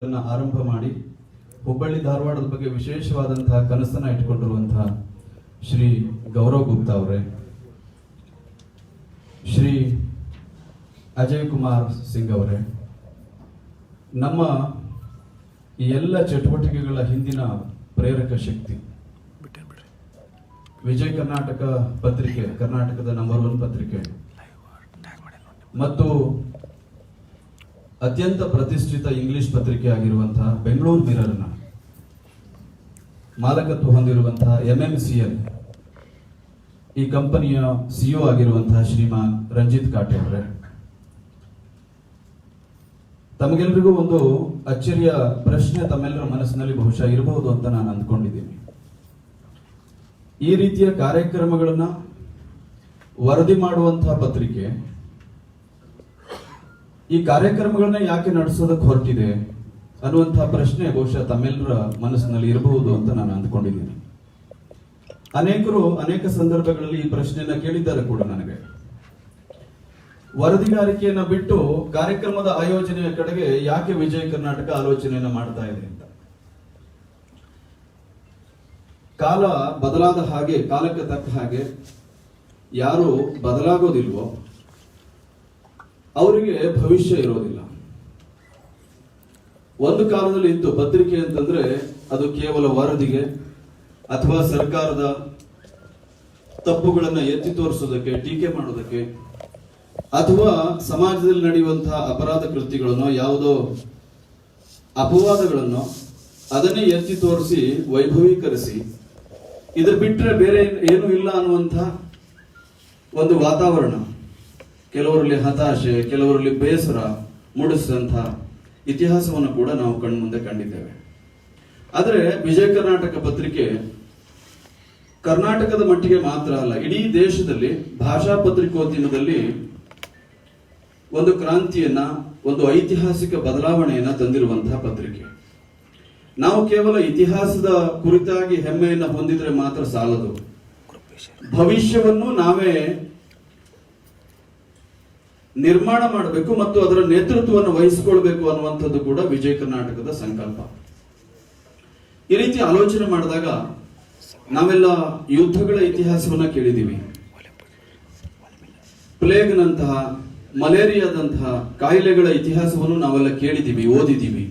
ಆರಂಭ ಮಾಡಿ ಹುಬ್ಬಳ್ಳಿ ಧಾರವಾಡದ ಬಗ್ಗೆ ವಿಶೇಷವಾದಂತಹ ಕನಸನ್ನ ಇಟ್ಕೊಂಡಿರುವಂತಹ ಶ್ರೀ ಗೌರವ್ ಗುಪ್ತಾ ಅವರೇ, ಶ್ರೀ ಅಜಯ್ ಕುಮಾರ್ ಸಿಂಗ್ ಅವರೇ, ನಮ್ಮ ಈ ಎಲ್ಲ ಚಟುವಟಿಕೆಗಳ ಹಿಂದಿನ ಪ್ರೇರಕ ಶಕ್ತಿ ವಿಜಯ ಕರ್ನಾಟಕ ಪತ್ರಿಕೆ, ಕರ್ನಾಟಕದ ನಂಬರ್ 1 ಪತ್ರಿಕೆ ಮತ್ತು ಅತ್ಯಂತ ಪ್ರತಿಷ್ಠಿತ ಇಂಗ್ಲಿಷ್ ಪತ್ರಿಕೆ ಆಗಿರುವಂತಹ ಬೆಂಗಳೂರು ಮಿರರ್ನ ಮಾಲಕತ್ವ ಹೊಂದಿರುವಂತಹ MMCL ಈ ಕಂಪನಿಯ CEO ಆಗಿರುವಂತಹ ಶ್ರೀಮಾನ್ ರಂಜಿತ್ ಕಾಟೆ ಅವರೇ, ತಮಗೆಲ್ಲರಿಗೂ ಒಂದು ಅಚ್ಚರಿಯ ಪ್ರಶ್ನೆ ತಮ್ಮೆಲ್ಲರ ಮನಸ್ಸಿನಲ್ಲಿ ಬಹುಶಃ ಇರಬಹುದು ಅಂತ ನಾನು ಅಂದ್ಕೊಂಡಿದ್ದೀನಿ. ಈ ರೀತಿಯ ಕಾರ್ಯಕ್ರಮಗಳನ್ನ ವರದಿ ಮಾಡುವಂತಹ ಪತ್ರಿಕೆ ಈ ಕಾರ್ಯಕ್ರಮಗಳನ್ನ ಯಾಕೆ ನಡೆಸೋದಕ್ಕೆ ಹೊರಟಿದೆ ಅನ್ನುವಂತಹ ಪ್ರಶ್ನೆ ಬಹುಶಃ ತಮ್ಮೆಲ್ಲರ ಮನಸ್ಸಿನಲ್ಲಿ ಇರಬಹುದು ಅಂತ ನಾನು ಅಂದ್ಕೊಂಡಿದ್ದೀನಿ. ಅನೇಕರು ಅನೇಕ ಸಂದರ್ಭಗಳಲ್ಲಿ ಈ ಪ್ರಶ್ನೆಯನ್ನ ಕೇಳಿದ್ದಾರೆ ಕೂಡ ನನಗೆ. ವರದಿಗಾರಿಕೆಯನ್ನ ಬಿಟ್ಟು ಕಾರ್ಯಕ್ರಮದ ಆಯೋಜನೆಯ ಕಡೆಗೆ ಯಾಕೆ ವಿಜಯ ಕರ್ನಾಟಕ ಆಲೋಚನೆಯನ್ನ ಮಾಡ್ತಾ ಇದೆ ಅಂತ. ಕಾಲ ಬದಲಾದ ಹಾಗೆ, ಕಾಲಕ್ಕೆ ತಕ್ಕ ಹಾಗೆ ಯಾರು ಬದಲಾಗೋದಿಲ್ವೋ ಅವರಿಗೆ ಭವಿಷ್ಯ ಇರೋದಿಲ್ಲ. ಒಂದು ಕಾಲದಲ್ಲಿ ಇತ್ತು ಪತ್ರಿಕೆ ಅಂತಂದ್ರೆ ಅದು ಕೇವಲ ವರದಿಗೆ ಅಥವಾ ಸರ್ಕಾರದ ತಪ್ಪುಗಳನ್ನ ಎತ್ತಿ ತೋರಿಸೋದಕ್ಕೆ, ಟೀಕೆ ಮಾಡೋದಕ್ಕೆ, ಅಥವಾ ಸಮಾಜದಲ್ಲಿ ನಡೆಯುವಂತಹ ಅಪರಾಧ ಕೃತ್ಯಗಳನ್ನು, ಯಾವುದೋ ಅಪವಾದಗಳನ್ನು ಅದನ್ನೇ ಎತ್ತಿ ತೋರಿಸಿ ವೈಭವೀಕರಿಸಿ ಇದ್ರ ಬಿಟ್ರೆ ಬೇರೆ ಏನು ಇಲ್ಲ ಅನ್ನುವಂಥ ಒಂದು ವಾತಾವರಣ, ಕೆಲವರಲ್ಲಿ ಹತಾಶೆ, ಕೆಲವರಲ್ಲಿ ಬೇಸರ ಮೂಡಿಸಿದಂತಹ ಇತಿಹಾಸವನ್ನು ಕೂಡ ನಾವು ಕಣ್ಮುಂದೆ ಕಂಡಿದ್ದೇವೆ. ಆದರೆ ವಿಜಯ ಕರ್ನಾಟಕ ಪತ್ರಿಕೆ ಕರ್ನಾಟಕದ ಮಟ್ಟಿಗೆ ಮಾತ್ರ ಅಲ್ಲ, ಇಡೀ ದೇಶದಲ್ಲಿ ಭಾಷಾ ಪತ್ರಿಕೋದ್ಯಮದಲ್ಲಿ ಒಂದು ಕ್ರಾಂತಿಯನ್ನ, ಒಂದು ಐತಿಹಾಸಿಕ ಬದಲಾವಣೆಯನ್ನ ತಂದಿರುವಂತಹ ಪತ್ರಿಕೆ. ನಾವು ಕೇವಲ ಇತಿಹಾಸದ ಕುರಿತಾಗಿ ಹೆಮ್ಮೆಯನ್ನ ಹೊಂದಿದ್ರೆ ಮಾತ್ರ ಸಾಲದು, ಭವಿಷ್ಯವನ್ನು ನಾವೇ ನಿರ್ಮಾಣ ಮಾಡಬೇಕು ಮತ್ತು ಅದರ ನೇತೃತ್ವವನ್ನು ವಹಿಸಿಕೊಳ್ಬೇಕು ಅನ್ನುವಂಥದ್ದು ಕೂಡ ವಿಜಯ ಕರ್ನಾಟಕದ ಸಂಕಲ್ಪ. ಈ ರೀತಿ ಆಲೋಚನೆ ಮಾಡಿದಾಗ ನಾವೆಲ್ಲ ಯುದ್ಧಗಳ ಇತಿಹಾಸವನ್ನ ಕೇಳಿದ್ದೀವಿ, ಪ್ಲೇಗ್ನಂತಹ, ಮಲೇರಿಯಾದಂತಹ ಕಾಯಿಲೆಗಳ ಇತಿಹಾಸವನ್ನು ನಾವೆಲ್ಲ ಕೇಳಿದ್ದೀವಿ, ಓದಿದ್ದೀವಿ.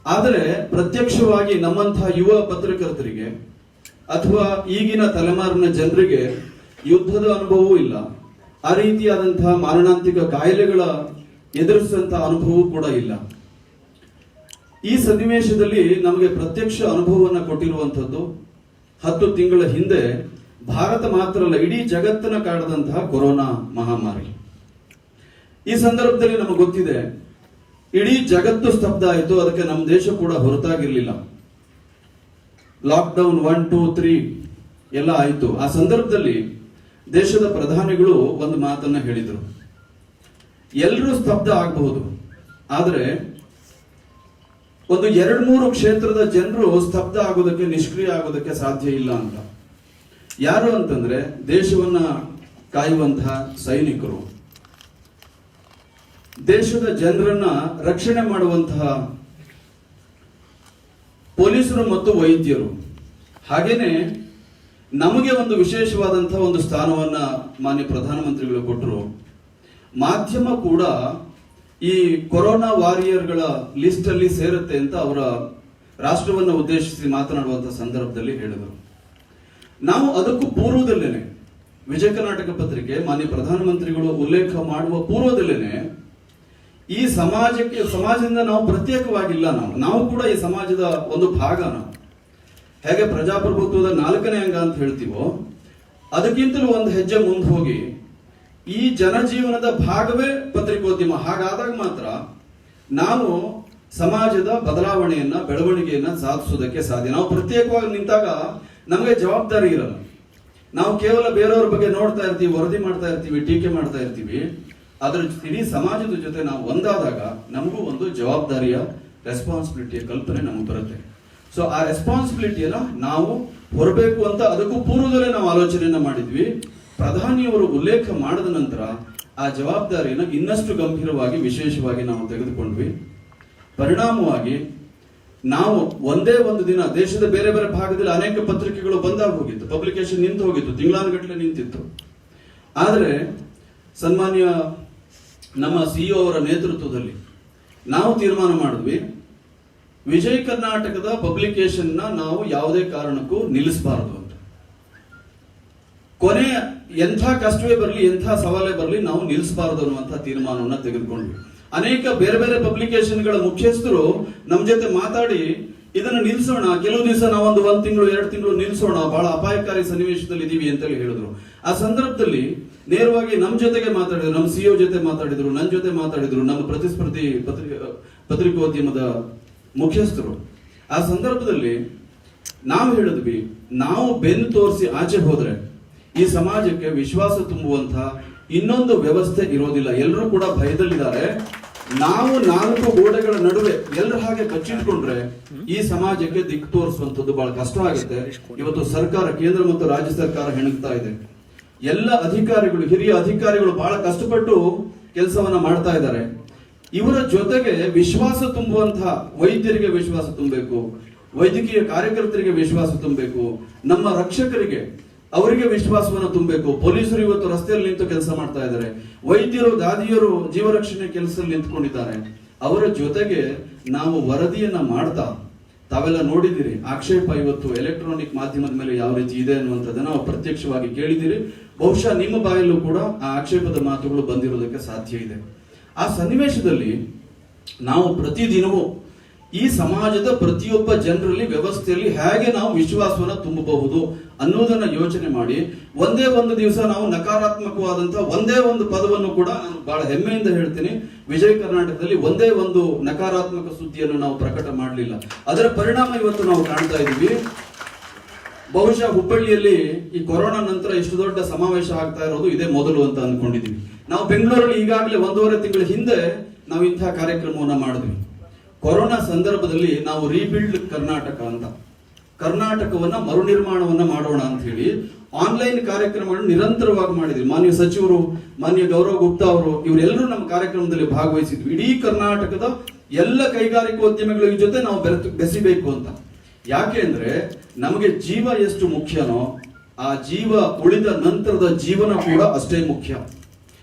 ಆದರೆ ಪ್ರತ್ಯಕ್ಷವಾಗಿ ನಮ್ಮಂತಹ ಯುವ ಪತ್ರಕರ್ತರಿಗೆ ಅಥವಾ ಈಗಿನ ತಲೆಮಾರಿನ ಜನರಿಗೆ ಯುದ್ಧದ ಅನುಭವವೂ ಇಲ್ಲ, ಆ ರೀತಿಯಾದಂತಹ ಮಾರಣಾಂತಿಕ ಕಾಯಿಲೆಗಳ ಎದುರಿಸಿದಂತಹ ಅನುಭವವೂ ಕೂಡ ಇಲ್ಲ. ಈ ಸನ್ನಿವೇಶದಲ್ಲಿ ನಮಗೆ ಪ್ರತ್ಯಕ್ಷ ಅನುಭವವನ್ನು ಕೊಟ್ಟಿರುವಂತದ್ದು 10 ತಿಂಗಳ ಹಿಂದೆ ಭಾರತ ಮಾತ್ರ ಅಲ್ಲ, ಇಡೀ ಜಗತ್ತನ್ನ ಕಾಡದಂತಹ ಕೊರೋನಾ ಮಹಾಮಾರಿ. ಈ ಸಂದರ್ಭದಲ್ಲಿ ನಮಗೆ ಗೊತ್ತಿದೆ, ಇಡೀ ಜಗತ್ತು ಸ್ತಬ್ಧ ಆಯಿತು, ಅದಕ್ಕೆ ನಮ್ಮ ದೇಶ ಕೂಡ ಹೊರತಾಗಿರ್ಲಿಲ್ಲ. ಲಾಕ್ಡೌನ್ 1, 2, 3 ಎಲ್ಲ ಆಯಿತು. ಆ ಸಂದರ್ಭದಲ್ಲಿ ದೇಶದ ಪ್ರಧಾನಿಗಳು ಒಂದು ಮಾತನ್ನ ಹೇಳಿದರು, ಎಲ್ಲರೂ ಸ್ತಬ್ಧ ಆಗಬಹುದು, ಆದರೆ ಒಂದು 2-3 ಕ್ಷೇತ್ರದ ಜನರು ಸ್ತಬ್ಧ ಆಗೋದಕ್ಕೆ, ನಿಷ್ಕ್ರಿಯ ಆಗೋದಕ್ಕೆ ಸಾಧ್ಯ ಇಲ್ಲ ಅಂತ. ಯಾರು ಅಂತಂದ್ರೆ ದೇಶವನ್ನ ಕಾಯುವಂತಹ ಸೈನಿಕರು, ದೇಶದ ಜನರನ್ನ ರಕ್ಷಣೆ ಮಾಡುವಂತಹ ಪೊಲೀಸರು ಮತ್ತು ವೈದ್ಯರು. ಹಾಗೇನೆ ನಮಗೆ ಒಂದು ವಿಶೇಷವಾದಂತಹ ಒಂದು ಸ್ಥಾನವನ್ನ ಮಾನ್ಯ ಪ್ರಧಾನಮಂತ್ರಿಗಳು ಕೊಟ್ಟರು. ಮಾಧ್ಯಮ ಕೂಡ ಈ ಕೊರೋನಾ ವಾರಿಯರ್ಗಳ ಲಿಸ್ಟ್ ಅಲ್ಲಿ ಸೇರುತ್ತೆ ಅಂತ ಅವರ ರಾಷ್ಟ್ರವನ್ನು ಉದ್ದೇಶಿಸಿ ಮಾತನಾಡುವಂತಹ ಸಂದರ್ಭದಲ್ಲಿ ಹೇಳಿದರು. ನಾವು ಅದಕ್ಕೂ ಪೂರ್ವದಲ್ಲೇನೆ, ವಿಜಯ ಕರ್ನಾಟಕ ಪತ್ರಿಕೆ ಮಾನ್ಯ ಪ್ರಧಾನಮಂತ್ರಿಗಳು ಉಲ್ಲೇಖ ಮಾಡುವ ಪೂರ್ವದಲ್ಲೇನೆ ಈ ಸಮಾಜದಿಂದ ನಾವು ಪ್ರತ್ಯೇಕವಾಗಿಲ್ಲ, ನಾವು ಕೂಡ ಈ ಸಮಾಜದ ಒಂದು ಭಾಗ. ನಾವು ಹೇಗೆ ಪ್ರಜಾಪ್ರಭುತ್ವದ 4ನೇ ಅಂಗ ಅಂತ ಹೇಳ್ತೀವೋ, ಅದಕ್ಕಿಂತಲೂ ಒಂದು ಹೆಜ್ಜೆ ಮುಂದೆ ಹೋಗಿ ಈ ಜನಜೀವನದ ಭಾಗವೇ ಪತ್ರಿಕೋದ್ಯಮ. ಹಾಗಾದಾಗ ಮಾತ್ರ ನಾವು ಸಮಾಜದ ಬದಲಾವಣೆಯನ್ನ, ಬೆಳವಣಿಗೆಯನ್ನ ಸಾಧಿಸೋದಕ್ಕೆ ಸಾಧ್ಯ. ನಾವು ಪ್ರತ್ಯೇಕವಾಗಿ ನಿಂತಾಗ ನಮಗೆ ಜವಾಬ್ದಾರಿ ಇರಲ್ಲ. ನಾವು ಕೇವಲ ಬೇರೆಯವ್ರ ಬಗ್ಗೆ ನೋಡ್ತಾ ಇರ್ತೀವಿ, ವರದಿ ಮಾಡ್ತಾ ಇರ್ತೀವಿ, ಟೀಕೆ ಮಾಡ್ತಾ ಇರ್ತೀವಿ. ಅದರ ಇಡೀ ಸಮಾಜದ ಜೊತೆ ನಾವು ಒಂದಾದಾಗ ನಮಗೂ ಒಂದು ಜವಾಬ್ದಾರಿಯ, ರೆಸ್ಪಾನ್ಸಿಬಿಲಿಟಿಯ ಕಲ್ಪನೆ ನಮಗೆ ಬರುತ್ತೆ. ಸೊ ಆ ರೆಸ್ಪಾನ್ಸಿಬಿಲಿಟಿಯನ್ನ ನಾವು ಹೊರಬೇಕು ಅಂತ ಅದಕ್ಕೂ ಪೂರ್ವದಲ್ಲೇ ನಾವು ಆಲೋಚನೆಯನ್ನ ಮಾಡಿದ್ವಿ. ಪ್ರಧಾನಿಯವರು ಉಲ್ಲೇಖ ಮಾಡಿದ ನಂತರ ಆ ಜವಾಬ್ದಾರಿಯನ್ನು ಇನ್ನಷ್ಟು ಗಂಭೀರವಾಗಿ, ವಿಶೇಷವಾಗಿ ನಾವು ತೆಗೆದುಕೊಂಡ್ವಿ. ಪರಿಣಾಮವಾಗಿ ನಾವು ಒಂದೇ ಒಂದು ದಿನ ದೇಶದ ಬೇರೆ ಬೇರೆ ಭಾಗದಲ್ಲಿ ಅನೇಕ ಪತ್ರಿಕೆಗಳು ಬಂದಾಗ ಹೋಗಿತ್ತು, ಪಬ್ಲಿಕೇಶನ್ ನಿಂತು ಹೋಗಿತ್ತು, ತಿಂಗಳಾನುಗಟ್ಟಲೆ ನಿಂತಿತ್ತು. ಆದರೆ ಸನ್ಮಾನ್ಯ ನಮ್ಮ ಸಿಇಒ ಅವರ ನೇತೃತ್ವದಲ್ಲಿ ನಾವು ತೀರ್ಮಾನ ಮಾಡಿದ್ವಿ, ವಿಜಯ ಕರ್ನಾಟಕದ ಪಬ್ಲಿಕೇಶನ್ ನಾವು ಯಾವುದೇ ಕಾರಣಕ್ಕೂ ನಿಲ್ಲಿಸಬಾರದು ಅಂತ. ಕೊನೆ ಎಂಥ ಕಷ್ಟವೇ ಬರಲಿ, ಎಂಥ ಸವಾಲೇ ಬರಲಿ, ನಾವು ನಿಲ್ಲಿಸಬಾರದು ಅನ್ನುವಂಥ ತೀರ್ಮಾನವನ್ನು ತೆಗೆದುಕೊಂಡ್ವಿ. ಅನೇಕ ಬೇರೆ ಬೇರೆ ಪಬ್ಲಿಕೇಶನ್ಗಳ ಮುಖ್ಯಸ್ಥರು ನಮ್ಮ ಜೊತೆ ಮಾತಾಡಿ ಇದನ್ನು ನಿಲ್ಲಿಸೋಣ, ಕೆಲವು ದಿವಸ ನಾವೊಂದು 1 ತಿಂಗಳು 2 ತಿಂಗಳು ನಿಲ್ಲಿಸೋಣ, ಬಹಳ ಅಪಾಯಕಾರಿ ಸನ್ನಿವೇಶದಲ್ಲಿ ಇದೀವಿ ಅಂತೇಳಿ ಹೇಳಿದ್ರು. ಆ ಸಂದರ್ಭದಲ್ಲಿ ನೇರವಾಗಿ ನಮ್ಮ ಜೊತೆಗೆ ಮಾತಾಡಿದ್ರು, ನಮ್ಮ ಸಿಇಒ ಜೊತೆ ಮಾತಾಡಿದ್ರು, ನನ್ನ ಜೊತೆ ಮಾತಾಡಿದ್ರು, ನಮ್ಮ ಪ್ರತಿಸ್ಪರ್ಧಿ ಪತ್ರಿಕೋದ್ಯಮದ ಮುಖ್ಯಸ್ಥರು. ಆ ಸಂದರ್ಭದಲ್ಲಿ ನಾವು ಹೇಳಿದ್ವಿ, ನಾವು ಬೆನ್ನು ತೋರಿಸಿ ಆಚೆ ಹೋದ್ರೆ ಈ ಸಮಾಜಕ್ಕೆ ವಿಶ್ವಾಸ ತುಂಬುವಂತ ಇನ್ನೊಂದು ವ್ಯವಸ್ಥೆ ಇರೋದಿಲ್ಲ. ಎಲ್ಲರೂ ಕೂಡ ಭಯದಲ್ಲಿದ್ದಾರೆ. ನಾವು 4 ಗೋಡೆಗಳ ನಡುವೆ ಎಲ್ಲರ ಹಾಗೆ ಬಚ್ಚಿಟ್ಕೊಂಡ್ರೆ ಈ ಸಮಾಜಕ್ಕೆ ದಿಕ್ಕು ತೋರಿಸುವಂತದ್ದು ಬಹಳ ಕಷ್ಟ ಆಗುತ್ತೆ. ಇವತ್ತು ಸರ್ಕಾರ, ಕೇಂದ್ರ ಮತ್ತು ರಾಜ್ಯ ಸರ್ಕಾರ ಹೆಣಗ್ತಾ ಇದೆ. ಎಲ್ಲ ಅಧಿಕಾರಿಗಳು, ಹಿರಿಯ ಅಧಿಕಾರಿಗಳು ಬಹಳ ಕಷ್ಟಪಟ್ಟು ಕೆಲಸವನ್ನ ಮಾಡ್ತಾ ಇದ್ದಾರೆ. ಇವರ ಜೊತೆಗೆ ವಿಶ್ವಾಸ ತುಂಬುವಂತಹ ವೈದ್ಯರಿಗೆ ವಿಶ್ವಾಸ ತುಂಬಬೇಕು, ವೈದ್ಯಕೀಯ ಕಾರ್ಯಕರ್ತರಿಗೆ ವಿಶ್ವಾಸ ತುಂಬಬೇಕು, ನಮ್ಮ ರಕ್ಷಕರಿಗೆ ಅವರಿಗೆ ವಿಶ್ವಾಸವನ್ನು ತುಂಬಬೇಕು. ಪೊಲೀಸರು ಇವತ್ತು ರಸ್ತೆಯಲ್ಲಿ ನಿಂತು ಕೆಲಸ ಮಾಡ್ತಾ ಇದ್ದಾರೆ, ವೈದ್ಯರು ದಾದಿಯರು ಜೀವರಕ್ಷಣೆ ಕೆಲಸದಲ್ಲಿ ನಿಂತ್ಕೊಂಡಿದ್ದಾರೆ. ಅವರ ಜೊತೆಗೆ ನಾವು ವರದಿಯನ್ನ ಮಾಡ್ತಾ, ತಾವೆಲ್ಲ ನೋಡಿದಿರಿ ಆಕ್ಷೇಪ ಇವತ್ತು ಎಲೆಕ್ಟ್ರಾನಿಕ್ ಮಾಧ್ಯಮದ ಮೇಲೆ ಯಾವ ರೀತಿ ಇದೆ ಅನ್ನುವಂಥದ್ದನ್ನ ನಾವು ಪ್ರತ್ಯಕ್ಷವಾಗಿ ಕೇಳಿದಿರಿ. ಬಹುಶಃ ನಿಮ್ಮ ಬಾಯಲ್ಲೂ ಕೂಡ ಆ ಆಕ್ಷೇಪದ ಮಾತುಗಳು ಬಂದಿರೋದಕ್ಕೆ ಸಾಧ್ಯ ಇದೆ. ಆ ಸನ್ನಿವೇಶದಲ್ಲಿ ನಾವು ಪ್ರತಿದಿನವೂ ಈ ಸಮಾಜದ ಪ್ರತಿಯೊಬ್ಬ ಜನರಲ್ಲಿ, ವ್ಯವಸ್ಥೆಯಲ್ಲಿ ಹೇಗೆ ನಾವು ವಿಶ್ವಾಸವನ್ನ ತುಂಬಬಹುದು ಅನ್ನೋದನ್ನ ಯೋಚನೆ ಮಾಡಿ, ಒಂದೇ ಒಂದು ದಿವಸ ನಾವು ನಕಾರಾತ್ಮಕವಾದಂತಹ ಒಂದೇ ಒಂದು ಪದವನ್ನು ಕೂಡ, ನಾನು ಬಹಳ ಹೆಮ್ಮೆಯಿಂದ ಹೇಳ್ತೀನಿ, ವಿಜಯ ಕರ್ನಾಟಕದಲ್ಲಿ ಒಂದೇ ಒಂದು ನಕಾರಾತ್ಮಕ ಸುದ್ದಿಯನ್ನು ನಾವು ಪ್ರಕಟ ಮಾಡಲಿಲ್ಲ. ಅದರ ಪರಿಣಾಮ ಇವತ್ತು ನಾವು ಕಾಣ್ತಾ ಇದ್ದೀವಿ. ಬಹುಶಃ ಹುಬ್ಬಳ್ಳಿಯಲ್ಲಿ ಈ ಕೊರೋನಾ ನಂತರ ಇಷ್ಟು ದೊಡ್ಡ ಸಮಾವೇಶ ಆಗ್ತಾ ಇರೋದು ಇದೇ ಮೊದಲು ಅಂತ ಅಂದ್ಕೊಂಡಿದ್ದೀವಿ. ನಾವು ಬೆಂಗಳೂರಲ್ಲಿ ಈಗಾಗಲೇ 1.5 ತಿಂಗಳ ಹಿಂದೆ ನಾವು ಇಂತಹ ಕಾರ್ಯಕ್ರಮವನ್ನ ಮಾಡಿದ್ವಿ. ಕೊರೋನಾ ಸಂದರ್ಭದಲ್ಲಿ ನಾವು ರೀಬಿಲ್ಡ್ ಕರ್ನಾಟಕ ಅಂತ, ಕರ್ನಾಟಕವನ್ನ ಮರುನಿರ್ಮಾಣವನ್ನ ಮಾಡೋಣ ಅಂತ ಹೇಳಿ ಆನ್ಲೈನ್ ಕಾರ್ಯಕ್ರಮಗಳನ್ನು ನಿರಂತರವಾಗಿ ಮಾಡಿದ್ವಿ. ಮಾನ್ಯ ಸಚಿವರು, ಮಾನ್ಯ ಗೌರವ್ ಗುಪ್ತಾ ಅವರು, ಇವರೆಲ್ಲರೂ ನಮ್ಮ ಕಾರ್ಯಕ್ರಮದಲ್ಲಿ ಭಾಗವಹಿಸಿದ್ವಿ. ಇಡೀ ಕರ್ನಾಟಕದ ಎಲ್ಲ ಕೈಗಾರಿಕೋದ್ಯಮಿಗಳ ಜೊತೆ ನಾವು ಬೆಸಿಬೇಕು ಅಂತ. ಯಾಕೆ ಅಂದ್ರೆ ನಮಗೆ ಜೀವ ಎಷ್ಟು ಮುಖ್ಯನೋ ಆ ಜೀವ ಉಳಿದ ನಂತರದ ಜೀವನ ಕೂಡ ಅಷ್ಟೇ ಮುಖ್ಯ.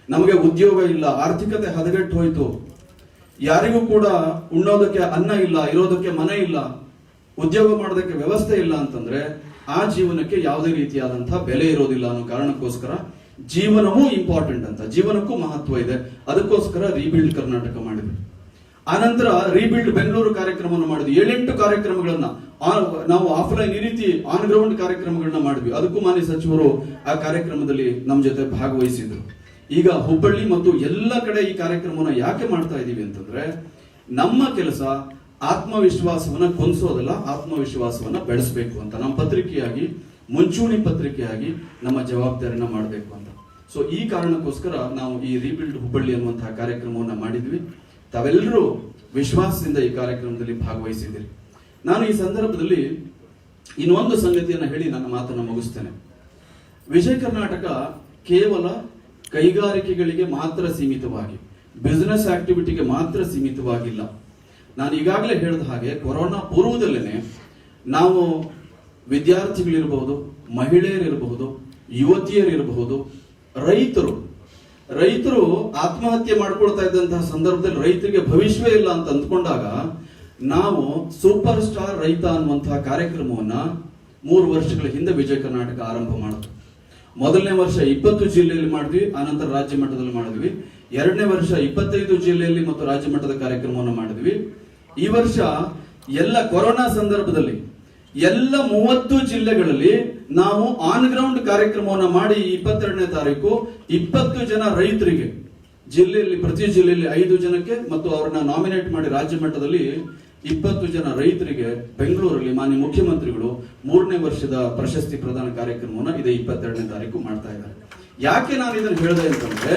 ನಮಗೆ ಉದ್ಯೋಗ ಇಲ್ಲ, ಆರ್ಥಿಕತೆ ಹದಗೆಟ್ಟು ಹೋಯ್ತು, ಯಾರಿಗೂ ಕೂಡ ಉಣ್ಣೋದಕ್ಕೆ ಅನ್ನ ಇಲ್ಲ, ಇರೋದಕ್ಕೆ ಮನೆ ಇಲ್ಲ, ಉದ್ಯೋಗ ಮಾಡೋದಕ್ಕೆ ವ್ಯವಸ್ಥೆ ಇಲ್ಲ ಅಂತಂದ್ರೆ ಆ ಜೀವನಕ್ಕೆ ಯಾವುದೇ ರೀತಿಯಾದಂತಹ ಬೆಲೆ ಇರೋದಿಲ್ಲ ಅನ್ನೋ ಕಾರಣಕ್ಕೋಸ್ಕರ ಜೀವನವೂ ಇಂಪಾರ್ಟೆಂಟ್ ಅಂತ, ಜೀವನಕ್ಕೂ ಮಹತ್ವ ಇದೆ. ಅದಕ್ಕೋಸ್ಕರ ರೀಬಿಲ್ಡ್ ಕರ್ನಾಟಕ ಮಾಡಿದ್ವಿ. ಆನಂತರ ರೀಬಿಲ್ಡ್ ಬೆಂಗಳೂರು ಕಾರ್ಯಕ್ರಮವನ್ನು ಮಾಡಿದ್ವಿ. 7-8 ಕಾರ್ಯಕ್ರಮಗಳನ್ನ ನಾವು ಆಫ್ಲೈನ್, ಈ ರೀತಿ ಆನ್ ಗ್ರೌಂಡ್ ಕಾರ್ಯಕ್ರಮಗಳನ್ನ ಮಾಡಿದ್ವಿ. ಅದಕ್ಕೂ ಮಾನ್ಯ ಸಚಿವರು ಆ ಕಾರ್ಯಕ್ರಮದಲ್ಲಿ ನಮ್ಮ ಜೊತೆ ಭಾಗವಹಿಸಿದ್ರು. ಈಗ ಹುಬ್ಬಳ್ಳಿ ಮತ್ತು ಎಲ್ಲ ಕಡೆ ಈ ಕಾರ್ಯಕ್ರಮವನ್ನು ಯಾಕೆ ಮಾಡ್ತಾ ಇದೀವಿ ಅಂತಂದ್ರೆ, ನಮ್ಮ ಕೆಲಸ ಆತ್ಮವಿಶ್ವಾಸವನ್ನ ಕೊಂದಿಸೋದಲ್ಲ, ಆತ್ಮವಿಶ್ವಾಸವನ್ನ ಬೆಳೆಸಬೇಕು ಅಂತ. ನಮ್ಮ ಪತ್ರಿಕೆಯಾಗಿ, ಮುಂಚೂಣಿ ಪತ್ರಿಕೆಯಾಗಿ ನಮ್ಮ ಜವಾಬ್ದಾರಿನ ಮಾಡಬೇಕು ಅಂತ. ಸೊ ಈ ಕಾರಣಕ್ಕೋಸ್ಕರ ನಾವು ಈ ರೀಬಿಲ್ಡ್ ಹುಬ್ಬಳ್ಳಿ ಅನ್ನುವಂತಹ ಕಾರ್ಯಕ್ರಮವನ್ನ ಮಾಡಿದ್ವಿ. ತಾವೆಲ್ಲರೂ ವಿಶ್ವಾಸದಿಂದ ಈ ಕಾರ್ಯಕ್ರಮದಲ್ಲಿ ಭಾಗವಹಿಸಿದ್ದೀರಿ. ನಾನು ಈ ಸಂದರ್ಭದಲ್ಲಿ ಇನ್ನೊಂದು ಸಂಗತಿಯನ್ನು ಹೇಳಿ ನನ್ನ ಮಾತನ್ನು ಮುಗಿಸ್ತೇನೆ. ವಿಜಯ ಕರ್ನಾಟಕ ಕೇವಲ ಕೈಗಾರಿಕೆಗಳಿಗೆ ಮಾತ್ರ ಸೀಮಿತವಾಗಿ, ಬಿಸಿನೆಸ್ ಆಕ್ಟಿವಿಟಿಗೆ ಮಾತ್ರ ಸೀಮಿತವಾಗಿಲ್ಲ. ನಾನು ಈಗಾಗಲೇ ಹೇಳಿದ ಹಾಗೆ ಕೊರೋನಾ ಪೂರ್ವದಲ್ಲೇನೆ ನಾವು ವಿದ್ಯಾರ್ಥಿಗಳಿರಬಹುದು, ಮಹಿಳೆಯರಿರಬಹುದು, ಯುವತಿಯರಿರಬಹುದು, ರೈತರು ಆತ್ಮಹತ್ಯೆ ಮಾಡ್ಕೊಳ್ತಾ ಇದ್ದಂತಹ ಸಂದರ್ಭದಲ್ಲಿ ರೈತರಿಗೆ ಭವಿಷ್ಯವೇ ಇಲ್ಲ ಅಂತ ಅಂದ್ಕೊಂಡಾಗ ನಾವು ಸೂಪರ್ ಸ್ಟಾರ್ ರೈತ ಅನ್ನುವಂತಹ ಕಾರ್ಯಕ್ರಮವನ್ನ 3 ವರ್ಷಗಳ ಹಿಂದೆ ವಿಜಯ ಕರ್ನಾಟಕ ಆರಂಭ ಮಾಡಿದ್ರು. ಮೊದಲನೇ ವರ್ಷ 20 ಜಿಲ್ಲೆಯಲ್ಲಿ ಮಾಡಿದ್ವಿ, ಆನಂತರ ರಾಜ್ಯ ಮಟ್ಟದಲ್ಲಿ ಮಾಡಿದ್ವಿ. 2ನೇ ವರ್ಷ 25 ಜಿಲ್ಲೆಯಲ್ಲಿ ಮತ್ತು ರಾಜ್ಯ ಮಟ್ಟದ ಕಾರ್ಯಕ್ರಮವನ್ನು ಮಾಡಿದ್ವಿ. ಈ ವರ್ಷ ಎಲ್ಲ ಕೊರೋನಾ ಸಂದರ್ಭದಲ್ಲಿ ಎಲ್ಲ 30 ಜಿಲ್ಲೆಗಳಲ್ಲಿ ನಾವು ಆನ್ ಗ್ರೌಂಡ್ ಕಾರ್ಯಕ್ರಮವನ್ನು ಮಾಡಿ 22ನೇ ತಾರೀಕು 20 ಜನ ರೈತರಿಗೆ ಜಿಲ್ಲೆಯಲ್ಲಿ, ಪ್ರತಿ ಜಿಲ್ಲೆಯಲ್ಲಿ 5 ಜನಕ್ಕೆ ಮತ್ತು ಅವರನ್ನ ನಾಮಿನೇಟ್ ಮಾಡಿ ರಾಜ್ಯ ಮಟ್ಟದಲ್ಲಿ 20 ಜನ ರೈತರಿಗೆ ಬೆಂಗಳೂರಲ್ಲಿ ಮಾನ್ಯ ಮುಖ್ಯಮಂತ್ರಿಗಳು 3ನೇ ವರ್ಷದ ಪ್ರಶಸ್ತಿ ಪ್ರದಾನ ಕಾರ್ಯಕ್ರಮವನ್ನು ಇದೇ 22ನೇ ತಾರೀಕು ಮಾಡ್ತಾ ಇದ್ದಾರೆ. ಯಾಕೆ ನಾನು ಇದನ್ನು ಹೇಳಿದೆ ಅಂತಂದ್ರೆ,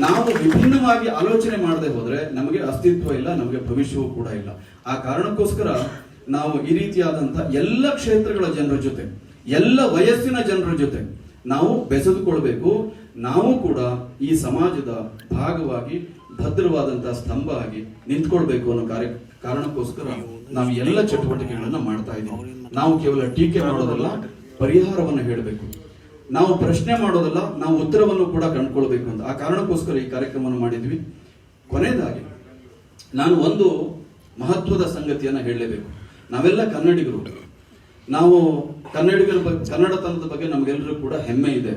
ನಾವು ವಿಭಿನ್ನವಾಗಿ ಆಲೋಚನೆ ಮಾಡದೆ ಹೋದ್ರೆ ನಮಗೆ ಅಸ್ತಿತ್ವ ಇಲ್ಲ, ನಮಗೆ ಭವಿಷ್ಯವೂ ಕೂಡ ಇಲ್ಲ. ಆ ಕಾರಣಕ್ಕೋಸ್ಕರ ನಾವು ಈ ರೀತಿಯಾದಂತಹ ಎಲ್ಲ ಕ್ಷೇತ್ರಗಳ ಜನರ ಜೊತೆ, ಎಲ್ಲ ವಯಸ್ಸಿನ ಜನರ ಜೊತೆ ನಾವು ಬೆಸೆದುಕೊಳ್ಬೇಕು. ನಾವು ಕೂಡ ಈ ಸಮಾಜದ ಭಾಗವಾಗಿ ಭದ್ರವಾದಂತಹ ಸ್ತಂಭ ಆಗಿ ನಿಂತ್ಕೊಳ್ಬೇಕು ಅನ್ನೋ ಕಾರಣಕ್ಕೋಸ್ಕರ ನಾವು ಎಲ್ಲ ಚಟುವಟಿಕೆಗಳನ್ನ ಮಾಡ್ತಾ ಇದ್ದೀವಿ. ನಾವು ಕೇವಲ ಟೀಕೆ ಮಾಡೋದಲ್ಲ, ಪರಿಹಾರವನ್ನು ಹೇಳಬೇಕು. ನಾವು ಪ್ರಶ್ನೆ ಮಾಡೋದಲ್ಲ, ನಾವು ಉತ್ತರವನ್ನು ಕೂಡ ಕಂಡುಕೊಳ್ಬೇಕು ಅಂತ ಆ ಕಾರಣಕ್ಕೋಸ್ಕರ ಈ ಕಾರ್ಯಕ್ರಮವನ್ನು ಮಾಡಿದ್ವಿ. ಕೊನೆಯದಾಗಿ ನಾನು ಒಂದು ಮಹತ್ವದ ಸಂಗತಿಯನ್ನ ಹೇಳಲೇಬೇಕು. ನಾವೆಲ್ಲ ಕನ್ನಡಿಗರು, ನಾವು ಕನ್ನಡತನದ ಬಗ್ಗೆ ನಮಗೆಲ್ಲರೂ ಕೂಡ ಹೆಮ್ಮೆ ಇದೆ,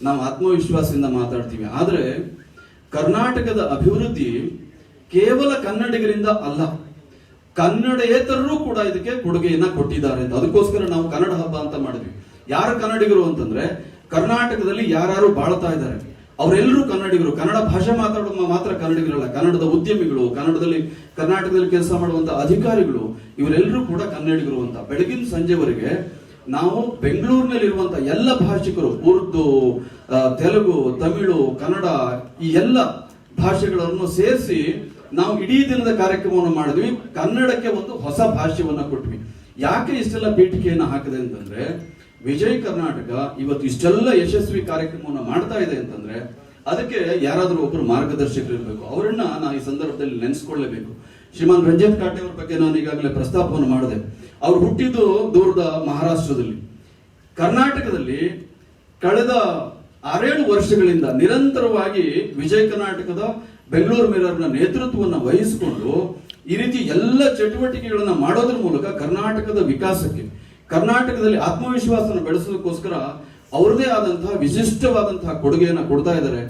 ನಾವು ಆತ್ಮವಿಶ್ವಾಸದಿಂದ ಮಾತಾಡ್ತೀವಿ. ಆದರೆ ಕರ್ನಾಟಕದ ಅಭಿವೃದ್ಧಿ ಕೇವಲ ಕನ್ನಡಿಗರಿಂದ ಅಲ್ಲ, ಕನ್ನಡೇತರರು ಕೂಡ ಇದಕ್ಕೆ ಕೊಡುಗೆಯನ್ನ ಕೊಟ್ಟಿದ್ದಾರೆ ಅಂತ. ಅದಕ್ಕೋಸ್ಕರ ನಾವು ಕನ್ನಡ ಹಬ್ಬ ಅಂತ ಮಾಡಿದ್ವಿ. ಯಾರು ಕನ್ನಡಿಗರು ಅಂತಂದ್ರೆ ಕರ್ನಾಟಕದಲ್ಲಿ ಯಾರು ಬಾಳ್ತಾ ಇದ್ದಾರೆ ಅವರೆಲ್ಲರೂ ಕನ್ನಡಿಗರು. ಕನ್ನಡ ಭಾಷೆ ಮಾತಾಡೋ ಮಾತ್ರ ಕನ್ನಡಿಗರಲ್ಲ, ಕನ್ನಡದ ಉದ್ಯಮಿಗಳು, ಕರ್ನಾಟಕದಲ್ಲಿ ಕೆಲಸ ಮಾಡುವಂತ ಅಧಿಕಾರಿಗಳು, ಇವರೆಲ್ಲರೂ ಕೂಡ ಕನ್ನಡಿಗರು ಅಂತ. ಬೆಳಗಿನ ಸಂಜೆವರೆಗೆ ನಾವು ಬೆಂಗಳೂರಿನಲ್ಲಿ ಇರುವಂತ ಎಲ್ಲ ಭಾಷಿಕರು, ಉರ್ದು, ತೆಲುಗು, ತಮಿಳು, ಕನ್ನಡ, ಈ ಎಲ್ಲ ಭಾಷೆಗಳನ್ನು ಸೇರಿಸಿ ನಾವು ಇಡೀ ದಿನದ ಕಾರ್ಯಕ್ರಮವನ್ನು ಮಾಡಿದ್ವಿ. ಕನ್ನಡಕ್ಕೆ ಒಂದು ಹೊಸ ಭಾಷ್ಯವನ್ನ ಕೊಟ್ವಿ. ಯಾಕೆ ಇಷ್ಟೆಲ್ಲ ಪೀಠಿಕೆಯನ್ನ ಹಾಕಿದೆ ಅಂತಂದ್ರೆ, ವಿಜಯ್ ಕರ್ನಾಟಕ ಇವತ್ತು ಇಷ್ಟೆಲ್ಲ ಯಶಸ್ವಿ ಕಾರ್ಯಕ್ರಮವನ್ನು ಮಾಡ್ತಾ ಇದೆ ಅಂತಂದ್ರೆ ಅದಕ್ಕೆ ಯಾರಾದ್ರೂ ಒಬ್ಬರು ಮಾರ್ಗದರ್ಶಕರು ಇರಬೇಕು. ಅವರನ್ನ ನಾನು ಈ ಸಂದರ್ಭದಲ್ಲಿ ನೆನೆಸ್ಕೊಳ್ಳಲೇಬೇಕು. ಶ್ರೀಮಾನ್ ರಂಜಿತ್ ಕಾಟೆ ಅವರ ಬಗ್ಗೆ ನಾನು ಈಗಾಗಲೇ ಪ್ರಸ್ತಾಪವನ್ನು ಮಾಡಿದೆ. ಅವ್ರು ಹುಟ್ಟಿದ್ದು ದೂರದ ಮಹಾರಾಷ್ಟ್ರದಲ್ಲಿ. ಕರ್ನಾಟಕದಲ್ಲಿ ಕಳೆದ 6-7 ವರ್ಷಗಳಿಂದ ನಿರಂತರವಾಗಿ ವಿಜಯ್ ಕರ್ನಾಟಕದ ಬೆಂಗಳೂರು ಮಿರರ್ನ ನೇತೃತ್ವವನ್ನು ವಹಿಸಿಕೊಂಡು ಈ ರೀತಿ ಎಲ್ಲ ಚಟುವಟಿಕೆಗಳನ್ನ ಮಾಡೋದ್ರ ಮೂಲಕ ಕರ್ನಾಟಕದ ವಿಕಾಸಕ್ಕೆ, ಕರ್ನಾಟಕದಲ್ಲಿ ಆತ್ಮವಿಶ್ವಾಸವನ್ನು ಬೆಳೆಸೋದಕ್ಕೋಸ್ಕರ ಅವ್ರದೇ ಆದಂತಹ ವಿಶಿಷ್ಟವಾದಂತಹ ಕೊಡುಗೆಯನ್ನ ಕೊಡ್ತಾ ಇದ್ದಾರೆ.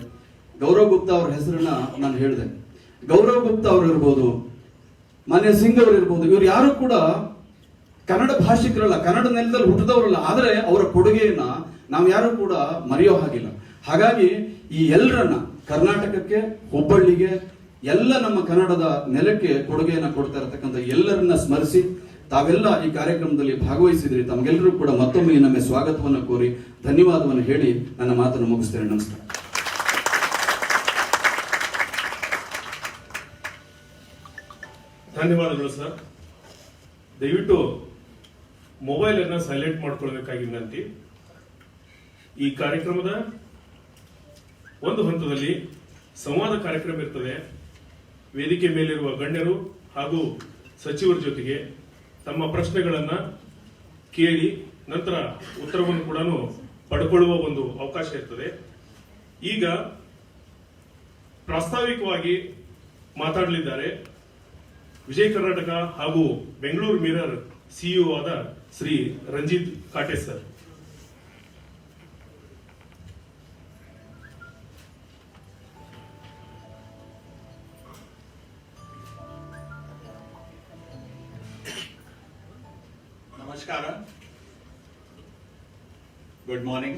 ಗೌರವ್ ಗುಪ್ತಾ ಅವರ ಹೆಸರನ್ನ ನಾನು ಹೇಳಿದೆ. ಗೌರವ್ ಗುಪ್ತಾ ಅವರು ಇರ್ಬೋದು, ಮಾನ್ಯ ಸಿಂಗ್ ಅವರು ಇರ್ಬೋದು, ಇವ್ರು ಯಾರು ಕೂಡ ಕನ್ನಡ ಭಾಷಿಕರಲ್ಲ, ಕನ್ನಡ ನೆಲದಲ್ಲಿ ಹುಟ್ಟಿದವರಲ್ಲ. ಆದರೆ ಅವರ ಕೊಡುಗೆಯನ್ನ ನಾವು ಯಾರು ಕೂಡ ಮರೆಯೋ ಹಾಗಿಲ್ಲ. ಹಾಗಾಗಿ ಈ ಎಲ್ಲರನ್ನ, ಕರ್ನಾಟಕಕ್ಕೆ, ಹುಬ್ಬಳ್ಳಿಗೆ, ಎಲ್ಲ ನಮ್ಮ ಕನ್ನಡದ ನೆಲಕ್ಕೆ ಕೊಡುಗೆಯನ್ನ ಕೊಡ್ತಾ ಇರತಕ್ಕಂಥ ಎಲ್ಲರನ್ನ ಸ್ಮರಿಸಿ ತಾವೆಲ್ಲ ಈ ಕಾರ್ಯಕ್ರಮದಲ್ಲಿ ಭಾಗವಹಿಸಿದ್ರಿ. ತಮಗೆಲ್ಲರೂ ಕೂಡ ಮತ್ತೊಮ್ಮೆ ನಮ್ಮ ಸ್ವಾಗತವನ್ನು ಕೋರಿ ಧನ್ಯವಾದವನ್ನು ಹೇಳಿ ನನ್ನ ಮಾತನ್ನು ಮುಗಿಸ್ತೇನೆ. ನಮಸ್ಕಾರ. ಧನ್ಯವಾದಗಳು ಸರ್. ದಯವಿಟ್ಟು ಮೊಬೈಲ್ ಅನ್ನ ಸೈಲೆಂಟ್ ಮಾಡ್ಕೊಳ್ಬೇಕಾಗಿ ವಿನಂತಿ. ಈ ಕಾರ್ಯಕ್ರಮದ ಒಂದು ಹಂತದಲ್ಲಿ ಸಂವಾದ ಕಾರ್ಯಕ್ರಮ ಇರ್ತದೆ. ವೇದಿಕೆ ಮೇಲಿರುವ ಗಣ್ಯರು ಹಾಗೂ ಸಚಿವರ ಜೊತೆಗೆ ತಮ್ಮ ಪ್ರಶ್ನೆಗಳನ್ನ ಕೇಳಿ ನಂತರ ಉತ್ತರವನ್ನು ಕೂಡ ಪಡ್ಕೊಳ್ಳುವ ಒಂದು ಅವಕಾಶ ಇರ್ತದೆ. ಈಗ ಪ್ರಾಸ್ತಾವಿಕವಾಗಿ ಮಾತಾಡಲಿದ್ದಾರೆ ವಿಜಯ್ ಕರ್ನಾಟಕ ಹಾಗೂ ಬೆಂಗಳೂರು ಮಿರರ್ ಸಿಇಒ ಆದ Shri Ranjit Kate sir. Namaskara. Good morning.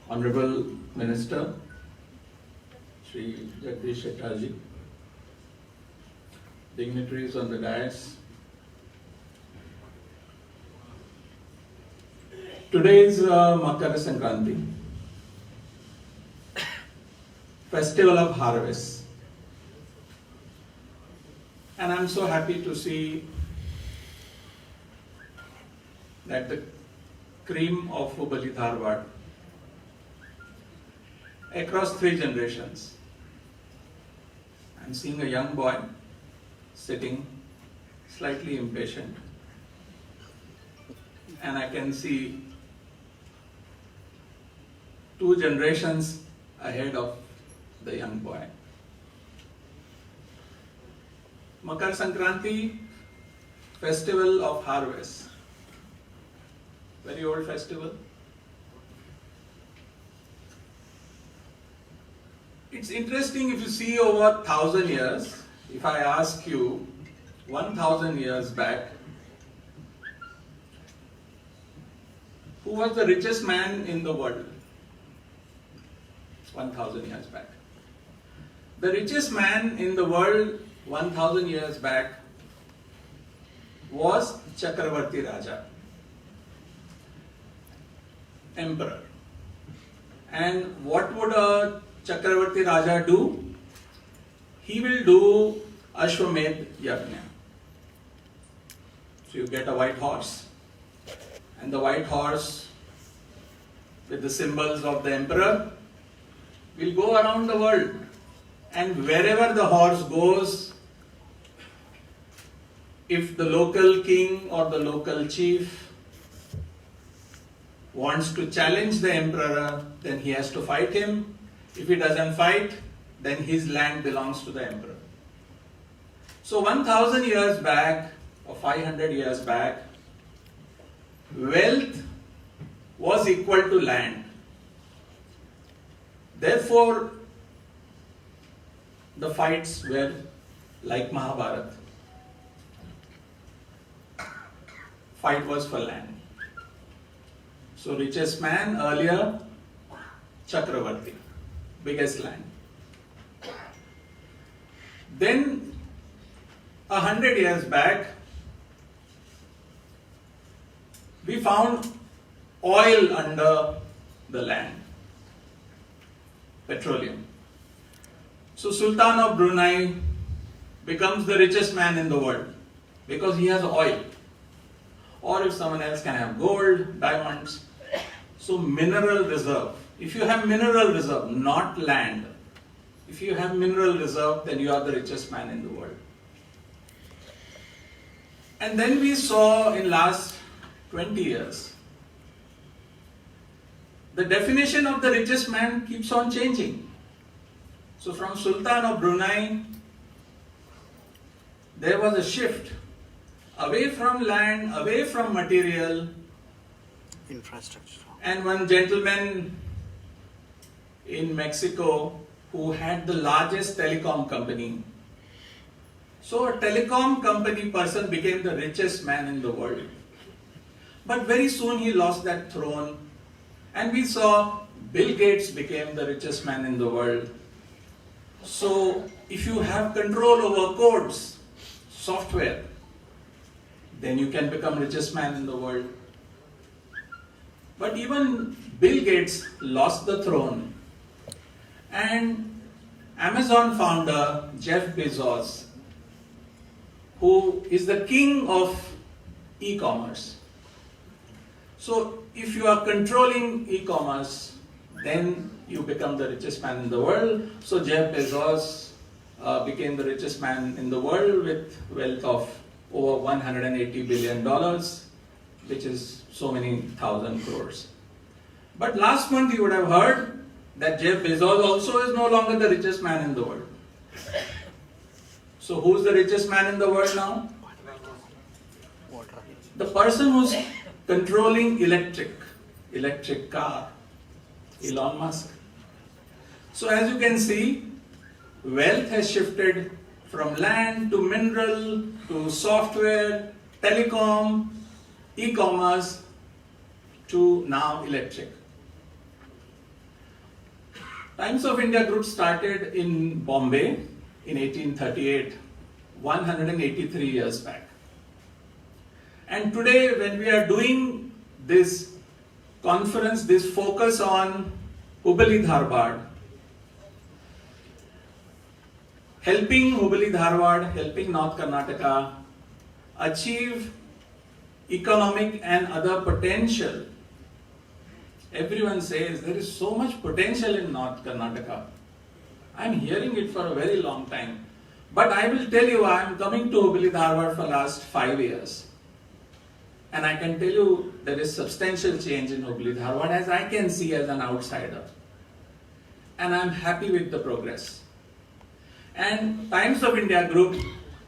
Honorable Minister, Shri Jagdish Shettar ji, dignitaries on the dais. Today is Makar Sankranti, festival of harvest. And I'm so happy to see that the cream of Hubballi Dharwad across 3 generations. I'm seeing a young boy sitting slightly impatient, and I can see 2 generations ahead of the young boy. Makar Sankranti, festival of harvest, very old festival. It's interesting if you see over 1,000 years. If I ask you 1,000 years back, who was the richest man in the world? 1,000 years back. The richest man in the world 1,000 years back was Chakravarti Raja, emperor. And what would a Chakravarti Raja do? He will do Ashwamedh Yajna. So you get a white horse, and the white horse with the symbols of the emperor will go around the world and wherever the horse goes, if the local king or the local chief wants to challenge the emperor, then he has to fight him. If he doesn't fight, then his land belongs to the emperor. So 1000 years back or 500 years back, wealth was equal to land. Therefore, the fights were like Mahabharata. Fight was for land. So richest man earlier, Chakravarti, biggest land. Then 100 years back, we found oil under the land, petroleum. So Sultan of Brunei becomes the richest man in the world because he has oil. Or if someone else can have gold, diamonds. So mineral reserve. If you have mineral reserve, not land, if you have mineral reserve, then you are the richest man in the world. And then we saw in last 20 years, the definition of the richest man keeps on changing. So from Sultan of Brunei, there was a shift away from land, away from material, infrastructure. and one gentleman in Mexico who had the largest telecom company. So a telecom company person became the richest man in the world. But very soon he lost that throne, and we saw Bill Gates became the richest man in the world. So if you have control over codes, software, then you can become richest man in the world. But even Bill Gates lost the throne, and Amazon founder Jeff Bezos, who is the king of e-commerce. So if you are controlling e-commerce, then you become the richest man in the world. So Jeff Bezos became the richest man in the world with wealth of over $180 billion, which is so many thousand crores. But last month you would have heard that Jeff Bezos also is no longer the richest man in the world. So who's the richest man in the world now? The person who's controlling electric car, Elon Musk. So as you can see, wealth has shifted from land to mineral to software, telecom, e-commerce to now electric. Times of India Group started in Bombay in 1838, 183 years back. And today when we are doing this conference, this focus on Hubballi Dharwad, helping Hubballi Dharwad, helping North Karnataka achieve economic and other potential. Everyone says there is so much potential in North Karnataka. I'm hearing it for a very long time. But I will tell you, I'm coming to Hubballi Dharwad for last 5 years. And I can tell you there is substantial change in Hubballi Dharwad as I can see as an outsider. And I'm happy with the progress. And Times of India Group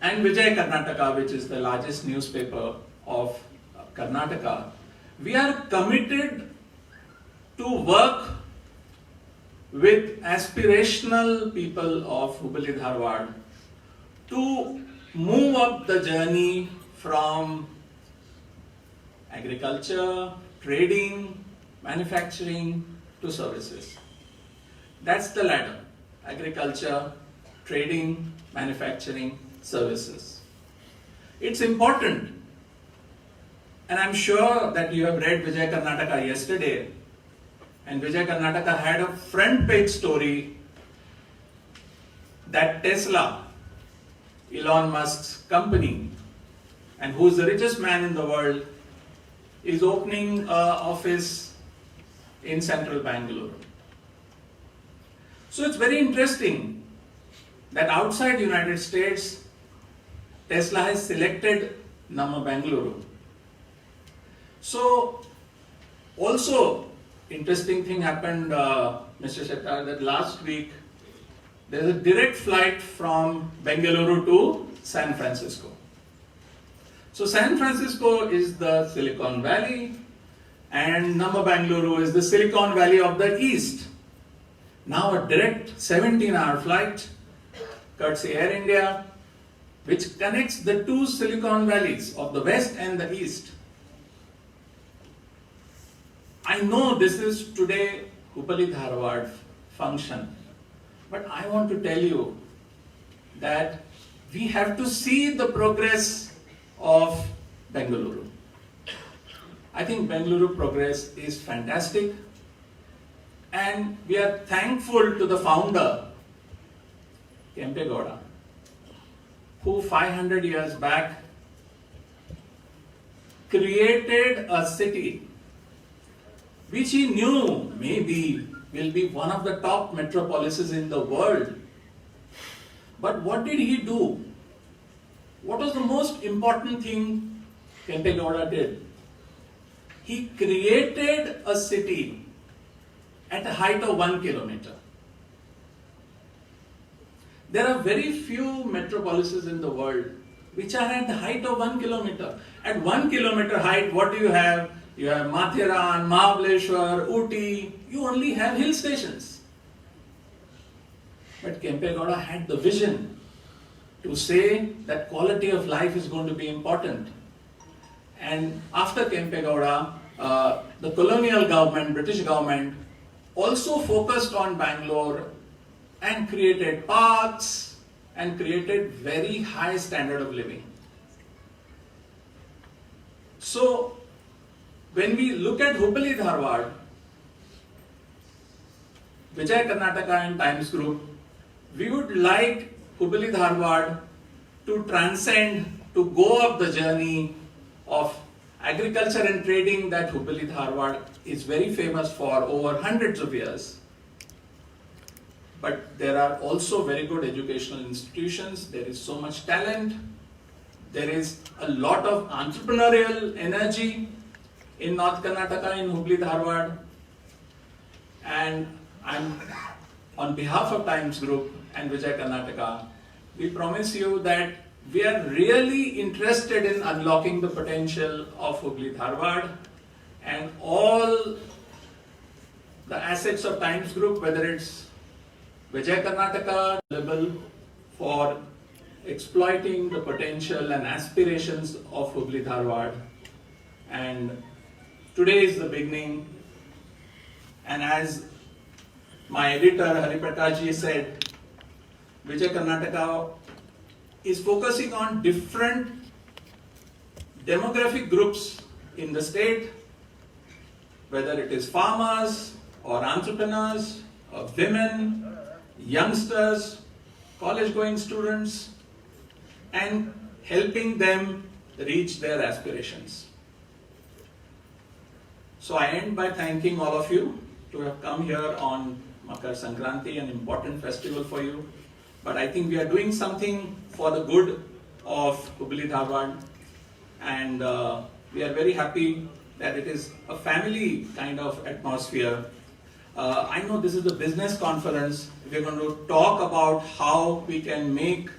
and Vijay Karnataka, which is the largest newspaper of Karnataka, we are committed to work with aspirational people of Hubballi Dharwad to move up the journey from agriculture, trading, manufacturing to services. That's the ladder: agriculture, trading, manufacturing, services. It's important, and I'm sure that you have read Vijay Karnataka yesterday, and Vijay Karnataka had a front page story that Tesla, Elon Musk's company, and who's the richest man in the world, is opening an office in central Bangalore. So it's very interesting that outside United States, Tesla has selected Namma Bengaluru. So, also, interesting thing happened, Mr. Shettar, that last week there is a direct flight from Bengaluru to San Francisco. So, San Francisco is the Silicon Valley, and Namma Bengaluru is the Silicon Valley of the East. Now, a direct 17-hour flight, courtesy Air India, which connects the two Silicon Valleys of the West and the East. I know this is today Hubballi Dharwad function, but I want to tell you that we have to see the progress of Bengaluru. I think Bengaluru progress is fantastic, and we are thankful to the founder, Kempe Gowda, who 500 years back created a city which he knew maybe will be one of the top metropolises in the world. But what did he do? What was the most important thing Kempe Gowda did? He created a city at a height of 1 kilometer. There are very few metropolises in the world which are at the height of 1 kilometer. At 1 kilometer height, what do you have? You have Mathiran, Mahabaleshwar, Ooty. You only have hill stations. But Kempe Gowda had the vision to say that quality of life is going to be important. And after Kempe Gowda, the colonial government, British government, also focused on Bangalore and created parks and created very high standard of living. So, when we look at Hubballi Dharwad, Vijay Karnataka and Times Group, we would like Hubballi Dharwad to transcend, to go up the journey of agriculture and trading that Hubballi Dharwad is very famous for over hundreds of years. But there are also very good educational institutions, there is so much talent, there is a lot of entrepreneurial energy in North Karnataka, in Hubballi Dharwad. And I'm, on behalf of Times Group and Vijay Karnataka, we promise you that we are really interested in unlocking the potential of Hubballi Dharwad, and all the assets of Times Group, whether it's Vijay Karnataka, available for exploiting the potential and aspirations of Hubballi Dharwad. And today is the beginning, and as my editor Hari Prakash ji said, Vijay Karnataka is focusing on different demographic groups in the state, whether it is farmers or entrepreneurs or women, youngsters, college-going students, and helping them reach their aspirations. So I end by thanking all of you to have come here on Makar Sankranti, an important festival for you. But I think we are doing something for the good of Hubballi Dharwad, and we are very happy that it is a family kind of atmosphere. I know this is a business conference. We're going to talk about how we can make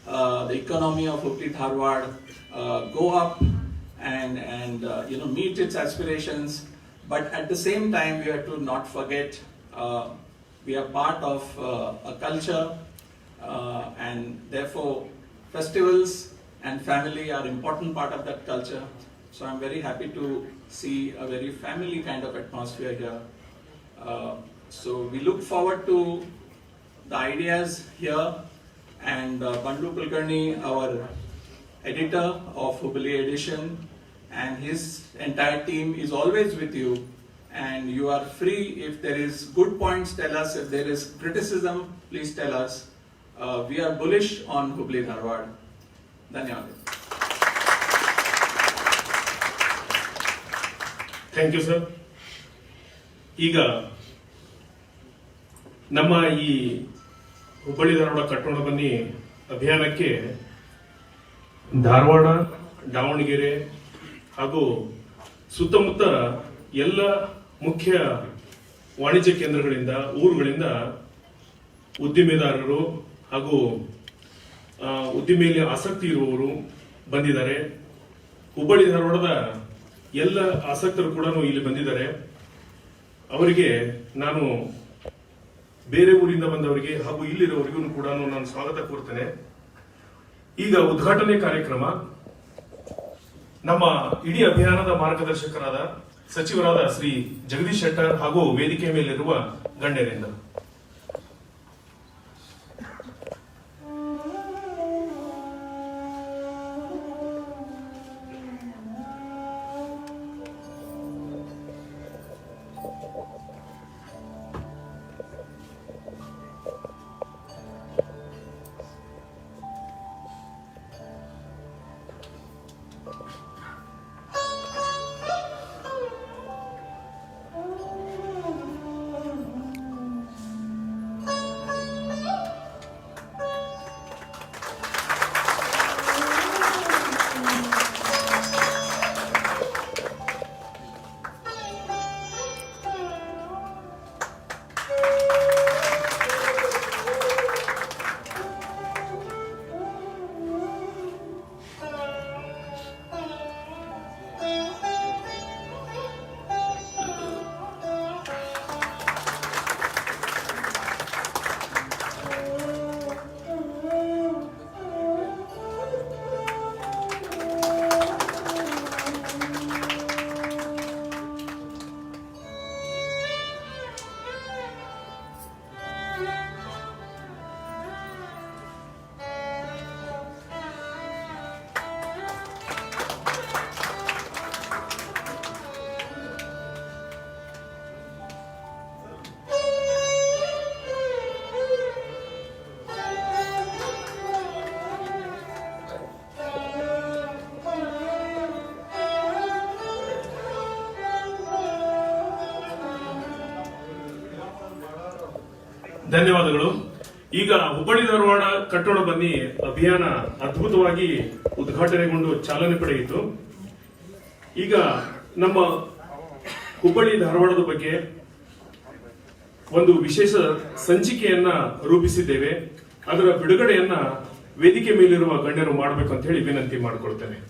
the economy of Hubballi Dharwad go up and meet its aspirations. But at the same time, we have to not forget we are part of a culture, and therefore festivals and family are important part of that culture. So I'm very happy to see a very family kind of atmosphere here. So we look forward to the ideas here, and Bandhu Kulkarni, our editor of Hubballi Edition, and his entire team is always with you, and you are free. If there is good points, tell us. If there is criticism, please tell us. We are bullish on Hubballi Dharwad. Dhanyawad. Thank you sir. ಈಗ ನಮ್ಮ ಈ ಹುಬ್ಬಳ್ಳಿ ಧಾರವಾಡ ಕಟ್ಟೋಣ ಬನ್ನಿ ಅಭಿಯಾನಕ್ಕೆ ಧಾರವಾಡ, ದಾವಣಗೆರೆ ಹಾಗೂ ಸುತ್ತಮುತ್ತ ಎಲ್ಲ ಮುಖ್ಯ ವಾಣಿಜ್ಯ ಕೇಂದ್ರಗಳಿಂದ, ಊರುಗಳಿಂದ ಉದ್ದಿಮೆದಾರರು ಹಾಗೂ ಉದ್ದಿಮೆಯಲ್ಲಿ ಆಸಕ್ತಿ ಇರುವವರು ಬಂದಿದ್ದಾರೆ. ಹುಬ್ಬಳ್ಳಿ ಧಾರವಾಡದ ಎಲ್ಲ ಆಸಕ್ತರು ಕೂಡ ಇಲ್ಲಿ ಬಂದಿದ್ದಾರೆ. ಅವರಿಗೆ ನಾನು ಬೇರೆ ಊರಿಂದ ಬಂದವರಿಗೆ ಹಾಗೂ ಇಲ್ಲಿರೋವರಿಗೂ ಕೂಡ ನಾನು ಸ್ವಾಗತ ಕೋರ್ತೇನೆ. ಈಗ ಉದ್ಘಾಟನೆ ಕಾರ್ಯಕ್ರಮ ನಮ್ಮ ಇಡೀ ಅಭಿಯಾನದ ಮಾರ್ಗದರ್ಶಕರಾದ ಸಚಿವರಾದ ಶ್ರೀ ಜಗದೀಶ್ ಶೆಟ್ಟರ್ ಹಾಗೂ ವೇದಿಕೆ ಮೇಲಿರುವ ಗಣ್ಯರಿಂದ. ಧನ್ಯವಾದಗಳು. ಈಗ ಹುಬ್ಬಳ್ಳಿ ಧಾರವಾಡ ಕಟ್ಟೋಣ ಬನ್ನಿ ಅಭಿಯಾನ ಅದ್ಭುತವಾಗಿ ಉದ್ಘಾಟನೆಗೊಂಡು ಚಾಲನೆ ಪಡೆಯಿತು. ಈಗ ನಮ್ಮ ಹುಬ್ಬಳ್ಳಿ ಧಾರವಾಡದ ಬಗ್ಗೆ ಒಂದು ವಿಶೇಷ ಸಂಚಿಕೆಯನ್ನ ರೂಪಿಸಿದ್ದೇವೆ. ಅದರ ಬಿಡುಗಡೆಯನ್ನ ವೇದಿಕೆ ಮೇಲಿರುವ ಗಣ್ಯರು ಮಾಡಬೇಕು ಅಂತ ಹೇಳಿ ವಿನಂತಿ ಮಾಡಿಕೊಳ್ತೇನೆ.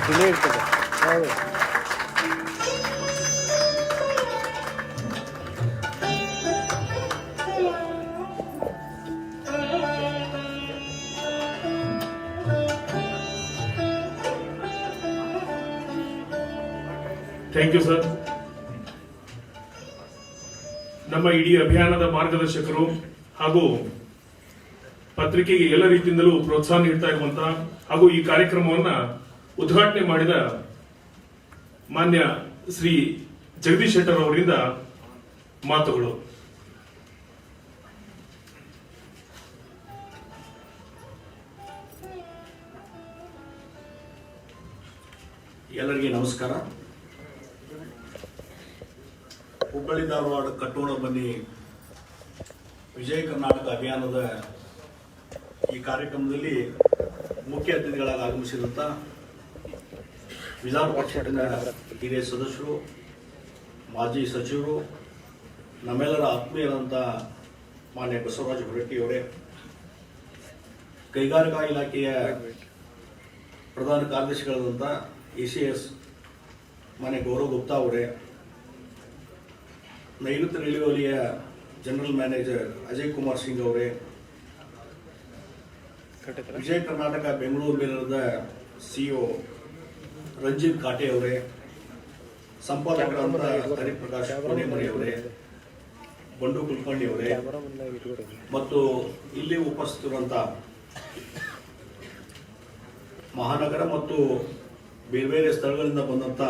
ಡಿಲೇ ಇರ್ತದೆ. ಹೌದು. Thank you sir. ನಮ್ಮ ಇಡೀ ಅಭಿಯಾನದ ಮಾರ್ಗದರ್ಶಕರು ಹಾಗೂ ಪತ್ರಿಕೆಗೆ ಎಲ್ಲ ರೀತಿಯಿಂದಲೂ ಪ್ರೋತ್ಸಾಹ ನೀಡ್ತಾ ಇರುವಂತಹ ಹಾಗೂ ಈ ಕಾರ್ಯಕ್ರಮವನ್ನ ಉದ್ಘಾಟನೆ ಮಾಡಿದ ಮಾನ್ಯ ಶ್ರೀ ಜಗದೀಶ್ ಶೆಟ್ಟರ್ ಅವರಿಂದ ಮಾತುಗಳು. ಎಲ್ಲರಿಗೆ ನಮಸ್ಕಾರ. ಹುಬ್ಬಳ್ಳಿ ಧಾರವಾಡ ಕಟ್ಟೋಣ ಬನ್ನಿ ವಿಜಯ ಕರ್ನಾಟಕ ಅಭಿಯಾನದ ಈ ಕಾರ್ಯಕ್ರಮದಲ್ಲಿ ಮುಖ್ಯ ಅತಿಥಿಗಳಾಗಿ ಆಗಮಿಸಿದಂಥ ವಿಧಾನ ಪರಿಷತ್ತಿನ ಹಿರಿಯ ಸದಸ್ಯರು, ಮಾಜಿ ಸಚಿವರು, ನಮ್ಮೆಲ್ಲರ ಆತ್ಮೀಯರಂತ ಮಾನ್ಯ ಬಸವರಾಜ ಹೊರಟ್ಟಿಯವರೇ, ಕೈಗಾರಿಕಾ ಇಲಾಖೆಯ ಪ್ರಧಾನ ಕಾರ್ಯದರ್ಶಿಗಳಾದಂಥ ACS ಮಾನ್ಯ ಗೌರವ್ ಗುಪ್ತಾ ಅವರೇ, ನೈಋತ್ಯ ರೈಲ್ವೆ ವಲಯ ಜನರಲ್ ಮ್ಯಾನೇಜರ್ ಅಜಯ್ ಕುಮಾರ್ ಸಿಂಗ್ ಅವರೇ, ವಿಜಯ ಕರ್ನಾಟಕ ಬೆಂಗಳೂರು ಮೇಲದ CEO ರಂಜಿತ್ ಕಾಟೆ ಅವರೇ, ಸಂಪಾದಕರಾದ ಹರಿಪ್ರಕಾಶ್ ಕೋಣೆಮನಿ ಅವರೇ, ಬಂಡು ಕುಲಕರ್ಣಿ ಅವರೇ ಮತ್ತು ಇಲ್ಲಿ ಉಪಸ್ಥಿತಿರುವಂತ ಮಹಾನಗರ ಮತ್ತು ಬೇರೆ ಬೇರೆ ಸ್ಥಳಗಳಿಂದ ಬಂದಂಥ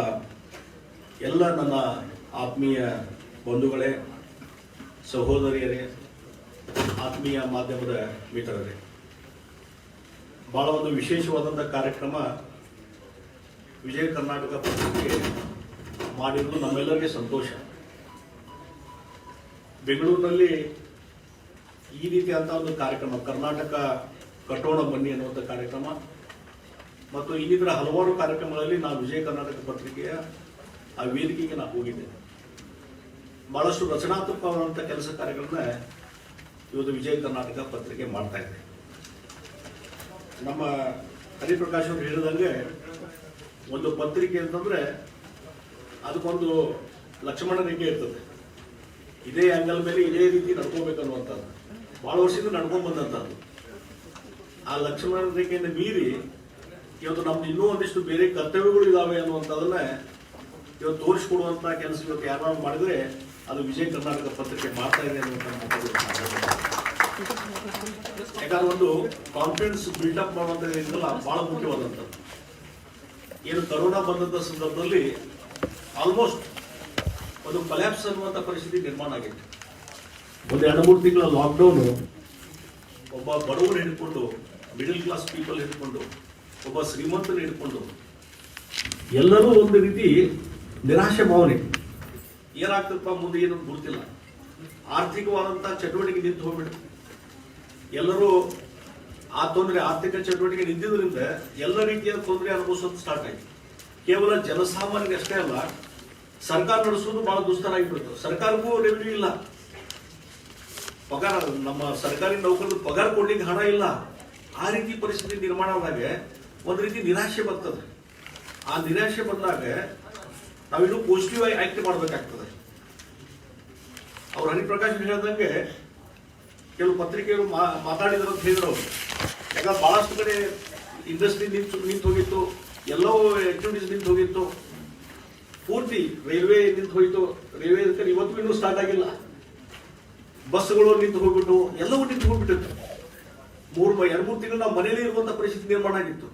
ಎಲ್ಲ ನನ್ನ ಆತ್ಮೀಯ ಬಂಧುಗಳೇ, ಸಹೋದರಿಯರೇ, ಆತ್ಮೀಯ ಮಾಧ್ಯಮದ ಮಿತ್ರರೇ, ಬಹಳ ಒಂದು ವಿಶೇಷವಾದಂಥ ಕಾರ್ಯಕ್ರಮ ವಿಜಯ ಕರ್ನಾಟಕ ಪತ್ರಿಕೆ ಮಾಡಿರುವುದು ನಮ್ಮೆಲ್ಲರಿಗೆ ಸಂತೋಷ. ಬೆಂಗಳೂರಿನಲ್ಲಿ ಈ ರೀತಿಯಾದಂಥ ಒಂದು ಕಾರ್ಯಕ್ರಮ, ಕರ್ನಾಟಕ ಕಟ್ಟೋಣ ಬನ್ನಿ ಅನ್ನುವಂಥ ಕಾರ್ಯಕ್ರಮ ಮತ್ತು ಇನ್ನಿತರ ಹಲವಾರು ಕಾರ್ಯಕ್ರಮಗಳಲ್ಲಿ ನಾನು ವಿಜಯ ಕರ್ನಾಟಕ ಪತ್ರಿಕೆಯ ಆ ವೇದಿಕೆಗೆ ನಾನು ಹೋಗಿದ್ದೆ. ಬಹಳಷ್ಟು ರಚನಾತ್ಮಕವಾದಂಥ ಕೆಲಸ ಕಾರ್ಯಗಳನ್ನ ಇವತ್ತು ವಿಜಯ ಕರ್ನಾಟಕ ಪತ್ರಿಕೆ ಮಾಡ್ತಾ ಇದೆ. ನಮ್ಮ ಹರಿಪ್ರಕಾಶ್ ಅವರು ಹೇಳಿದಂಗೆ ಒಂದು ಪತ್ರಿಕೆ ಅಂತಂದ್ರೆ ಅದಕ್ಕೊಂದು ಲಕ್ಷ್ಮಣ ರೇಖೆ ಇರ್ತದೆ. ಇದೇ ಆಂಗಲ್ ಮೇಲೆ ಇದೇ ರೀತಿ ನಡ್ಕೋಬೇಕನ್ನುವಂಥದ್ದು ಬಹಳ ವರ್ಷದಿಂದ ನಡ್ಕೊಂಡ್ ಬಂದಂಥದ್ದು. ಆ ಲಕ್ಷ್ಮಣ ರೇಖೆಯನ್ನು ಮೀರಿ ಇವತ್ತು ನಮ್ದು ಇನ್ನೂ ಒಂದಿಷ್ಟು ಬೇರೆ ಕರ್ತವ್ಯಗಳು ಇದಾವೆ ಅನ್ನುವಂಥದ್ದನ್ನ ಇವತ್ತು ತೋರಿಸ್ಕೊಡುವಂತ ಕೆಲಸ ಇವತ್ತು ಯಾರು ಮಾಡಿದ್ರೆ ಅದು ವಿಜಯ ಕರ್ನಾಟಕ ಪತ್ರಿಕೆ ಮಾಡ್ತಾ ಇದೆ ಅನ್ನುವಂಥ. ಯಾಕಂದ್ರೆ ಒಂದು ಕಾನ್ಫಿಡೆನ್ಸ್ ಬಿಲ್ಡಪ್ ಮಾಡುವಂಥದ್ದಿಲ್ಲ, ಬಹಳ ಮುಖ್ಯವಾದಂಥದ್ದು. ಏನು ಕರೋನಾ ಬಂದಂಥ ಸಂದರ್ಭದಲ್ಲಿ ಆಲ್ಮೋಸ್ಟ್ ಒಂದು ಕೊಲ್ಯಾಪ್ಸ್ ಅನ್ನುವಂಥ ಪರಿಸ್ಥಿತಿ ನಿರ್ಮಾಣ ಆಗಿತ್ತು. ಒಂದು 2-3 ತಿಂಗಳ ಲಾಕ್ಡೌನು ಒಬ್ಬ ಬಡವರು ಹಿಡ್ಕೊಂಡು, ಮಿಡಲ್ ಕ್ಲಾಸ್ ಪೀಪಲ್ ಹಿಡ್ಕೊಂಡು, ಒಬ್ಬ ಶ್ರೀಮಂತನ ಹಿಡ್ಕೊಂಡು ಎಲ್ಲರೂ ಒಂದು ರೀತಿ ನಿರಾಶೆ ಭಾವನೆ. ಏನಾಗ್ತದಪ್ಪ ಮುಂದೆ ಏನು ಗೊತ್ತಿಲ್ಲ. ಆರ್ಥಿಕವಾದಂಥ ಚಟುವಟಿಕೆ ನಿಂತು ಹೋಗ್ಬಿಟ್ಟು ಎಲ್ಲರೂ ಆ ತೊಂದರೆ, ಆರ್ಥಿಕ ಚಟುವಟಿಕೆ ನಿಂತಿದ್ರಿಂದ ಎಲ್ಲ ರೀತಿಯ ತೊಂದರೆ ಅನುಭವಿಸೋದು ಸ್ಟಾರ್ಟ್ ಆಯ್ತು. ಕೇವಲ ಜನಸಾಮಾನ್ಯರಿಗೆ ಅಷ್ಟೇ ಅಲ್ಲ, ಸರ್ಕಾರ ನಡೆಸೋದು ಬಹಳ ದುಸ್ತರ ಆಗಿಬಿಡ್ತು. ಸರ್ಕಾರಕ್ಕೂ ರೆವಿನ್ಯೂ ಇಲ್ಲ, ಪಗಾರ, ನಮ್ಮ ಸರ್ಕಾರಿ ನೌಕರರು ಪಗಾರ ಕೊಡ್ಲಿಕ್ಕೆ ಹಣ ಇಲ್ಲ. ಆ ರೀತಿ ಪರಿಸ್ಥಿತಿ ನಿರ್ಮಾಣ ಆದಾಗ ಒಂದು ರೀತಿ ನಿರಾಶೆ ಬರ್ತದೆ. ಆ ನಿರಾಶೆ ಬಂದಾಗ ನಾವಿನ್ನೂ ಪಾಸಿಟಿವ್ ಆಗಿ ಆಕ್ಟ್ ಮಾಡಬೇಕಾಗ್ತದೆ. ಅವ್ರು ಹರಿಪ್ರಕಾಶ್ ಹೇಳಿದಂಗೆ ಕೆಲವು ಪತ್ರಿಕೆಗಳು ಮಾತಾಡಿದ್ರು ಅಂತ ಹೇಳಿದ್ರು ಅವರು. ಯಾಕಂದ್ರೆ ಬಹಳಷ್ಟು ಕಡೆ ಇಂಡಸ್ಟ್ರಿ ನಿಂತು ಹೋಗಿತ್ತು, ಎಲ್ಲವೂ ಆಕ್ಟಿವಿಟೀಸ್ ನಿಂತು ಹೋಗಿತ್ತು, ಪೂರ್ತಿ ರೈಲ್ವೆ ನಿಂತು ಹೋಯಿತು. ರೈಲ್ವೆ ಇವತ್ತು ಇನ್ನೂ ಸ್ಟಾರ್ಟ್ ಆಗಿಲ್ಲ. ಬಸ್ಗಳು ನಿಂತು ಹೋಗ್ಬಿಟ್ಟು ಎಲ್ಲವೂ ನಿಂತು ಹೋಗ್ಬಿಟ್ಟಿತ್ತು. 2-3 ತಿಂಗಳು ನಾವು ಮನೇಲಿ ಇರುವಂತ ಪರಿಸ್ಥಿತಿ ನಿರ್ಮಾಣ ಆಗಿತ್ತು.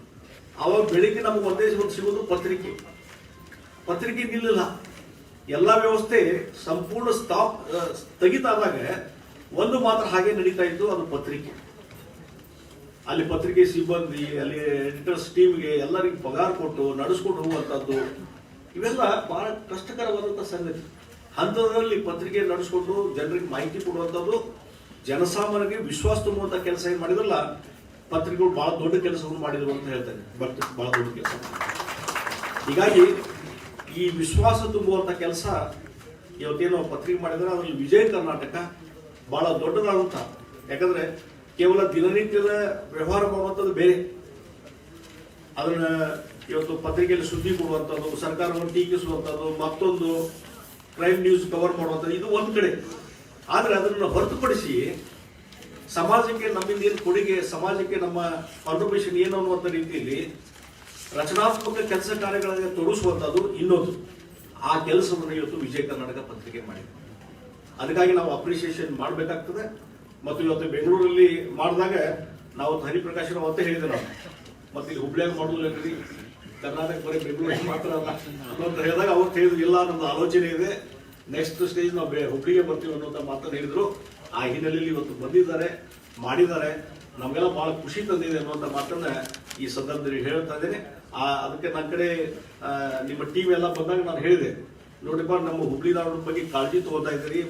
ಅವಾಗ ಬೆಳಿಗ್ಗೆ ನಮಗೆ ಒಂದೇ ಒಂದು ಸಿಗೋದು ಪತ್ರಿಕೆ. ಪತ್ರಿಕೆ ನಿಲ್ಲಿಲ್ಲ. ಎಲ್ಲ ವ್ಯವಸ್ಥೆ ಸಂಪೂರ್ಣ ಸ್ಟಾಪ್ ತೆಗಿತಾದಾಗ ಒಂದು ಮಾತ್ರ ಹಾಗೆ ನಡೀತಾ ಇತ್ತು, ಅದು ಪತ್ರಿಕೆ. ಅಲ್ಲಿ ಪತ್ರಿಕೆ ಸಿಬ್ಬಂದಿ, ಅಲ್ಲಿ ಎಡಿಟರ್ಸ್ ಟೀಮ್ಗೆ ಎಲ್ಲರಿಗೂ ಪಗಾರ ಕೊಟ್ಟು ನಡೆಸ್ಕೊಂಡು ಹೋಗುವಂಥದ್ದು, ಇವೆಲ್ಲ ಬಹಳ ಕಷ್ಟಕರವಾದಂಥ ಸಂಗತಿ. ಹಂತದಲ್ಲಿ ಪತ್ರಿಕೆ ನಡೆಸ್ಕೊಂಡು ಜನರಿಗೆ ಮಾಹಿತಿ ಕೊಡುವಂಥದ್ದು, ಜನಸಾಮಾನ್ಯರಿಗೆ ವಿಶ್ವಾಸ ತುಂಬುವಂಥ ಕೆಲಸ ಏನು ಮಾಡಿದ್ರಲ್ಲ, ಪತ್ರಿಕೆಗಳು ಬಹಳ ದೊಡ್ಡ ಕೆಲಸವನ್ನು ಮಾಡಿದ್ರು ಅಂತ ಹೇಳ್ತಾರೆ. ಬಹಳ ದೊಡ್ಡ ಕೆಲಸ. ಹೀಗಾಗಿ ಈ ವಿಶ್ವಾಸ ತುಂಬುವಂಥ ಕೆಲಸ ಇವತ್ತೇನು ಪತ್ರಿಕೆ ಮಾಡಿದ್ರೆ ಅದರಲ್ಲಿ ವಿಜಯ ಕರ್ನಾಟಕ ಬಹಳ ದೊಡ್ಡದಾದಂಥ. ಯಾಕಂದ್ರೆ ಕೇವಲ ದಿನನಿತ್ಯದ ವ್ಯವಹಾರ ಮಾಡುವಂಥದ್ದು ಬೇರೆ, ಅದನ್ನ ಇವತ್ತು ಪತ್ರಿಕೆಯಲ್ಲಿ ಸುದ್ದಿ ಕೊಡುವಂಥದ್ದು, ಸರ್ಕಾರವನ್ನು ಟೀಕಿಸುವಂಥದ್ದು, ಮತ್ತೊಂದು ಕ್ರೈಮ್ ನ್ಯೂಸ್ ಕವರ್ ಮಾಡುವಂಥದ್ದು, ಇದು ಒಂದು ಕಡೆ. ಆದರೆ ಅದನ್ನು ಹೊರತುಪಡಿಸಿ ಸಮಾಜಕ್ಕೆ ನಮ್ಮಿಂದ ಏನು ಕೊಡುಗೆ, ಸಮಾಜಕ್ಕೆ ನಮ್ಮ ಕಾಂಟ್ರಿಬ್ಯೂಷನ್ ಏನು ಅನ್ನುವಂಥ ರೀತಿಯಲ್ಲಿ ರಚನಾತ್ಮಕ ಕೆಲಸ ಕಾರ್ಯಗಳಿಗೆ ತೊಡಗಿಸುವಂಥದ್ದು ಇನ್ನೊಂದು. ಆ ಕೆಲಸವನ್ನು ಇವತ್ತು ವಿಜಯ ಕರ್ನಾಟಕ ಪತ್ರಿಕೆ ಮಾಡಿದೆ. ಅದಕ್ಕಾಗಿ ನಾವು ಅಪ್ರಿಸಿಯೇಷನ್ ಮಾಡಬೇಕಾಗ್ತದೆ. ಮತ್ತು ಇವತ್ತು ಬೆಂಗಳೂರಲ್ಲಿ ಮಾಡಿದಾಗ ನಾವು ಹರಿಪ್ರಕಾಶ್ ಅವತ್ತೇ ಹೇಳಿದೆ, ನಾವು ಮತ್ತೆ ಇಲ್ಲಿ ಹುಬ್ಳಿಯಾಗ ಮಾಡೋದು ಕರ್ನಾಟಕ ಬರೀ ಬೆಂಗಳೂರಿಗೆ ಮಾತ್ರ ಅಲ್ಲ ಅಂತ ಹೇಳಿದಾಗ ಅವತ್ತು ಹೇಳಿದ್ರು, ಇಲ್ಲ ನಮ್ದು ಆಲೋಚನೆ ಇದೆ, ನೆಕ್ಸ್ಟ್ ಸ್ಟೇಜ್ ನಾವು ಹುಬ್ಳಿಗೆ ಬರ್ತೀವಿ ಅನ್ನೋಂಥ ಮಾತನ್ನು ಹೇಳಿದ್ರು. ಆ ಹಿನ್ನೆಲೆಯಲ್ಲಿ ಇವತ್ತು ಬಂದಿದ್ದಾರೆ, ಮಾಡಿದ್ದಾರೆ, ನಮಗೆಲ್ಲ ಬಹಳ ಖುಷಿ ತಂದಿದೆ ಅನ್ನುವಂಥ ಮಾತನ್ನ ಈ ಸಂದರ್ಭದಲ್ಲಿ ಹೇಳ್ತಾ ಇದ್ದೇನೆ. ಅದಕ್ಕೆ ನನ್ನ ಕಡೆ ನಿಮ್ಮ ಟೀಮ್ ಎಲ್ಲ ಬಂದಾಗ ನಾನು ಹೇಳಿದೆ, ನೋಡಿಪ್ಪ ನಮ್ಮ ಹುಬ್ಳಿ ಧಾರವಾಡ ಬಗ್ಗೆ ಕಾಳಜಿ ತಗೋತಾ ಇದ್ದೀರಿ,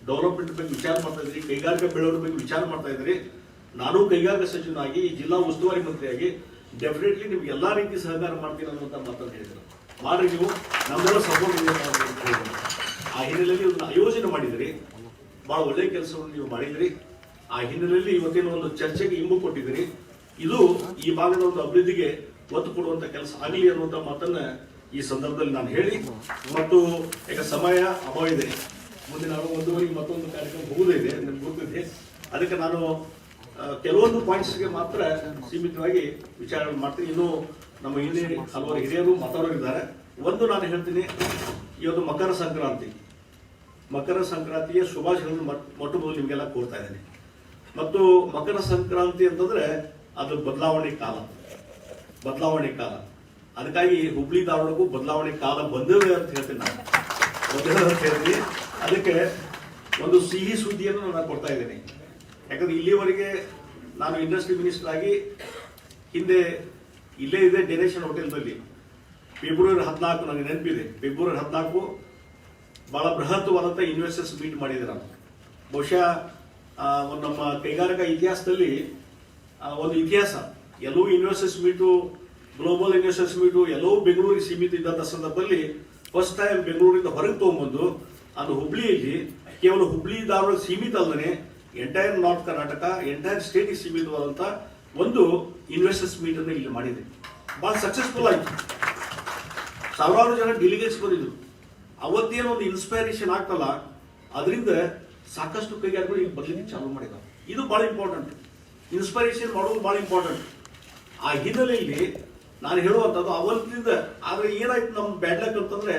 ಡೆವಲಪ್ಮೆಂಟ್ ಬಗ್ಗೆ ವಿಚಾರ ಮಾಡ್ತಾ ಇದ್ದೀರಿ, ಕೈಗಾರಿಕಾ ಬೆಳವಣಿಗೆ ಬಗ್ಗೆ ವಿಚಾರ ಮಾಡ್ತಾ ಇದ್ದೀರಿ. ನಾನು ಕೈಗಾರಿಕಾ ಸಚಿವನಾಗಿ, ಜಿಲ್ಲಾ ಉಸ್ತುವಾರಿ ಮಂತ್ರಿಯಾಗಿ ಡೆಫಿನೆಟ್ಲಿ ನಿಮ್ಗೆ ಎಲ್ಲಾ ರೀತಿ ಸಹಕಾರ ಮಾಡ್ತೀನಿ ಅನ್ನುವಂಥ ಮಾತನ್ನು ಹೇಳಿದ್ರು. ಮಾಡ್ರಿ, ನೀವು ನಮ್ಮೆಲ್ಲ ಸಪೋರ್ಟ್ ಇದೆ. ಆ ಹಿನ್ನೆಲೆಯಲ್ಲಿ ಇದನ್ನ ಆಯೋಜನೆ ಮಾಡಿದ್ರಿ, ಬಹಳ ಒಳ್ಳೆಯ ಕೆಲಸವನ್ನು ನೀವು ಮಾಡಿದ್ರಿ. ಆ ಹಿನ್ನೆಲೆಯಲ್ಲಿ ಇವತ್ತಿನ ಒಂದು ಚರ್ಚೆಗೆ ಇಂಬು ಕೊಟ್ಟಿದ್ದೀರಿ. ಇದು ಈ ಭಾಗದ ಒಂದು ಅಭಿವೃದ್ಧಿಗೆ ಒತ್ತು ಕೊಡುವಂತ ಕೆಲಸ ಆಗಲಿ ಅನ್ನುವಂಥ ಮಾತನ್ನ ಈ ಸಂದರ್ಭದಲ್ಲಿ ನಾನು ಹೇಳಿ, ಮತ್ತು ಈಗ ಸಮಯ ಅಭಾವ ಇದೆ, ಮುಂದೆ ನಾನು 1:30 ಮತ್ತೊಂದು ಕಾರ್ಯಕ್ರಮ ಹೋಗುವುದಿದೆ, ನನಗೆ ಗೊತ್ತಿದೆ. ಅದಕ್ಕೆ ನಾನು ಕೆಲವೊಂದು ಪಾಯಿಂಟ್ಸ್ಗೆ ಮಾತ್ರ ಸೀಮಿತವಾಗಿ ವಿಚಾರ ಮಾಡ್ತೀನಿ. ಇನ್ನು ನಮ್ಮ ಹಿಂದೆ ಹಲವಾರು ಹಿರಿಯರು ಮಾತಾಡೋರಿದ್ದಾರೆ. ಒಂದು ನಾನು ಹೇಳ್ತೀನಿ, ಇವತ್ತು ಮಕರ ಸಂಕ್ರಾಂತಿ, ಮಕರ ಸಂಕ್ರಾಂತಿಯ ಶುಭಾಶಯಗಳನ್ನು ಮೊಟ್ಟ ಮೊದಲು ನಿಮಗೆಲ್ಲ ಕೋರ್ತಾ ಇದ್ದೇನೆ. ಮತ್ತು ಮಕರ ಸಂಕ್ರಾಂತಿ ಅಂತಂದ್ರೆ ಅದು ಬದಲಾವಣೆ ಕಾಲ. ಬದಲಾವಣೆ ಕಾಲ. ಅದಕ್ಕಾಗಿ ಹುಬ್ಳಿ ಧಾರವಾಡಕ್ಕೂ ಬದಲಾವಣೆ ಕಾಲ ಬಂದಿದೆ ಅಂತ ಹೇಳ್ತೀನಿ ನಾನು. ಬಂದಿದೆ ಅಂತ ಹೇಳ್ತೀನಿ. ಅದಕ್ಕೆ ಒಂದು ಸಿಹಿ ಸುದ್ದಿಯನ್ನು ನಾನು ಕೊಡ್ತಾ ಇದ್ದೀನಿ. ಯಾಕಂದ್ರೆ ಇಲ್ಲಿವರೆಗೆ ನಾನು ಇಂಡಸ್ಟ್ರಿ ಮಿನಿಸ್ಟರ್ ಆಗಿ ಹಿಂದೆ ಇಲ್ಲೇ ಇದೆ ಡೆನೇಷನ್ ಹೋಟೆಲ್ನಲ್ಲಿ ಫೆಬ್ರವರಿ 14 ನನಗೆ ನೆನಪಿದೆ. ಫೆಬ್ರವರಿ 14 ಬಹಳ ಬೃಹತ್ವಾದಂಥ ಇನ್ವೆಸ್ಟರ್ಸ್ ಮೀಟ್ ಮಾಡಿದೆ ನಾನು. ಬಹುಶಃ ಒಂದು ನಮ್ಮ ಕೈಗಾರಿಕಾ ಇತಿಹಾಸದಲ್ಲಿ ಒಂದು ಇತಿಹಾಸ. ಎಲ್ಲವೂ investors meet, global investors meet ಎಲ್ಲವೂ ಬೆಂಗಳೂರಿಗೆ ಸೀಮಿತ ಇದ್ದಂಥ ಸಂದರ್ಭದಲ್ಲಿ ಫಸ್ಟ್ ಟೈಮ್ ಬೆಂಗಳೂರಿಂದ ಹೊರಗೆ ತಗೊಂಡ್ಬಂದು ಅದು ಹುಬ್ಳಿಯಲ್ಲಿ ಕೇವಲ ಹುಬ್ಳಿ ಧಾರವಾಡ ಸೀಮಿತ ಅಲ್ಲದೆ ಎಂಟೈರ್ ನಾರ್ತ್ ಕರ್ನಾಟಕ ಎಂಟೈರ್ ಸ್ಟೇಟಿಗೆ ಸೀಮಿತವಾದಂಥ ಒಂದು ಇನ್ವೆಸ್ಟರ್ಸ್ ಮೀಟ್ ಅನ್ನು ಇಲ್ಲಿ ಮಾಡಿದೆ. ಬಹಳ ಸಕ್ಸಸ್ಫುಲ್ ಆಯಿತು. ಸಾವಿರಾರು ಜನ ಡೆಲಿಗೇಟ್ಸ್ ಬಂದಿದ್ರು. ಅವತ್ತೇನೋ ಒಂದು ಇನ್ಸ್ಪೈರೇಷನ್ ಆಗ್ತಲ್ಲ, ಅದರಿಂದ ಸಾಕಷ್ಟು ಕೈಗಾರಿಕೆಗಳು ಈಗ ಬದಲಿಗೆ ಚಾಲೂ ಮಾಡಿದಾವೆ. ಇದು ಬಹಳ ಇಂಪಾರ್ಟೆಂಟ್. ಇನ್ಸ್ಪೈರೇಷನ್ ಮಾಡೋದು ಬಹಳ ಇಂಪಾರ್ಟೆಂಟ್. ಆ ಹಿನ್ನೆಲೆಯಲ್ಲಿ ನಾನು ಹೇಳುವಂಥದ್ದು ಅವತ್ತಿಂದ. ಆದರೆ ಏನಾಯ್ತು ನಮ್ಮ ಬ್ಯಾಡ್ ಲಕ್ ಅಂತಂದ್ರೆ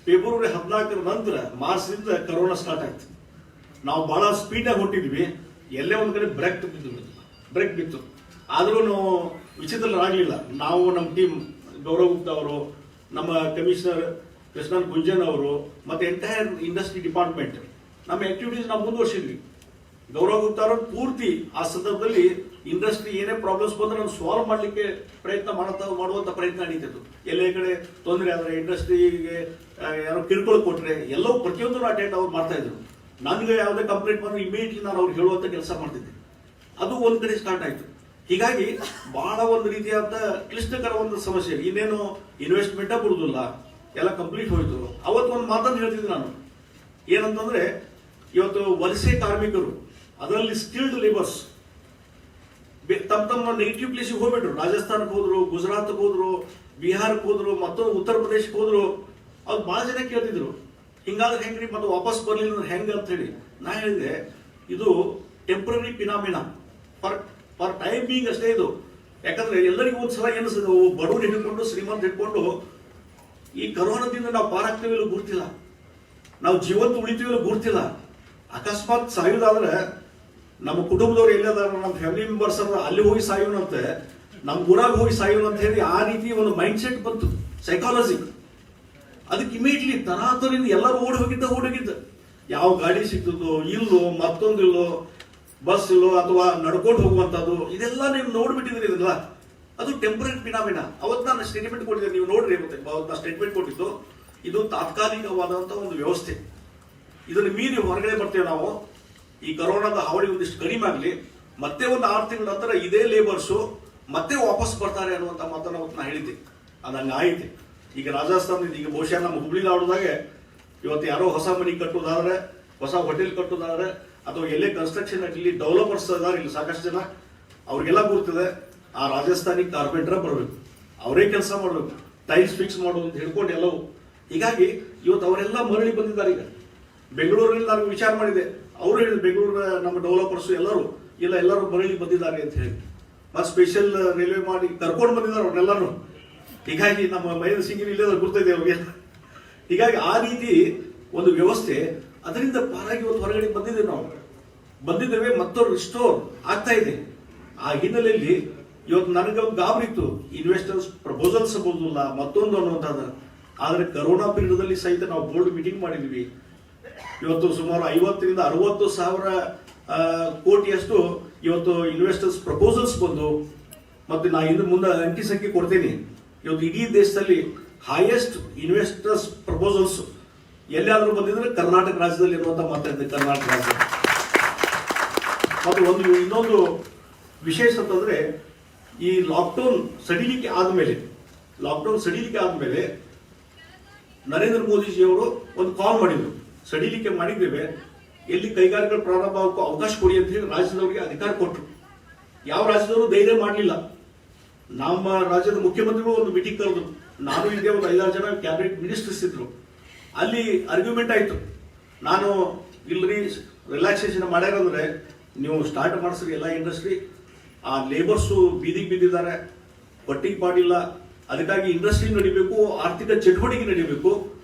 ಫೆಬ್ರವರಿ 14 ನಂತರ ಮಾರ್ಚ್ನಿಂದ ಕರೋನಾ ಸ್ಟಾರ್ಟ್ ಆಯ್ತು. ನಾವು ಬಹಳ ಸ್ಪೀಡಾಗಿ ಹೊಟ್ಟಿದ್ವಿ. ಎಲ್ಲೇ ಒಂದು ಕಡೆ ಬ್ರೇಕ್ ಬಿತ್ತು. ಆದರೂ ನಾವು ವಿಚಿತ್ರರಾಗಲಿಲ್ಲ. ನಾವು ನಮ್ಮ ಟೀಮ್ ಗೌರವ್ ಗುಪ್ತಾ ಅವರು, ನಮ್ಮ ಕಮಿಷನರ್ ಕೃಷ್ಣನ್ ಗುಂಜನ್ ಅವರು, ಮತ್ತೆ ಎಂಟೈರ್ ಇಂಡಸ್ಟ್ರಿ ಡಿಪಾರ್ಟ್ಮೆಂಟ್ ನಮ್ಮ ಆಕ್ಟಿವಿಟೀಸ್ ನಾವು ಮುಂದುವರ್ಸಿದ್ವಿ. ಗೌರವ್ ಗುಪ್ತಾ ಅವರು ಪೂರ್ತಿ ಆ ಸಂದರ್ಭದಲ್ಲಿ ಇಂಡಸ್ಟ್ರಿ ಏನೇ ಪ್ರಾಬ್ಲಮ್ಸ್ ಬಂದ್ರೆ ನಾನು ಸಾಲ್ವ್ ಮಾಡಲಿಕ್ಕೆ ಪ್ರಯತ್ನ ಮಾಡುವಂತ ಪ್ರಯತ್ನ ನಡೀತಿತ್ತು. ಎಲ್ಲೇ ಕಡೆ ತೊಂದರೆ ಆದರೆ ಇಂಡಸ್ಟ್ರಿಗೆ ಯಾರೋ ಕಿರುಕುಳ ಕೊಟ್ಟರೆ ಎಲ್ಲವೂ ಪ್ರತಿಯೊಂದು ಅಟೆಂಡ್ ಅವ್ರು ಮಾಡ್ತಾ ಇದ್ರು. ನನಗೆ ಯಾವುದೇ ಕಂಪ್ಲೇಂಟ್ ಬಂದ್ರೆ ಇಮಿಡಿಯೇಟ್ಲಿ ನಾನು ಅವ್ರಿಗೆ ಹೇಳುವಂತ ಕೆಲಸ ಮಾಡ್ತಿದ್ದೆ. ಅದು ಒಂದ್ ಕಡೆ ಸ್ಟಾರ್ಟ್ ಆಯ್ತು. ಹೀಗಾಗಿ ಬಹಳ ಒಂದು ರೀತಿಯಾದ ಕ್ಲಿಷ್ಟಕರ ಒಂದು ಸಮಸ್ಯೆ. ಇನ್ನೇನು ಇನ್ವೆಸ್ಟ್ಮೆಂಟ್ ಬರುದಿಲ್ಲ, ಎಲ್ಲ ಕಂಪ್ಲೀಟ್ ಹೋಯ್ತು. ಅವತ್ತು ಒಂದು ಮಾತನ್ನು ಹೇಳ್ತಿದ್ದೆ ನಾನು, ಏನಂತಂದ್ರೆ ಇವತ್ತು ವಲಸೆ ಕಾರ್ಮಿಕರು, ಅದರಲ್ಲಿ ಸ್ಕಿಲ್ಡ್ ಲೇಬರ್ಸ್ ತಮ್ಮ ನೆಗೆಟಿವ್ ಪ್ಲೇಸಿಗೆ ಹೋಗ್ಬಿಟ್ರು. ರಾಜಸ್ಥಾನಕ್ಕೆ ಹೋದ್ರು, ಗುಜರಾತ್ಗೆ ಹೋದ್ರು, ಬಿಹಾರಕ್ಕೆ ಹೋದ್ರು, ಮತ್ತೊಂದು ಉತ್ತರ ಪ್ರದೇಶಕ್ಕೆ ಹೋದ್ರು. ಅವ್ರು ಬಹಳ ಜನ ಕೇಳ್ತಿದ್ರು, ಹಿಂಗಾದ್ರೆ ಹೆಂಗ್ರಿ ಮತ್ತೆ ವಾಪಸ್ ಬರ್ಲಿಲ್ಲ ಹೆಂಗ ಅಂತ ಹೇಳಿ. ನಾ ಹೇಳಿದೆ, ಇದು temporary phenomena, for time being ಅಷ್ಟೇ ಇದು. ಯಾಕಂದ್ರೆ ಎಲ್ಲರಿಗೂ ಒಂದ್ಸಲ ಏನಿಸ್ತದೆ, ಬಡವರು ಹಿಡ್ಕೊಂಡು ಶ್ರೀಮಂತ ಹಿಡ್ಕೊಂಡು ಈ ಕರೋನಾದಿಂದ ನಾವು ಪಾರಾಗ್ತೀವಿ ಇಲ್ಲ ಗುರ್ತಿಲ್ಲ, ನಾವು ಜೀವಂತ ಉಳಿತೀವಿ ಇಲ್ಲ ಗುರ್ತಿಲ್ಲ. ಅಕಸ್ಮಾತ್ ಸಾಯುವುದಾದ್ರೆ ನಮ್ಮ ಕುಟುಂಬದವ್ರು ಎಲ್ಲದಾರ, ನಮ್ಮ ಫ್ಯಾಮಿಲಿ ಮೆಂಬರ್ಸ್ ಅಲ್ಲಿ ಹೋಗಿ ಸಾಯೋಣಂತೆ, ನಮ್ಮ ಊರಾಗ ಹೋಗಿ ಸಾಯೋಣ ಅಂತ ಹೇಳಿ ಆ ರೀತಿ ಒಂದು ಮೈಂಡ್ ಸೆಟ್ ಬಂತು, ಸೈಕಾಲಜಿ. ಅದಕ್ಕೆ ಇಮಿಡಿಯೇಟ್ಲಿ ತರಾತರಿಂದ ಎಲ್ಲರೂ ಓಡಿ ಹೋಗಿದ್ದ. ಯಾವ ಗಾಡಿ ಸಿಗ್ತದೋ ಇಲ್ಲೋ, ಮತ್ತೊಂದಿಲ್ಲೋ, ಬಸ್ ಇಲ್ಲೋ ಅಥವಾ ನಡ್ಕೊಂಡು ಹೋಗುವಂತದ್ದು, ಇದೆಲ್ಲ ನೀವು ನೋಡ್ಬಿಟ್ಟಿದ್ರಿ. ಇದೆಲ್ಲ ಅದು ಟೆಂಪರರಿ ಫಿನಾಮಿನಾ. ಅವತ್ತು ನಾನು ಸ್ಟೇಟ್ಮೆಂಟ್ ಕೊಟ್ಟಿದ್ದೆ, ನೀವು ನೋಡ್ರಿ. ಅವತ್ತು ಸ್ಟೇಟ್ಮೆಂಟ್ ಕೊಟ್ಟಿದ್ದು ಇದು ತಾತ್ಕಾಲಿಕವಾದಂತಹ ಒಂದು ವ್ಯವಸ್ಥೆ. ಇದನ್ನು ಮೀರಿ ಹೊರಗಡೆ ಬರ್ತೇವೆ ನಾವು. ಈ ಕರೋನಾದ ಹಾವಳಿ ಒಂದಿಷ್ಟು ಕಡಿಮೆ ಆಗಲಿ, ಮತ್ತೆ ಒಂದು 6 ತಿಂಗಳ ನಂತರ ಇದೇ ಲೇಬರ್ಸು ಮತ್ತೆ ವಾಪಸ್ ಬರ್ತಾರೆ ಅನ್ನುವಂಥ ಮಾತನ್ನು ಅವತ್ತು ನಾ ಹೇಳಿದ್ದೆ. ಅದು ಹಂಗೆ ಆಯ್ತು. ಈಗ ರಾಜಸ್ಥಾನದಿಂದ ಈಗ ಬಹುಶಃ ನಮ್ಮ ಹುಬ್ಳಿ ಧಾರವಾಡದಾಗೆ ಇವತ್ತು ಯಾರೋ ಹೊಸ ಮನೆ ಕಟ್ಟೋದಾದ್ರೆ, ಹೊಸ ಹೋಟೆಲ್ ಕಟ್ಟೋದಾದ್ರೆ, ಅಥವಾ ಎಲ್ಲೇ ಕನ್ಸ್ಟ್ರಕ್ಷನ್ ಇಲ್ಲಿ ಡೆವಲಪರ್ಸ್ ಇದಾರೆ, ಇಲ್ಲಿ ಸಾಕಷ್ಟು ಜನ, ಅವ್ರಿಗೆಲ್ಲ ಗೊತ್ತಿದೆ ಆ ರಾಜಸ್ಥಾನಿ ಕಾರ್ಪೆಂಟರ್ ಬರಬೇಕು, ಅವರೇ ಕೆಲಸ ಮಾಡಬೇಕು, ಟೈಲ್ಸ್ ಫಿಕ್ಸ್ ಮಾಡೋದು ಅಂತ ಹೇಳ್ಕೊಂಡು ಎಲ್ಲವೂ. ಹೀಗಾಗಿ ಇವತ್ತು ಅವರೆಲ್ಲ ಮರಳಿ ಬಂದಿದ್ದಾರೆ. ಈಗ ಬೆಂಗಳೂರಲ್ಲಿ ನಾನು ವಿಚಾರ ಮಾಡಿದೆ, ಅವರು ಹೇಳಿದ್ರು ಬೆಂಗಳೂರಿನ ನಮ್ಮ ಡೆವಲಪರ್ಸ್ ಎಲ್ಲರೂ ಮರಳಿ ಬಂದಿದ್ದಾರೆ ಅಂತ ಹೇಳಿ. ಮತ್ತೆ ಸ್ಪೆಷಲ್ ರೈಲ್ವೆ ಮಾಡಿ ಕರ್ಕೊಂಡು ಬಂದಿದ್ದಾರೆ ಅವ್ರನ್ನೆಲ್ಲರೂ. ಹೀಗಾಗಿ ನಮ್ಮ ಮಹೇಂದ್ರ ಸಿಂಗ್ ಇಲ್ಲೇ ಗುರ್ತಿದೆ ಅವ್ರಿಗೆ. ಹೀಗಾಗಿ ಆ ರೀತಿ ಒಂದು ವ್ಯವಸ್ಥೆ, ಅದರಿಂದ ಪಾರಾಗಿ ಒಂದು ಹೊರಗಡೆ ಬಂದಿದ್ದೇವೆ. ಮತ್ತೊಂದು ರಿಸ್ಟೋರ್ ಆಗ್ತಾ ಇದೆ. ಆ ಹಿನ್ನೆಲೆಯಲ್ಲಿ ಇವತ್ತು ನನಗೆ ಒಂದು ಗಾಬರಿ ಇತ್ತು, ಇನ್ವೆಸ್ಟರ್ಸ್ ಪ್ರಪೋಸಲ್ಸ್ ಬಹುದಿಲ್ಲ ಮತ್ತೊಂದು ಅನ್ನುವಂಥದ್ದು. ಆದರೆ ಕರೋನಾ ಪೀರಿಯಡ್ದಲ್ಲಿ ಸಹಿತ ನಾವು ಬೋರ್ಡ್ ಮೀಟಿಂಗ್ ಮಾಡಿದ್ವಿ. ಇವತ್ತು ಸುಮಾರು 50 ರಿಂದ 60 ಸಾವಿರ ಕೋಟಿಯಷ್ಟು ಇವತ್ತು ಇನ್ವೆಸ್ಟರ್ಸ್ ಪ್ರಪೋಸಲ್ಸ್ ಬಂದು, ಮತ್ತೆ ನಾ ಇನ್ನು ಮುಂದೆ ಅಂಕಿ ಸಂಖ್ಯೆ ಕೊಡ್ತೇನೆ. ಇವತ್ತು ಇಡೀ ದೇಶದಲ್ಲಿ ಹೈಯೆಸ್ಟ್ ಇನ್ವೆಸ್ಟರ್ಸ್ ಪ್ರಪೋಸಲ್ಸ್ ಎಲ್ಲಾದ್ರೂ ಬಂದಿದ್ರೆ ಕರ್ನಾಟಕ ರಾಜ್ಯದಲ್ಲಿ ಇರುವಂತ ಮಾತಾಡಿದೆ. ಕರ್ನಾಟಕ ರಾಜ್ಯ. ಮತ್ತು ಇನ್ನೊಂದು ವಿಶೇಷ ಅಂತಂದ್ರೆ, ಈ ಲಾಕ್ಡೌನ್ ಸಡಿಲಿಕೆ ಆದ್ಮೇಲೆ ನರೇಂದ್ರ ಮೋದಿಜಿಯವರು ಒಂದು ಕಾಲ್ ಮಾಡಿದ್ರು, ಸಡಿಲಿಕೆ ಮಾಡಿದ್ದೇವೆ, ಎಲ್ಲಿ ಕೈಗಾರಿಕೆಗಳು ಪ್ರಾರಂಭ ಆಗಕ್ಕೂ ಅವಕಾಶ ಕೊಡಿ ಅಂತ ಹೇಳಿ ರಾಜ್ಯದವರಿಗೆ ಅಧಿಕಾರ ಕೊಟ್ಟರು. ಯಾವ ರಾಜ್ಯದವರು ಧೈರ್ಯ ಮಾಡಲಿಲ್ಲ. ನಮ್ಮ ರಾಜ್ಯದ ಮುಖ್ಯಮಂತ್ರಿಗಳು ಒಂದು ಮೀಟಿಂಗ್ ಕರೆದ್ರು. ನಾನು ಇಲ್ಲದೆ ಒಂದು 5-6 ಜನ ಕ್ಯಾಬಿನೆಟ್ ಮಿನಿಸ್ಟರ್ಸ್ ಇದ್ರು. ಅಲ್ಲಿ ಆರ್ಗ್ಯುಮೆಂಟ್ ಆಯ್ತು. ನಾನು ಇಲ್ರಿ ರಿಲ್ಯಾಕ್ಸೇಷನ್ ಮಾಡ್ಯಾರಂದ್ರೆ ನೀವು ಸ್ಟಾರ್ಟ್ ಮಾಡಿಸ್ರಿ ಎಲ್ಲ ಇಂಡಸ್ಟ್ರಿ, ಆ ಲೇಬರ್ಸು ಬೀದಿಗೆ ಬಿದ್ದಿದ್ದಾರೆ, ಪಟ್ಟಿಗೆ ಪಾಡಿಲ್ಲ, ಅದಕ್ಕಾಗಿ ಇಂಡಸ್ಟ್ರಿ ನಡಿಬೇಕು, ಆರ್ಥಿಕ ಚಟುವಟಿಕೆ ನಡಿಬೇಕು,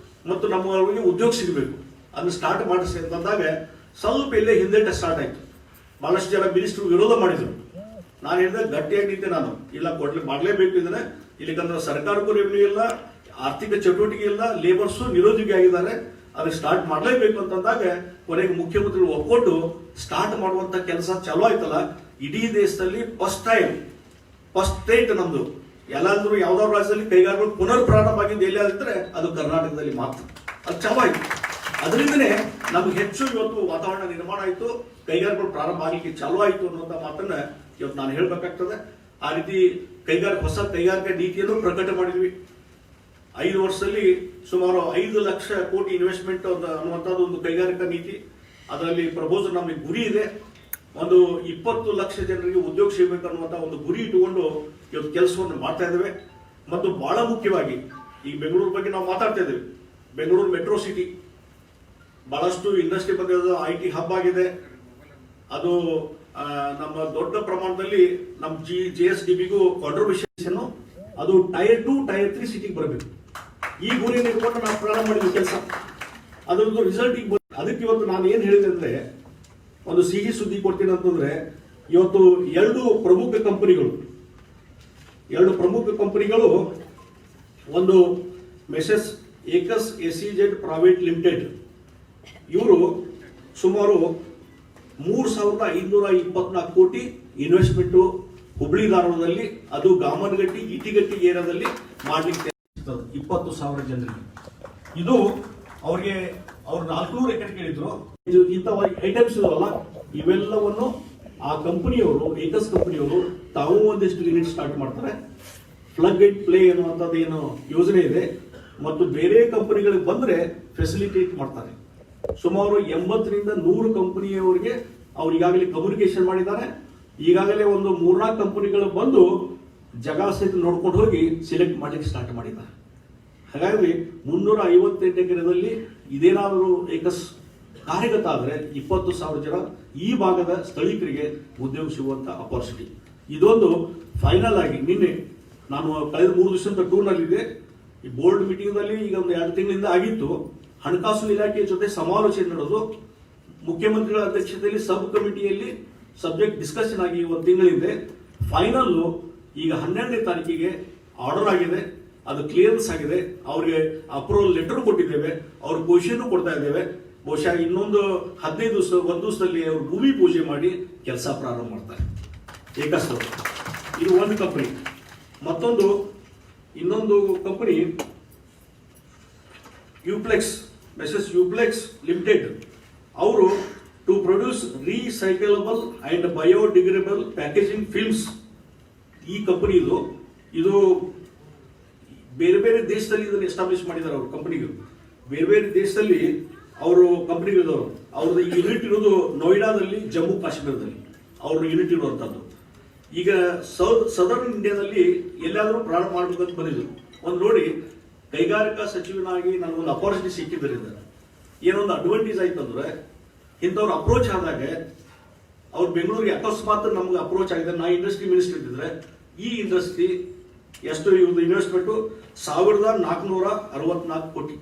ಮತ್ತು ನಮ್ಮವರಿಗೆ ಉದ್ಯೋಗ ಸಿಗಬೇಕು, ಅದನ್ನ ಸ್ಟಾರ್ಟ್ ಮಾಡಿಸಿ ಅಂತಂದಾಗ ಸ್ವಲ್ಪ ಇಲ್ಲೇ ಹಿಂದೆಟ ಸ್ಟಾರ್ಟ್ ಆಯ್ತು. ಬಹಳಷ್ಟು ಜನ ಮಿನಿಸ್ಟರ್ ವಿರೋಧ ಮಾಡಿದ್ರು. ನಾನು ಹೇಳಿದೆ ಗಟ್ಟಿಯಾಗಿ ನಿಂತೆ, ನಾನು ಇಲ್ಲ ಮಾಡಲೇಬೇಕು, ಇದನ್ನ ಇಲ್ಲಿಕಂದ್ರೆ ಸರ್ಕಾರಕ್ಕೂ ರೆವಿನ್ಯೂ ಇಲ್ಲ, ಆರ್ಥಿಕ ಚಟುವಟಿಕೆ ಇಲ್ಲ, ಲೇಬರ್ಸ್ ನಿರುದ್ಯೋಗಿ ಆಗಿದ್ದಾರೆ. ಅದಕ್ಕೆ ಸ್ಟಾರ್ಟ್ ಮಾಡಲೇಬೇಕು ಅಂತಂದಾಗ ಕೊನೆಗೆ ಮುಖ್ಯಮಂತ್ರಿಗಳು ಒಪ್ಪಿಕೊಂಡು ಸ್ಟಾರ್ಟ್ ಮಾಡುವಂತ ಕೆಲಸ ಚಾಲೂ ಆಯ್ತಲ್ಲ. ಇಡೀ ದೇಶದಲ್ಲಿ ಫಸ್ಟ್ ಸ್ಟೇಟ್ ನಮ್ದು. ಎಲ್ಲಾದ್ರೂ ಯಾವ್ದಾದ್ರು ರಾಜ್ಯದಲ್ಲಿ ಕೈಗಾರಿಕೆಗಳು ಪುನರ್ ಪ್ರಾರಂಭ ಆಗಿದ್ದು ಎಲ್ಲಿ ಆಗಿದ್ರೆ ಅದು ಕರ್ನಾಟಕದಲ್ಲಿ ಮಾತ್ರ. ಅದು ಚಾಲೂ ಆಯ್ತು. ಅದರಿಂದನೇ ನಮ್ಗೆ ಹೆಚ್ಚು ಇವತ್ತು ವಾತಾವರಣ ನಿರ್ಮಾಣ ಆಯ್ತು, ಕೈಗಾರಿಕೆಗಳು ಪ್ರಾರಂಭ ಆಗ್ಲಿಕ್ಕೆ ಚಾಲೂ ಆಯ್ತು ಅನ್ನುವಂತ ಮಾತನ್ನ ಇವತ್ತು ನಾನು ಹೇಳ್ಬೇಕಾಗ್ತದೆ. ಆ ರೀತಿ ಹೊಸ ಕೈಗಾರಿಕಾ ನೀತಿಯನ್ನು ಪ್ರಕಟ ಮಾಡಿದ್ವಿ. 5 ವರ್ಷದಲ್ಲಿ ಸುಮಾರು 5 ಲಕ್ಷ ಕೋಟಿ ಇನ್ವೆಸ್ಟ್ಮೆಂಟ್ ಅನ್ನುವಂಥದ್ದು ಒಂದು ಕೈಗಾರಿಕಾ ನೀತಿ. ಅದರಲ್ಲಿ ಪ್ರಪೋಸಲ್ ನಮಗೆ ಗುರಿ ಇದೆ. ಒಂದು 20 ಲಕ್ಷ ಜನರಿಗೆ ಉದ್ಯೋಗ ಸಿಗಬೇಕು ಅನ್ನುವಂಥ ಒಂದು ಗುರಿ ಇಟ್ಟುಕೊಂಡು ಇವತ್ತು ಕೆಲಸವನ್ನು ಮಾಡ್ತಾ ಇದ್ದೇವೆ. ಮತ್ತು ಬಹಳ ಮುಖ್ಯವಾಗಿ ಈ ಬೆಂಗಳೂರು ಬಗ್ಗೆ ನಾವು ಮಾತಾಡ್ತಾ ಇದ್ದೇವೆ. ಬೆಂಗಳೂರು ಮೆಟ್ರೋ ಸಿಟಿ ಬಹಳಷ್ಟು ಇಂಡಸ್ಟ್ರಿ ಬಂದಿರೋದು, IT ಹಬ್ ಆಗಿದೆ. ಅದು ನಮ್ಮ ದೊಡ್ಡ ಪ್ರಮಾಣದಲ್ಲಿ ನಮ್ಮ GSDBಗೂ ಕಾಂಟ್ರಿಬ್ಯೂಷನ್ ಅದು ಟೈರ್ 2, ಟೈರ್ 3 ಸಿಟಿಗೆ ಬರಬೇಕು. ಈ ಗುರಿಯನ್ನು ಇಟ್ಕೊಂಡು ನಾವು ಪ್ರಾರಂಭ ಮಾಡಿದ್ವಿ ಕೆಲಸ. ಅದರದ್ದು ರಿಸಲ್ಟ್ ಈಗ ಅದಕ್ಕೆ ಇವತ್ತು ನಾನು ಏನ್ ಹೇಳಿದೆ ಅಂದ್ರೆ, ಒಂದು ಸಿಹಿ ಸುದ್ದಿ ಕೊಡ್ತೀನಿ ಅಂತಂದ್ರೆ, ಇವತ್ತು ಎರಡು ಪ್ರಮುಖ ಕಂಪನಿಗಳು ಒಂದು ಮೆಸೆಸ್ ಏಕಸ್ SEZ ಪ್ರೈವೇಟ್ ಲಿಮಿಟೆಡ್, ಇವರು ಸುಮಾರು 3,524 ಕೋಟಿ ಇನ್ವೆಸ್ಟ್ಮೆಂಟ್ ಹುಬ್ಳಿ ಧಾರವಾಡದಲ್ಲಿ, ಅದು ಗಾಮನಗಟ್ಟಿ ಇಟಿಗಟ್ಟಿ ಏರಿಯಾದಲ್ಲಿ ಮಾಡ್ಲಿಕ್ಕೆ 20,000 ಜನರಿಗೆ. ಇದು ಅವ್ರಿಗೆ 400 ಎಕರೆ ಕೇಳಿದ್ರು. ಇಂಥವ ಐಟಮ್ಸ್ ಇದಾವಲ್ಲ, ಇವೆಲ್ಲವನ್ನು ಆ ಕಂಪನಿಯವರು, ಏಕಸ್ ಕಂಪನಿಯವರು ತಾವು ಒಂದಿಷ್ಟು ಯೂನಿಟ್ ಸ್ಟಾರ್ಟ್ ಮಾಡ್ತಾರೆ. ಪ್ಲಗ್ ಅಂಡ್ ಪ್ಲೇ ಅನ್ನುವಂಥದ್ದು ಏನು ಯೋಜನೆ ಇದೆ, ಮತ್ತು ಬೇರೆ ಕಂಪನಿಗಳಿಗೆ ಬಂದ್ರೆ ಫೆಸಿಲಿಟೇಟ್ ಮಾಡ್ತಾರೆ. ಸುಮಾರು 80ರಿಂದ 100 ಕಂಪನಿಯವರಿಗೆ ಅವ್ರು ಈಗಾಗಲೇ ಕಮ್ಯುನಿಕೇಶನ್ ಮಾಡಿದ್ದಾರೆ. ಈಗಾಗಲೇ ಒಂದು 3-4 ಕಂಪನಿಗಳು ಬಂದು ಜಾಗ ಸಹಿತ ನೋಡ್ಕೊಂಡು ಹೋಗಿ ಸೆಲೆಕ್ಟ್ ಮಾಡ್ಲಿಕ್ಕೆ ಸ್ಟಾರ್ಟ್ ಮಾಡಿದ್ದಾರೆ. ಹಾಗಾಗಿ 358 ಎಕರೆದಲ್ಲಿ ಇದೇನಾದರೂ ಏಕಸ್ ಕಾರ್ಯಗತ ಆದ್ರೆ 20,000 ಜನ ಈ ಭಾಗದ ಸ್ಥಳೀಕರಿಗೆ ಉದ್ಯೋಗ ಸಿಗುವಂತ ಅಪರ್ಚುನಿಟಿ. ಇದೊಂದು ಫೈನಲ್ ಆಗಿ ನಿನ್ನೆ ನಾನು ಕಳೆದ 3 ದಿವಸದ ಟೂರ್ ನಲ್ಲಿದ್ದೆ. ಈ ಬೋರ್ಡ್ ಮೀಟಿಂಗ್ ನಲ್ಲಿ ಈಗ ಒಂದು 2 ತಿಂಗಳಿಂದ ಆಗಿತ್ತು. ಹಣಕಾಸು ಇಲಾಖೆಯ ಜೊತೆ ಸಮಾಲೋಚನೆ ನಡೆದು ಮುಖ್ಯಮಂತ್ರಿಗಳ ಅಧ್ಯಕ್ಷತೆಯಲ್ಲಿ ಸಬ್ ಕಮಿಟಿಯಲ್ಲಿ ಸಬ್ಜೆಕ್ಟ್ ಡಿಸ್ಕಷನ್ ಆಗಿ 1 ತಿಂಗಳಿಂದ ಫೈನಲ್ ಈಗ 12ನೇ ತಾರೀಕಿಗೆ ಆರ್ಡರ್ ಆಗಿದೆ. ಅದು ಕ್ಲಿಯರೆನ್ಸ್ ಆಗಿದೆ. ಅವ್ರಿಗೆ ಅಪ್ರೂವಲ್ ಲೆಟರ್ ಕೊಟ್ಟಿದ್ದೇವೆ, ಅವ್ರ ಪೊಸಿಷನ್ ಕೊಡ್ತಾ ಇದ್ದೇವೆ. ಬಹುಶಃ ಇನ್ನೊಂದು 15 ದಿವಸ, 1 ದಿವಸದಲ್ಲಿ ಅವರು ಭೂಮಿ ಪೂಜೆ ಮಾಡಿ ಕೆಲಸ ಪ್ರಾರಂಭ ಮಾಡ್ತಾರೆ. ಏಕಸ್ ಇದು ಒಂದು ಕಂಪನಿ. ಇನ್ನೊಂದು ಕಂಪನಿ ಮೆಸೆಸ್ ಯುಪ್ಲೆಕ್ಸ್ ಲಿಮಿಟೆಡ್, ಅವರು to produce recyclable and biodegradable packaging films. ಈ ಕಂಪನಿ ಇದು ಬೇರೆ ಬೇರೆ ದೇಶದಲ್ಲಿ ಇದನ್ನು ಎಸ್ಟಾಬ್ಲಿಷ್ ಮಾಡಿದ್ದಾರೆ. ಅವರು ಕಂಪನಿಗಳು ಬೇರೆ ಬೇರೆ ದೇಶದಲ್ಲಿ ಅವರು ಕಂಪನಿಗಳು, ಅವ್ರದ್ದು ಯೂನಿಟ್ ಇರೋದು ನೋಯ್ಡಾದಲ್ಲಿ, ಜಮ್ಮು ಕಾಶ್ಮೀರದಲ್ಲಿ ಅವ್ರ ಯೂನಿಟ್ ಇರುವಂತದ್ದು. ಈಗ ಸದರ್ನ್ ಇಂಡಿಯಾದಲ್ಲಿ ಎಲ್ಲಾದರೂ ಪ್ರಾರಂಭ ಮಾಡಬೇಕಂತ ಬಂದಿದ್ರು. ಒಂದು ನೋಡಿ, ಕೈಗಾರಿಕಾ ಸಚಿವನಾಗಿ ನನಗೊಂದು ಅಪಾರ್ಚುನಿಟಿ ಸಿಕ್ಕಿದ್ದರಿಂದ ಏನೊಂದು ಅಡ್ವಾಂಟೇಜ್ ಆಯ್ತು ಅಂದ್ರೆ, ಇಂಥವ್ರು ಅಪ್ರೋಚ್ ಆದಾಗ ಅವ್ರು ಬೆಂಗಳೂರಿಗೆ ಅಕಸ್ಮಾತ್ ನಮ್ಗೆ ಅಪ್ರೋಚ್ ಆಗಿದೆ. ನಾ ಇಂಡಸ್ಟ್ರಿ ಮಿನಿಸ್ಟರ್ ಇದ್ದಿದ್ರೆ ಈ ಇಂಡಸ್ಟ್ರಿ ಎಷ್ಟು ಇವ್ರದ್ದು ಇನ್ವೆಸ್ಟ್ಮೆಂಟ್ 1,464 ಕೋಟಿ,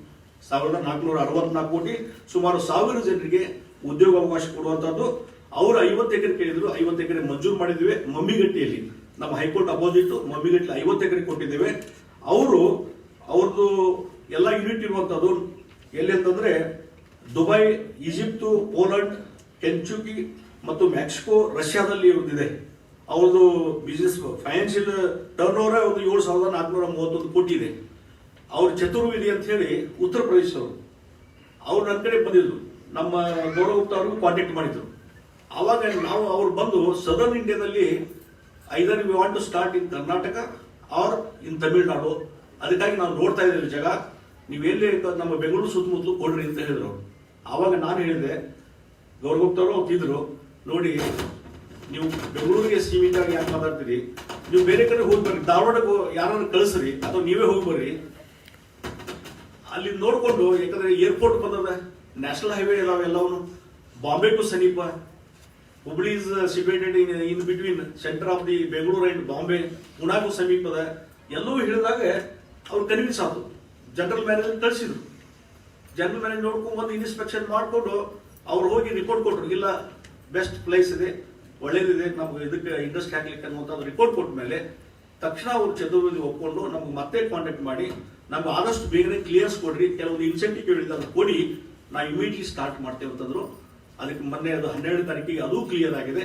1,464 ಕೋಟಿ, ಸುಮಾರು 1,000 ಜನರಿಗೆ ಉದ್ಯೋಗ ಅವಕಾಶ ಕೊಡುವಂತದ್ದು. ಅವರು 50 ಎಕರೆ ಕೇಳಿದ್ರು, 50 ಎಕರೆ ಮಂಜೂರು ಮಾಡಿದ್ವಿ. ಮಮ್ಮಿಗಟ್ಟಿಯಲ್ಲಿ ನಮ್ಮ ಹೈಕೋರ್ಟ್ ಅಪೋಸಿಟ್ ಮಮ್ಮಿಗಟ್ಟಿ 50 ಎಕರೆ ಕೊಟ್ಟಿದ್ದೇವೆ. ಅವ್ರದ್ದು ಎಲ್ಲ ಯೂನಿಟ್ ಇರುವಂತದ್ದು ಎಲ್ಲಿ ಅಂತಂದ್ರೆ ದುಬೈ, ಈಜಿಪ್ಟ್, ಪೋಲೆಂಡ್, ಕೆಂಚುಕಿ ಮತ್ತು ಮೆಕ್ಸಿಕೋ, ರಷ್ಯಾದಲ್ಲಿ ಇವ್ರದ್ದಿದೆ. ಅವ್ರದ್ದು ಬಿಸಿನೆಸ್ ಫೈನಾನ್ಷಿಯಲ್ ಟರ್ನ್ ಓವರ್ ಒಂದು 7,431 ಕೋಟಿ ಇದೆ. ಅವ್ರ ಚತುರ್ವೇದಿ ಅಂತ ಹೇಳಿ ಉತ್ತರ ಪ್ರದೇಶದವರು, ಅವ್ರು ನನ್ನ ಕಡೆ ಬಂದಿದ್ರು. ನಮ್ಮ ಗೌರವಗುಪ್ತ ಅವ್ರಿಗೂ ಕಾಂಟ್ಯಾಕ್ಟ್ ಮಾಡಿದ್ರು. ಆವಾಗ ಅವ್ರು ಬಂದು ಸದರ್ನ್ ಇಂಡಿಯಾದಲ್ಲಿ either we want to start in Karnataka or in Tamil Nadu, ಅದಕ್ಕಾಗಿ ನಾವು ನೋಡ್ತಾ ಇದ್ದೇವೆ ಜಾಗ, ನೀವೆಲ್ಲಿ ನಮ್ಮ ಬೆಂಗಳೂರು ಸುತ್ತಮುತ್ತಲು ಕೊಡ್ರಿ ಅಂತ ಹೇಳಿದ್ರು. ಆವಾಗ ನಾನು ಹೇಳಿದೆ, ಗೌರವಗುಪ್ತ ಅವರು ಅಂತಿದ್ರು, ನೋಡಿ ನೀವು ಬೆಂಗಳೂರಿಗೆ ಸೀಮಿತ ಆಗಿ ಯಾಕೆ ಮಾತಾಡ್ತೀರಿ, ನೀವು ಬೇರೆ ಕಡೆ ಹೋಗಿ ಬರ್ರಿ, ಧಾರವಾಡಕ್ಕೆ ಯಾರು ಕಳಿಸ್ರಿ ಅಥವಾ ನೀವೇ ಹೋಗಿ ಬರ್ರಿ, ಅಲ್ಲಿ ನೋಡ್ಕೊಂಡು. ಯಾಕಂದ್ರೆ ಏರ್ಪೋರ್ಟ್ ಬಂದದ, ನ್ಯಾಷನಲ್ ಹೈವೇ ಇದಾವೆ ಎಲ್ಲವನು, ಬಾಂಬೆಗೂ ಸಮೀಪ, Hubli is situated in between centre of the Bengaluru and Bombay, ಪುಣಾಗೂ ಸಮೀಪದ. ಎಲ್ಲವೂ ಹೇಳಿದಾಗ ಅವ್ರು ಕನ್ವಿನ್ಸ್ ಆದ್ರು. ಜನರಲ್ ಮ್ಯಾನೇಜರ್ ಕಳಿಸಿದ್ರು. ಜನರಲ್ ಮ್ಯಾನೇಜರ್ ನೋಡ್ಕೊಂಡು ಒಂದು ಇನ್ಸ್ಪೆಕ್ಷನ್ ಮಾಡಿಕೊಂಡು ಅವ್ರು ಹೋಗಿ ರಿಪೋರ್ಟ್ ಕೊಟ್ಟರು, ಇಲ್ಲ ಬೆಸ್ಟ್ ಪ್ಲೇಸ್ ಇದೆ, ಒಳ್ಳೇದಿದೆ, ನಮ್ಗೆ ಇದಕ್ಕೆ ಇಂಡಸ್ಟ್ರಿ ಹಾಕ್ಲಿಕ್ಕೆ ಅನ್ನುವಂಥದ್ದು ರಿಪೋರ್ಟ್ ಕೊಟ್ಟ ಮೇಲೆ ತಕ್ಷಣ ಅವರು ಚತುರ್ವೇದಿ ಒಪ್ಕೊಂಡು ನಮ್ಗೆ ಮತ್ತೆ ಕಾಂಟ್ಯಾಕ್ಟ್ ಮಾಡಿ ನಮ್ಗೆ ಆದಷ್ಟು ಬೇಗನೆ ಕ್ಲಿಯರ್ಸ್ ಕೊಡ್ರಿ, ಕೆಲವೊಂದು ಇನ್ಸೆಂಟಿವ್ ಹೇಳಿದ್ರೆ ಕೊಡಿ, ನಾವು ಇಮಿಡಿಯೇಟ್ಲಿ ಸ್ಟಾರ್ಟ್ ಮಾಡ್ತೇವೆ ಅಂತಂದ್ರು. ಅದಕ್ಕೆ ಮೊನ್ನೆ ಅದು 12ನೇ ತಾರೀಕಿಗೆ ಅದು ಕ್ಲಿಯರ್ ಆಗಿದೆ.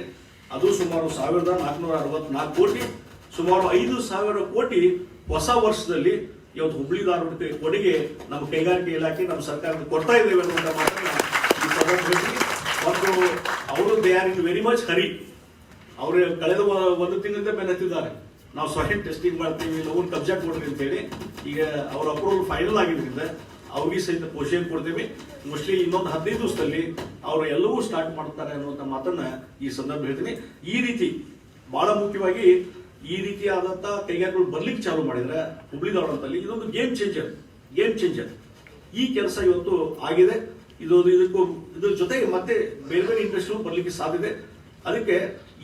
ಅದು ಸುಮಾರು 1464 ಕೋಟಿ, ಸುಮಾರು 5,000 ಕೋಟಿ ಹೊಸ ವರ್ಷದಲ್ಲಿ ಇವತ್ತು ಹುಬ್ಳಿ ಧಾರವಾಡಕ್ಕೆ ಕೊಡುಗೆ ನಮ್ಮ ಕೈಗಾರಿಕೆ ಇಲಾಖೆ ನಮ್ಮ ಸರ್ಕಾರಕ್ಕೆ ಕೊಡ್ತಾ ಇದ್ದೇವೆ ಅನ್ನುವಂಥ ಮಾತನ್ನ ಈ ಸಂದರ್ಭದಲ್ಲಿ. ಮತ್ತು ಅವರು they are in very much hurry. ಅವರು ಕಳೆದ ಒಂದು ತಿಂಗಳಿಂದ ಬೆನ್ನತ್ತಿದ್ದಾರೆ, ನಾವು ಸಾಯಿಲ್ ಟೆಸ್ಟಿಂಗ್ ಮಾಡ್ತೀವಿ, ಲೋನ್ ಕಬ್ಜಾ ಕೊಡ್ರಿ ಅಂತ ಹೇಳಿ. ಈಗ ಅವರ ಅಪ್ರೂವಲ್ ಫೈನಲ್ ಆಗಿದ್ರಿಂದ ಅವ್ರಿಗೆ ಸಹಿತ ಪೋಷಣೆ ಕೊಡ್ತೇವೆ. ಮೋಸ್ಟ್ಲಿ ಇನ್ನೊಂದು 15 ದಿವಸದಲ್ಲಿ ಅವರು ಎಲ್ಲವೂ ಸ್ಟಾರ್ಟ್ ಮಾಡ್ತಾರೆ ಅನ್ನುವಂಥ ಮಾತನ್ನ ಈ ಸಂದರ್ಭ ಹೇಳ್ತೀನಿ. ಈ ರೀತಿ ಬಹಳ ಮುಖ್ಯವಾಗಿ ಈ ರೀತಿಯಾದಂತ ಕೈಗಾರಿಕೆಗಳು ಬರ್ಲಿಕ್ಕೆ ಚಾಲು ಮಾಡಿದ್ರೆ ಹುಬ್ಳಿ ಧಾರವಾಡದಲ್ಲಿ ಇದೊಂದು ಗೇಮ್ ಚೇಂಜರ್. ಈ ಕೆಲಸ ಇವತ್ತು ಆಗಿದೆ. ಇದ್ರ ಜೊತೆಗೆ ಮತ್ತೆ ಬೇರೆ ಬೇರೆ ಇಂಡಸ್ಟ್ರಿಗಳು ಬರ್ಲಿಕ್ಕೆ ಸಾಧ್ಯತೆ. ಅದಕ್ಕೆ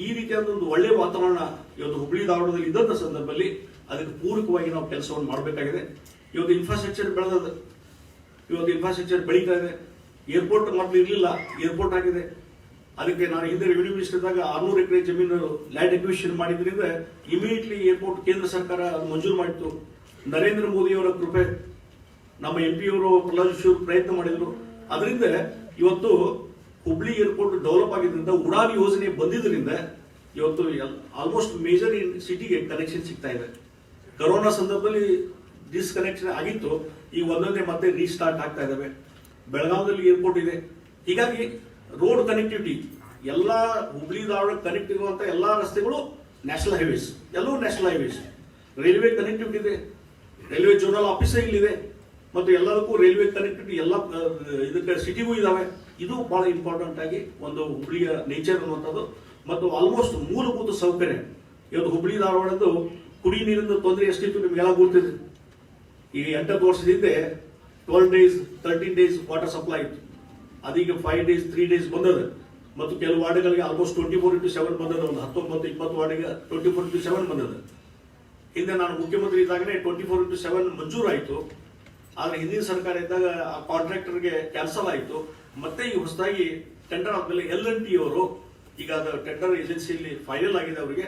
ಈ ರೀತಿಯಾದ ಒಂದು ಒಳ್ಳೆಯ ವಾತಾವರಣ ಇವತ್ತು ಹುಬ್ಳಿ ಧಾರವಾಡದಲ್ಲಿ ಇದ್ದಂಥ ಸಂದರ್ಭದಲ್ಲಿ ಅದಕ್ಕೆ ಪೂರಕವಾಗಿ ನಾವು ಕೆಲಸವನ್ನು ಮಾಡಬೇಕಾಗಿದೆ. ಇವತ್ತು ಇನ್ಫ್ರಾಸ್ಟ್ರಕ್ಚರ್ ಬೆಳೆದ, ಇವತ್ತು ಇನ್ಫ್ರಾಸ್ಟ್ರಕ್ಚರ್ ಬೆಳೀತಾ ಇದೆ. ಏರ್ಪೋರ್ಟ್ ಮೊದಲು ಇರಲಿಲ್ಲ, ಏರ್ಪೋರ್ಟ್ ಆಗಿದೆ. ಅದಕ್ಕೆ ನಾನು ಹಿಂದೆ ರೆವಿನ್ಯೂ ಮಿನಿಸ್ಟರ್ ಇದ್ದಾಗ 600 ಎಕರೆ ಜಮೀನು ಲ್ಯಾಂಡ್ ಅಕ್ವಿಷನ್ ಮಾಡಿದ್ರಿಂದ ಇಮಿಡಿಯೇಟ್ಲಿ ಏರ್ಪೋರ್ಟ್ ಕೇಂದ್ರ ಸರ್ಕಾರ ಅದು ಮಂಜೂರು ಮಾಡಿತ್ತು. ನರೇಂದ್ರ ಮೋದಿ ಅವರ ಕೃಪೆ, ನಮ್ಮ MP ಅವರು ಪ್ರಹ್ಲಾದ್ ಜೋಶಿ ಅವರು ಪ್ರಯತ್ನ ಮಾಡಿದ್ರು. ಅದರಿಂದ ಇವತ್ತು ಹುಬ್ಳಿ ಏರ್ಪೋರ್ಟ್ ಡೆವಲಪ್ ಆಗಿದ್ದರಿಂದ, ಉಡಾನ್ ಯೋಜನೆ ಬಂದಿದ್ದರಿಂದ ಇವತ್ತು ಆಲ್ಮೋಸ್ಟ್ ಮೇಜರ್ ಸಿಟಿಗೆ ಕನೆಕ್ಷನ್ ಸಿಗ್ತಾ ಇದೆ. ಕರೋನಾ ಸಂದರ್ಭದಲ್ಲಿ ಡಿಸ್ಕನೆಕ್ಷನ್ ಆಗಿತ್ತು, ಈಗ ಒಂದೊಂದೇ ಮತ್ತೆ ರೀಸ್ಟಾರ್ಟ್ ಆಗ್ತಾ ಇದ್ದಾವೆ. ಬೆಳಗಾವದಲ್ಲಿ ಏರ್ಪೋರ್ಟ್ ಇದೆ. ಹೀಗಾಗಿ ರೋಡ್ ಕನೆಕ್ಟಿವಿಟಿ ಎಲ್ಲ ಹುಬ್ಳಿ ಧಾರವಾಡ ಕನೆಕ್ಟ್ ಇರುವಂತ ಎಲ್ಲಾ ರಸ್ತೆಗಳು ನ್ಯಾಷನಲ್ ಹೈವೇಸ್, ಎಲ್ಲವೂ ನ್ಯಾಷನಲ್ ಹೈವೇಸ್. ರೈಲ್ವೆ ಕನೆಕ್ಟಿವಿಟಿ ಇದೆ, ರೈಲ್ವೆ ಜೋನಲ್ ಆಫೀಸ್ ಇಲ್ಲಿದೆ, ಮತ್ತು ಎಲ್ಲದಕ್ಕೂ ರೈಲ್ವೆ ಕನೆಕ್ಟಿವಿಟಿ ಎಲ್ಲ ಇದಕ್ಕೆ ಸಿಟಿಗೂ ಇದಾವೆ. ಇದು ಬಹಳ ಇಂಪಾರ್ಟೆಂಟ್ ಆಗಿ ಒಂದು ಹುಬ್ಳಿಯ ನೇಚರ್ ಅನ್ನುವಂಥದ್ದು. ಮತ್ತು ಆಲ್ಮೋಸ್ಟ್ ಮೂಲಭೂತ ಸೌಕರ್ಯ ಇವತ್ತು ಹುಬ್ಳಿ ಧಾರವಾಡದ್ದು ಕುಡಿ ನೀರಿನ ತೊಂದರೆ ಎಷ್ಟಿತ್ತು ನಿಮಗೆಲ್ಲ ಗೊತ್ತಿದೆ. ಈಗ 8 ವರ್ಷದ ಹಿಂದೆ 12 ಡೇಸ್ 13 ಡೇಸ್ ವಾಟರ್ ಸಪ್ಲೈ ಇತ್ತು. ಅದೀಗ 5 ಡೇಸ್ 3 ಡೇಸ್ ಬಂದದ. ಮತ್ತು ಕೆಲವು ವಾರ್ಡ್ಗಳಿಗೆ ಆಲ್ಮೋಸ್ಟ್ 24/7 ಬಂದದ. ಒಂದು 19-20 ವಾರ್ಡ್ಗೆ 24/7 ಬಂದದ. ಹಿಂದೆ ನಾನು ಮುಖ್ಯಮಂತ್ರಿ ಇದ್ದಾಗನೇ 24/7 ಮಂಜೂರಾಯಿತು. ಆದ್ರೆ ಹಿಂದಿನ ಸರ್ಕಾರ ಇದ್ದಾಗ ಆ ಕಾಂಟ್ರಾಕ್ಟರ್ಗೆ ಕ್ಯಾನ್ಸಲ್ ಆಯಿತು. ಮತ್ತೆ ಈ ಹೊಸದಾಗಿ ಟೆಂಡರ್ ಆದ್ಮೇಲೆ L&T ಅವರು ಈಗ ಅದು ಟೆಂಡರ್ ಏಜೆನ್ಸಿಯಲ್ಲಿ ಫೈನಲ್ ಆಗಿದೆ. ಅವರಿಗೆ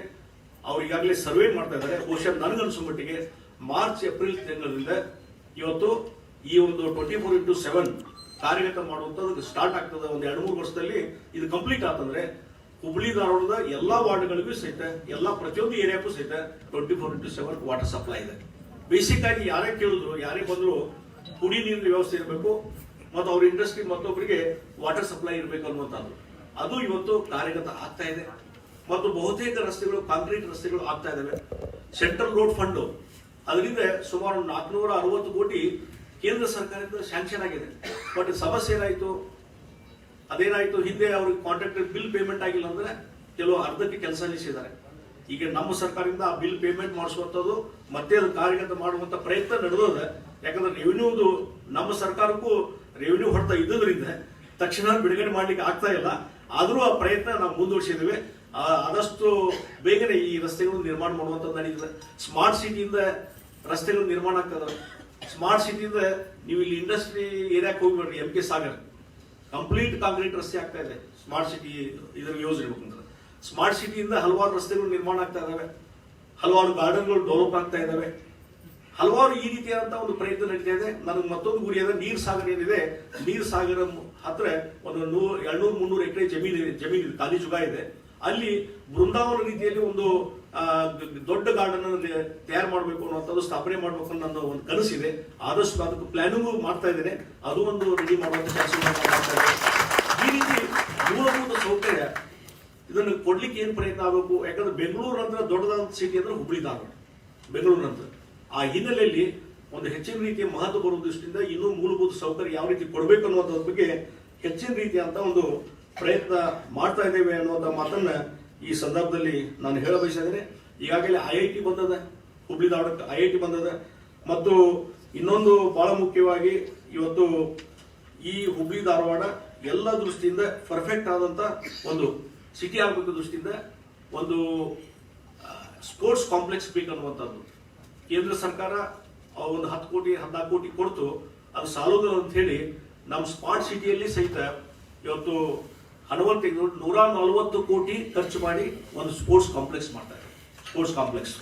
ಅವ್ರು ಈಗಾಗಲೇ ಸರ್ವೆ ಮಾಡ್ತಾ ಇದ್ದಾರೆ. ಬಹುಶಃ ನನಗನ್ಸೋ ಮಟ್ಟಿಗೆ ಮಾರ್ಚ್ ಏಪ್ರಿಲ್ ತಿಂಗಳಿಂದ ಇವತ್ತು ಈ ಒಂದು 24/7 ಕಾರ್ಯಗತ ಮಾಡುವಂಥದ್ದು ಸ್ಟಾರ್ಟ್ ಆಗ್ತದೆ. ಒಂದು 2-3 ವರ್ಷದಲ್ಲಿ ಇದು ಕಂಪ್ಲೀಟ್ ಆತಂದ್ರೆ ಹುಬ್ಳಿ ಧಾರವಾಡದ ಎಲ್ಲಾ ವಾರ್ಡ್ಗಳಿಗೂ ಸಹಿತ, ಎಲ್ಲಾ ಪ್ರತಿಯೊಂದು ಏರಿಯಾಕ್ಕೂ ಸಹಿತ 24/7 ವಾಟರ್ ಸಪ್ಲೈ ಇದೆ. ಬೇಸಿಕ್ ಆಗಿ ಯಾರೇ ಕೇಳಿದ್ರು, ಯಾರೇ ಬಂದ್ರು ಕುಡಿ ನೀರಿನ ವ್ಯವಸ್ಥೆ ಇರಬೇಕು ಮತ್ತು ಅವ್ರ ಇಂಡಸ್ಟ್ರಿ ಮತ್ತೊಬ್ಬರಿಗೆ ವಾಟರ್ ಸಪ್ಲೈ ಇರಬೇಕು ಅನ್ನುವಂಥದ್ದು. ಅದು ಇವತ್ತು ಕಾರ್ಯಗತ ಆಗ್ತಾ ಇದೆ. ಮತ್ತು ಬಹುತೇಕ ರಸ್ತೆಗಳು ಕಾಂಕ್ರೀಟ್ ರಸ್ತೆಗಳು ಆಗ್ತಾ ಇದಾವೆ. ಸೆಂಟ್ರಲ್ ರೋಡ್ ಫಂಡ್ ಅದರಿಂದ ಸುಮಾರು 460 ಕೋಟಿ ಕೇಂದ್ರ ಸರ್ಕಾರದಿಂದ ಸ್ಯಾಂಕ್ಷನ್ ಆಗಿದೆ. ಬಟ್ ಸಮಸ್ಯೆ ಏನಾಯ್ತು, ಅದೇನಾಯ್ತು, ಹಿಂದೆ ಅವ್ರಿಗೆ ಕಾಂಟ್ರಾಕ್ಟರ್ ಬಿಲ್ ಪೇಮೆಂಟ್ ಆಗಿಲ್ಲ ಅಂದ್ರೆ ಕೆಲವು ಅರ್ಧಕ್ಕೆ ಕೆಲಸ ನಿಲ್ಲಿಸಿದ್ದಾರೆ. ಈಗ ನಮ್ಮ ಸರ್ಕಾರದಿಂದ ಆ ಬಿಲ್ ಪೇಮೆಂಟ್ ಮಾಡಿಸುವಂಥದ್ದು ಮತ್ತೆ ಅದು ಕಾರ್ಯಗತ ಮಾಡುವಂತ ಪ್ರಯತ್ನ ನಡೆದದ. ಯಾಕಂದ್ರೆ ರೆವಿನ್ಯೂದು ನಮ್ಮ ಸರ್ಕಾರಕ್ಕೂ ರೆವಿನ್ಯೂ ಹೊಡ್ತಾ ಇದ್ದುದರಿಂದ ತಕ್ಷಣ ಬಿಡುಗಡೆ ಮಾಡ್ಲಿಕ್ಕೆ ಆಗ್ತಾ ಇಲ್ಲ. ಆದರೂ ಆ ಪ್ರಯತ್ನ ನಾವು ಮುಂದುವರಿಸಿದ್ದೇವೆ. ಆದಷ್ಟು ಬೇಗನೆ ಈ ರಸ್ತೆಗಳು ನಿರ್ಮಾಣ ಮಾಡುವಂಥದ್ದು ನಡೀತದೆ. ಸ್ಮಾರ್ಟ್ ಸಿಟಿಯಿಂದ ರಸ್ತೆಗಳು ನಿರ್ಮಾಣ ಆಗ್ತದೆ. ಸ್ಮಾರ್ಟ್ ಸಿಟಿಯಿಂದ ನೀವು ಇಲ್ಲಿ ಇಂಡಸ್ಟ್ರಿ ಏರಿಯಾಕ್ಕೆ ಹೋಗ್ಬೇಡ್ರಿ, MK ಸಾಗರ್ ಕಂಪ್ಲೀಟ್ ಕಾಂಕ್ರೀಟ್ ರಸ್ತೆ ಆಗ್ತಾ ಇದೆ. ಸ್ಮಾರ್ಟ್ ಸಿಟಿ ಇದರ ಯೋಜನೆ ಇರ್ಬೇಕಂದ್ರೆ ಸ್ಮಾರ್ಟ್ ಸಿಟಿಯಿಂದ ಹಲವಾರು ರಸ್ತೆಗಳು ನಿರ್ಮಾಣ ಆಗ್ತಾ ಇದಾವೆ, ಹಲವಾರು ಗಾರ್ಡನ್ಗಳು ಡೆವಲಪ್ ಆಗ್ತಾ ಇದಾವೆ, ಹಲವಾರು ಈ ರೀತಿಯಾದಂತಹ ಒಂದು ಪ್ರಯತ್ನ ನಡೀತಾ ಇದೆ. ನನಗೆ ಮತ್ತೊಂದು ಗುರಿ ಅದ, ನೀರ್ ಸಾಗರ ಏನಿದೆ, ನೀರ್ ಸಾಗರ ಹತ್ರ ಒಂದು 200-300 ಎಕರೆ ಜಮೀನು ಖಾಲಿ ಜುಗ ಇದೆ. ಅಲ್ಲಿ ಬೃಂದಾವನ ರೀತಿಯಲ್ಲಿ ಒಂದು ದೊಡ್ಡ ಗಾರ್ಡನ್ ತಯಾರು ಮಾಡಬೇಕು ಅನ್ನುವಂಥದ್ದು, ಸ್ಥಾಪನೆ ಮಾಡಬೇಕು ಅನ್ನೋ ನನ್ನ ಒಂದು ಕನಸಿದೆ. ಆದಷ್ಟು ಅದಕ್ಕೆ ಪ್ಲಾನಿಂಗು ಮಾಡ್ತಾ ಇದ್ದೇನೆ. ಅದು ಒಂದು ರೆಡಿ ಮಾಡುವಂತ ಕೆಲಸ ಮಾಡ್ತಾ ಇದ್ದೇನೆ. ಈ ರೀತಿ ಮೂಲಭೂತ ಸೌಕರ್ಯ ಇದನ್ನು ಕೊಡ್ಲಿಕ್ಕೆ ಏನ್ ಪ್ರಯತ್ನ ಆಗಬೇಕು. ಯಾಕಂದ್ರೆ ಬೆಂಗಳೂರು ನಂತರ ದೊಡ್ಡದಾದ ಸಿಟಿ ಅಂದ್ರೆ ಹುಬ್ಳಿ ಧಾರವಾಡ, ಬೆಂಗಳೂರು ನಂತರ. ಆ ಹಿನ್ನೆಲೆಯಲ್ಲಿ ಒಂದು ಹೆಚ್ಚಿನ ರೀತಿಯ ಮಹತ್ವ ಬರುವ ದೃಷ್ಟಿಯಿಂದ ಇನ್ನೂ ಮೂಲಭೂತ ಸೌಕರ್ಯ ಯಾವ ರೀತಿ ಕೊಡಬೇಕು ಅನ್ನೋದ್ರ ಬಗ್ಗೆ ಹೆಚ್ಚಿನ ರೀತಿಯಂತ ಒಂದು ಪ್ರಯತ್ನ ಮಾಡ್ತಾ ಇದ್ದೇವೆ ಅನ್ನುವಂಥ ಮಾತನ್ನ ಈ ಸಂದರ್ಭದಲ್ಲಿ ನಾನು ಹೇಳ ಬಯಸಿದ್ದೇನೆ. ಈಗಾಗಲೇ IIT ಬಂದದ, ಹುಬ್ಳಿ ಧಾರವಾಡಕ್ಕೆ IIT ಬಂದದ. ಮತ್ತು ಇನ್ನೊಂದು ಬಹಳ ಮುಖ್ಯವಾಗಿ ಇವತ್ತು ಈ ಹುಬ್ಳಿ ಧಾರವಾಡ ಎಲ್ಲ ದೃಷ್ಟಿಯಿಂದ ಪರ್ಫೆಕ್ಟ್ ಆದಂತ ಒಂದು ಸಿಟಿ ಆಗಬೇಕು ದೃಷ್ಟಿಯಿಂದ ಒಂದು ಸ್ಪೋರ್ಟ್ಸ್ ಕಾಂಪ್ಲೆಕ್ಸ್ ಬೇಕು ಅನ್ನುವಂಥದ್ದು. ಕೇಂದ್ರ ಸರ್ಕಾರ ಒಂದು 10 ಕೋಟಿ 14 ಕೋಟಿ ಕೊಡ್ತು, ಅದು ಸಾಲೋದು ಅಂತ ಹೇಳಿ ನಮ್ಮ ಸ್ಮಾರ್ಟ್ ಸಿಟಿಯಲ್ಲಿ ಸಹಿತ ಇವತ್ತು ಹಣವನ್ನು ತೆಗೆದು 140 ಕೋಟಿ ಖರ್ಚು ಮಾಡಿ ಒಂದು ಸ್ಪೋರ್ಟ್ಸ್ ಕಾಂಪ್ಲೆಕ್ಸ್ ಮಾಡ್ತಾರೆ. ಸ್ಪೋರ್ಟ್ಸ್ ಕಾಂಪ್ಲೆಕ್ಸ್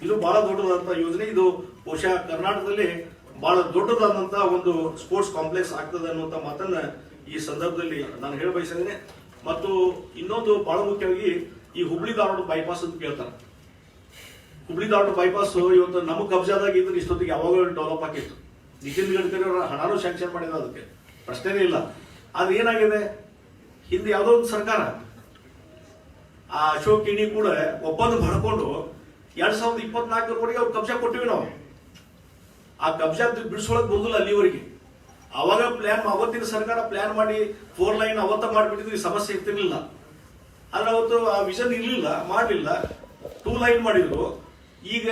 ಇದು ಬಹಳ ದೊಡ್ಡದಾದಂತ ಯೋಜನೆ. ಇದು ಬಹುಶಃ ಕರ್ನಾಟಕದಲ್ಲಿ ಬಹಳ ದೊಡ್ಡದಾದಂತ ಒಂದು ಸ್ಪೋರ್ಟ್ಸ್ ಕಾಂಪ್ಲೆಕ್ಸ್ ಆಗ್ತದೆ ಅನ್ನುವಂತ ಮಾತನ್ನ ಈ ಸಂದರ್ಭದಲ್ಲಿ ನಾನು ಹೇಳ ಬಯಸಿದ್ದೇನೆ. ಮತ್ತು ಇನ್ನೊಂದು ಬಹಳ ಮುಖ್ಯವಾಗಿ ಈ ಹುಬ್ಳಿ ಧಾರವಾಡ ಬೈಪಾಸ್ ಅಂತ ಕೇಳ್ತಾರೆ. ಹುಬ್ಳಿ ಧಾರವಾಡ ಬೈಪಾಸ್ ಇವತ್ತು ನಮ್ಮ ಕಬ್ಜಾದಾಗ ಇದ್ರೆ ಇಷ್ಟೊತ್ತಿಗೆ ಯಾವಾಗಲೂ ಡೆವಲಪ್ ಆಗಿತ್ತು. ನಿತಿನ್ ಗಡ್ಕರಿ ಅವರ ಹಣನೂ ಸ್ಯಾಂಕ್ಷನ್ ಮಾಡಿದ, ಅದಕ್ಕೆ ಪ್ರಶ್ನೆನೇ ಇಲ್ಲ. ಆದ್ರೆ ಏನಾಗಿದೆ, ಹಿಂದೆ ಯಾವುದೋ ಒಂದು ಸರ್ಕಾರ ಆ ಅಶೋಕ್ ಕಿಣಿ ಕೂಡ ಒಪ್ಪಂದ ಮಾಡ್ಕೊಂಡು 2024 ಅವ್ರು ಕಬ್ಜಾ ಕೊಟ್ಟಿವಿ ನಾವು. ಆ ಕಬ್ಜಾ ಬಿಡಿಸೋಳಕ್ ಬಂದಿಲ್ಲ ಅಲ್ಲಿವರೆಗೆ. ಅವಾಗ ಅವತ್ತಿನ ಸರ್ಕಾರ ಪ್ಲಾನ್ ಮಾಡಿ 4 ಲೈನ್ ಅವತ್ತ ಮಾಡಿಬಿಟ್ಟಿದ್ರು, ಈ ಸಮಸ್ಯೆ ಇರ್ತಿರ್ಲಿಲ್ಲ. ಆದ್ರೆ ಅವತ್ತು ಆ ವಿಷನ್ ಇರ್ಲಿಲ್ಲ, ಮಾಡಲಿಲ್ಲ. 2 ಲೈನ್ ಮಾಡಿದ್ರು. ಈಗ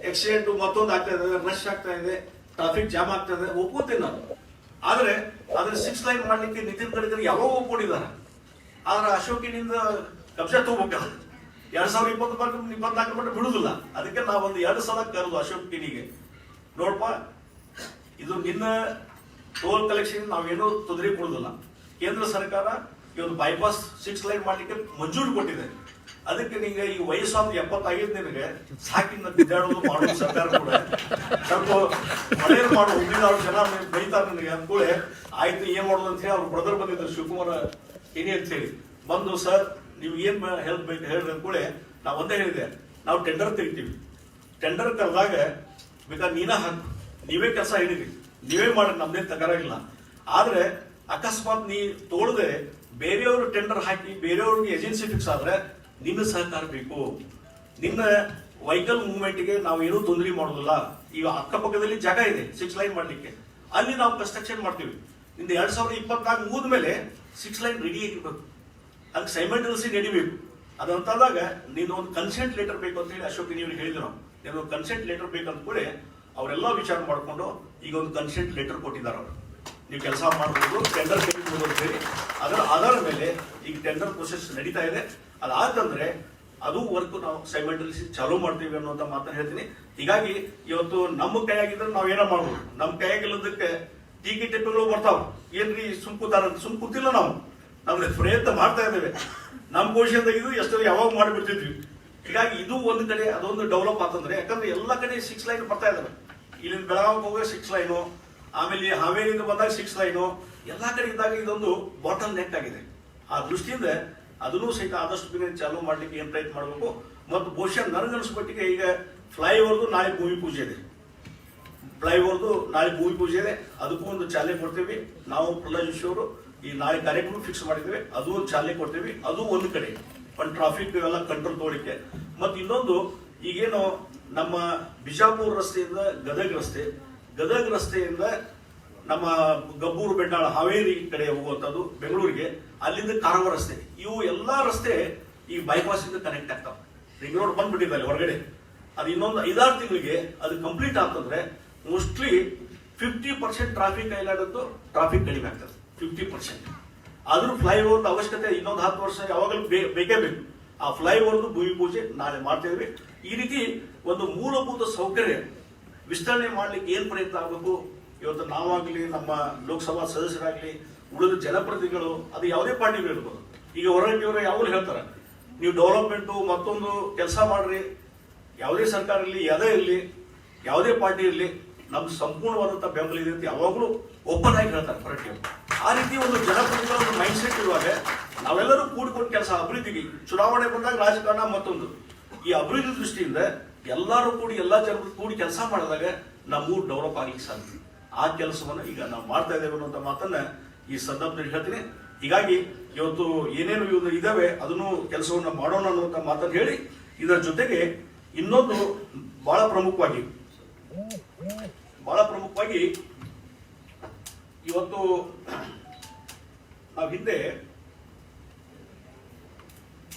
ಆಕ್ಸಿಡೆಂಟ್ ಮತ್ತೊಂದು ಆಗ್ತಾ ಇದೆ, ರಶ್ ಆಗ್ತಾ ಇದೆ, ಟ್ರಾಫಿಕ್ ಜಾಮ್ ಆಗ್ತಾ ಇದೆ, ಒಪ್ಕೋತೀನಿ ನಾನು. ಆದ್ರೆ 6 ಲೈನ್ ಮಾಡ್ಲಿಕ್ಕೆ ನಿತಿನ್ ಗಡ್ಕರಿ ಯಾವಾಗ ಒಪ್ಕೊಂಡಿದ್ದಾರೆ. ಆದ್ರೆ ಅಶೋಕಿನಿಂದ ಕಬ್ಜಾ ತಗೋಬೇಕಲ್ಲ, 2024 ಬಿಡುದಿಲ್ಲ. ಅದಕ್ಕೆ ನಾವೊಂದು 2 ಸಲ ಕರೆದು ಅಶೋಕ್ ಕಿಣಿಗೆ, ನೋಡಪ್ಪ ಇದು ನಿನ್ನ ಟೋಲ್ ಕಲೆಕ್ಷನ್ ನಾವೇನೋ ತೊಂದರೆ ಕೊಡುದಿಲ್ಲ. ಕೇಂದ್ರ ಸರ್ಕಾರ ಈ ಒಂದು ಬೈಪಾಸ್ 6 ಲೈನ್ ಮಾಡ್ಲಿಕ್ಕೆ ಮಂಜೂರು ಕೊಟ್ಟಿದೆ. ಅದಕ್ಕೆ ನಿಂಗೆ ಈ ವಯಸ್ಸು 70 ಆಗಿದ್ ನಿನಗೆ ಸಾಕಿನ ಬಿದ್ದಾಡೋದು ಮಾಡೋದು ಸರ್ಕಾರ ಕೂಡ ಸ್ವಲ್ಪ ಮಳೆಯನ್ನು ಮಾಡೋ ಹುಬ್ಳಿದವ್ರು ಜನ ಬೈತಾರೆ ನನಗೆ ಅನ್ಕೊಳ್ಳೆ. ಆಯ್ತು ಏನ್ ಮಾಡೋದು ಅಂತ ಹೇಳಿ ಅವ್ರ ಬ್ರದರ್ ಬಂದಿದ್ರು ಶಿವಕುಮಾರ ಏನಿ ಅಂತ ಹೇಳಿ ಬಂದು, ಸರ್ ನೀವು ಏನ್ ಹೆಲ್ಪ್ ಬೇಕು ಹೇಳ್ರಿ ಅಂದ್ಕೊಳ್ಳೆ. ನಾವು ಒಂದೇ ಹೇಳಿದೆ, ನಾವು ಟೆಂಡರ್ ತೆಗಿತೀವಿ. ಟೆಂಡರ್ ಕರೆದಾಗ ಬೇಕಾದ್ರೆ ನೀವೇ ಕೆಲಸ ಹೇಳಿರಿ, ನೀವೇ ಮಾಡಿ, ನಮ್ದೇನ್ ತಕರಾಗಿಲ್ಲ. ಆದ್ರೆ ಅಕಸ್ಮಾತ್ ನೀ ತೋಳದೆ ಬೇರೆಯವರು ಟೆಂಡರ್ ಹಾಕಿ ಬೇರೆಯವ್ರಿಗೆ ಏಜೆನ್ಸಿ ಫಿಕ್ಸ್ ಆದ್ರೆ ನಿನ್ನ ಸಹಕಾರ ಬೇಕು. ನಿನ್ನ ವೆಹಿಕಲ್ ಮೂವ್ಮೆಂಟ್ಗೆ ನಾವು ಏನೂ ತೊಂದರೆ ಮಾಡೋದಿಲ್ಲ. ಈಗ ಅಕ್ಕಪಕ್ಕದಲ್ಲಿ ಜಾಗ ಇದೆ 6 ಲೈನ್ ಮಾಡ್ಲಿಕ್ಕೆ, ಅಲ್ಲಿ ನಾವು ಕನ್ಸ್ಟ್ರಕ್ಷನ್ ಮಾಡ್ತೀವಿ. ನಿಂದ 2024 ಮುಗಿದ ಮೇಲೆ 6 ಲೈನ್ ರೆಡಿ ಆಗಿರ್ಬೇಕು. ಅದಕ್ಕೆ ಸೈಮಲ್ಟೇನಿಯಸ್ಲಿ ನಡಿಬೇಕು. ಅದಂತಂದಾಗ ನೀನು ಒಂದು ಕನ್ಸೆಂಟ್ ಲೆಟರ್ ಬೇಕು ಅಂತ ಹೇಳಿ ಅಶೋಕ್ ನೀವು ಹೇಳಿದ್ರು. ನೀನು ಒಂದು ಕನ್ಸೆಂಟ್ ಲೆಟರ್ ಬೇಕಂತ ಕೂಡ ಅವರೆಲ್ಲ ವಿಚಾರ ಮಾಡಿಕೊಂಡು ಈಗ ಒಂದು ಕನ್ಸೆಂಟ್ ಲೆಟರ್ ಕೊಟ್ಟಿದ್ದಾರೆ. ಅವರು ನೀವು ಕೆಲಸ ಮಾಡಬಹುದು, ಟೆಂಡರ್ ತೆಗಿಬಹುದು ಅಂತ ಹೇಳಿ ಅದರ ಆಧಾರ ಮೇಲೆ ಈಗ ಟೆಂಡರ್ ಪ್ರೊಸೆಸ್ ನಡೀತಾ ಇದೆ. ಅದಾದಂದ್ರೆ ಅದು ವರ್ಕ್ ನಾವು ಸೈಮಲ್ಟೇನಿಯಸ್ಲಿ ಚಾಲೂ ಮಾಡ್ತೀವಿ ಅನ್ನುವಂತ ಮಾತನ್ನ ಹೇಳ್ತೀನಿ. ಹೀಗಾಗಿ ಇವತ್ತು ನಮ್ಮ ಕೈಯಾಗಿದ್ರೆ ನಾವ್ ಏನೋ ಮಾಡ್ಬೋದು. ನಮ್ಮ ಕೈಯಾಗಿಲ್ಲದಕ್ಕೆ ಟೀಕೆ ಟಿಪ್ಪೆಗಳು ಬರ್ತಾವ. ಏನ್ರಿ ಸುಮ್ ಕೂತಿಲ್ಲ, ನಾವು ಪ್ರಯತ್ನ ಮಾಡ್ತಾ ಇದ್ದೇವೆ. ನಮ್ಮ ಕೋಶನ್ ತೆಗೆದು ಎಷ್ಟೋ ಯಾವಾಗ ಮಾಡಿಬಿಡ್ತಿದ್ವಿ. ಹೀಗಾಗಿ ಇದು ಒಂದು ಕಡೆ ಅದೊಂದು ಡೆವಲಪ್ ಆಗ್ತಂದ್ರೆ, ಯಾಕಂದ್ರೆ ಎಲ್ಲ ಕಡೆ 6 ಲೈನ್ ಬರ್ತಾ ಇದಾವೆ. ಇಲ್ಲಿಂದ ಬೆಳಗಾವಿಗೆ ಹೋಗೋ 6 ಲೈನು, ಆಮೇಲೆ ಹಾವೇರಿಯಿಂದ ಬಂದಾಗ 6 ಲೈನು, ಎಲ್ಲಾ ಕಡೆ ಇದ್ದಾಗ ಇದೊಂದು ಬಾಟಲ್ ನೆಕ್ ಆಗಿದೆ. ಆ ದೃಷ್ಟಿಯಿಂದ ಅದನ್ನು ಸಹಿತ ಆದಷ್ಟು ಬೇಗ ಚಾಲೂ ಮಾಡ್ಲಿಕ್ಕೆ ಏನ್ ಪ್ರಯತ್ನ ಮಾಡಬೇಕು. ಮತ್ತು ಬಹುಶಃ ನನಗನ್ಸ್ಬಿಟ್ಟಿಗೆ ಈಗ ಫ್ಲೈಓವರ್ದು ನಾಳೆ ಭೂಮಿ ಪೂಜೆ ಇದೆ. ಅದಕ್ಕೂ ಒಂದು ಚಾಲನೆ ಕೊಡ್ತೀವಿ ನಾವು. ಪ್ರಹ್ಲಾದ್ ಜೋಶಿ ಅವರು ಈ ನಾಳೆ ಕಾರ್ಯಕ್ರಮ ಫಿಕ್ಸ್ ಮಾಡಿದ್ದೇವೆ, ಅದು ಒಂದು ಚಾಲನೆ ಕೊಡ್ತೀವಿ. ಅದು ಒಂದು ಕಡೆ ಒಂದು ಟ್ರಾಫಿಕ್ ಎಲ್ಲ ಕಂಟ್ರೋಲ್ ತಗೊಳ್ಳಿಕ್ಕೆ. ಮತ್ತು ಇನ್ನೊಂದು ಈಗೇನು ನಮ್ಮ ಬಿಜಾಪುರ ರಸ್ತೆಯಿಂದ ಗದಗ ರಸ್ತೆಯಿಂದ ನಮ್ಮ ಗಬ್ಬೂರು ಬೆಣ್ಣಾಳ ಹಾವೇರಿ ಕಡೆ ಹೋಗುವಂತದ್ದು ಬೆಂಗಳೂರಿಗೆ, ಅಲ್ಲಿಂದ ಕಾರವಾರ ರಸ್ತೆ, ಇವು ಎಲ್ಲಾ ರಸ್ತೆ ಈ ಬೈಪಾಸ್ ಇಂದ ಕನೆಕ್ಟ್ ಆಗ್ತಾವ. ರಿಂಗ್ ರೋಡ್ ಬಂದ್ಬಿಟ್ಟಿದೆ ಅಲ್ಲಿ ಹೊರಗಡೆ. ಅದು ಇನ್ನೊಂದು 5-6 ತಿಂಗಳಿಗೆ ಅದು ಕಂಪ್ಲೀಟ್ ಆಗ್ತಂದ್ರೆ ಮೋಸ್ಟ್ಲಿ 50% ಟ್ರಾಫಿಕ್ ಐಲಾಡದ್ದು ಟ್ರಾಫಿಕ್ ಕಡಿಮೆ ಆಗ್ತದೆ. 50%. ಆದ್ರೂ ಫ್ಲೈಓವರ್ ಅವಶ್ಯಕತೆ ಇನ್ನೊಂದು 10 ವರ್ಷ ಯಾವಾಗಲೂ ಬೇಕೇ ಬೇಕು. ಆ ಫ್ಲೈಓವರ್ದು ಭೂಮಿ ಪೂಜೆ ನಾಳೆ ಮಾಡ್ತೇವೆ. ಈ ರೀತಿ ಒಂದು ಮೂಲಭೂತ ಸೌಕರ್ಯ ವಿಸ್ತರಣೆ ಮಾಡ್ಲಿಕ್ಕೆ ಏನ್ ಪ್ರಯತ್ನ ಆಗಬೇಕು. ಇವತ್ತು ನಾವಾಗ್ಲಿ, ನಮ್ಮ ಲೋಕಸಭಾ ಸದಸ್ಯರಾಗ್ಲಿ, ಉಳಿದ ಜನಪ್ರತಿನಿಧಿಗಳು, ಅದು ಯಾವುದೇ ಪಾರ್ಟಿಗಳು ಇರ್ಬೋದು. ಈಗ ಹೊರಟಿಯವರು ಯಾವಾಗಲೂ ಹೇಳ್ತಾರೆ, ನೀವು ಡೆವಲಪ್ಮೆಂಟು ಮತ್ತೊಂದು ಕೆಲಸ ಮಾಡ್ರಿ. ಯಾವುದೇ ಸರ್ಕಾರ ಇರಲಿ, ಯಾವುದೇ ಪಾರ್ಟಿ ಇರಲಿ, ನಮ್ಗೆ ಸಂಪೂರ್ಣವಾದಂತಹ ಬೆಂಬಲ ಇದೆ ಅಂತ ಯಾವಾಗಲೂ ಓಪನ್ ಆಗಿ ಹೇಳ್ತಾರೆ ಹೊರಟಿಯವರು. ಆ ರೀತಿ ಒಂದು ಜನಪ್ರತಿನಿಧಿಗಳ ಒಂದು ಮೈಂಡ್ ಸೆಟ್ ಇರುವಾಗ ನಾವೆಲ್ಲರೂ ಕೂಡಿಕೊಂಡು ಕೆಲಸ ಅಭಿವೃದ್ಧಿಗೆ, ಚುನಾವಣೆ ಬಂದಾಗ ರಾಜಕಾರಣ ಮತ್ತೊಂದು, ಈ ಅಭಿವೃದ್ಧಿ ದೃಷ್ಟಿಯಿಂದ ಎಲ್ಲರೂ ಕೂಡಿ ಎಲ್ಲ ಜನರು ಕೂಡಿ ಕೆಲಸ ಮಾಡಿದಾಗ ನಮ್ಮೂರು ಡೆವಲಪ್ ಆಗ್ಲಿಕ್ಕೆ ಸಾಧ್ಯ. ಆ ಕೆಲಸವನ್ನು ಈಗ ನಾವು ಮಾಡ್ತಾ ಇದ್ದೇವೆ ಅನ್ನುವಂಥ ಮಾತನ್ನ ಈ ಸಂದರ್ಭದಲ್ಲಿ ಹೇಳ್ತೀನಿ. ಹೀಗಾಗಿ ಇವತ್ತು ಏನೇನು ಇದಾವೆ ಅದನ್ನು ಕೆಲಸವನ್ನು ಮಾಡೋಣ ಅನ್ನುವಂಥ ಮಾತನ್ನು ಹೇಳಿ, ಇದರ ಜೊತೆಗೆ ಇನ್ನೊಂದು ಬಹಳ ಪ್ರಮುಖವಾಗಿ ಇವತ್ತು ನಾವು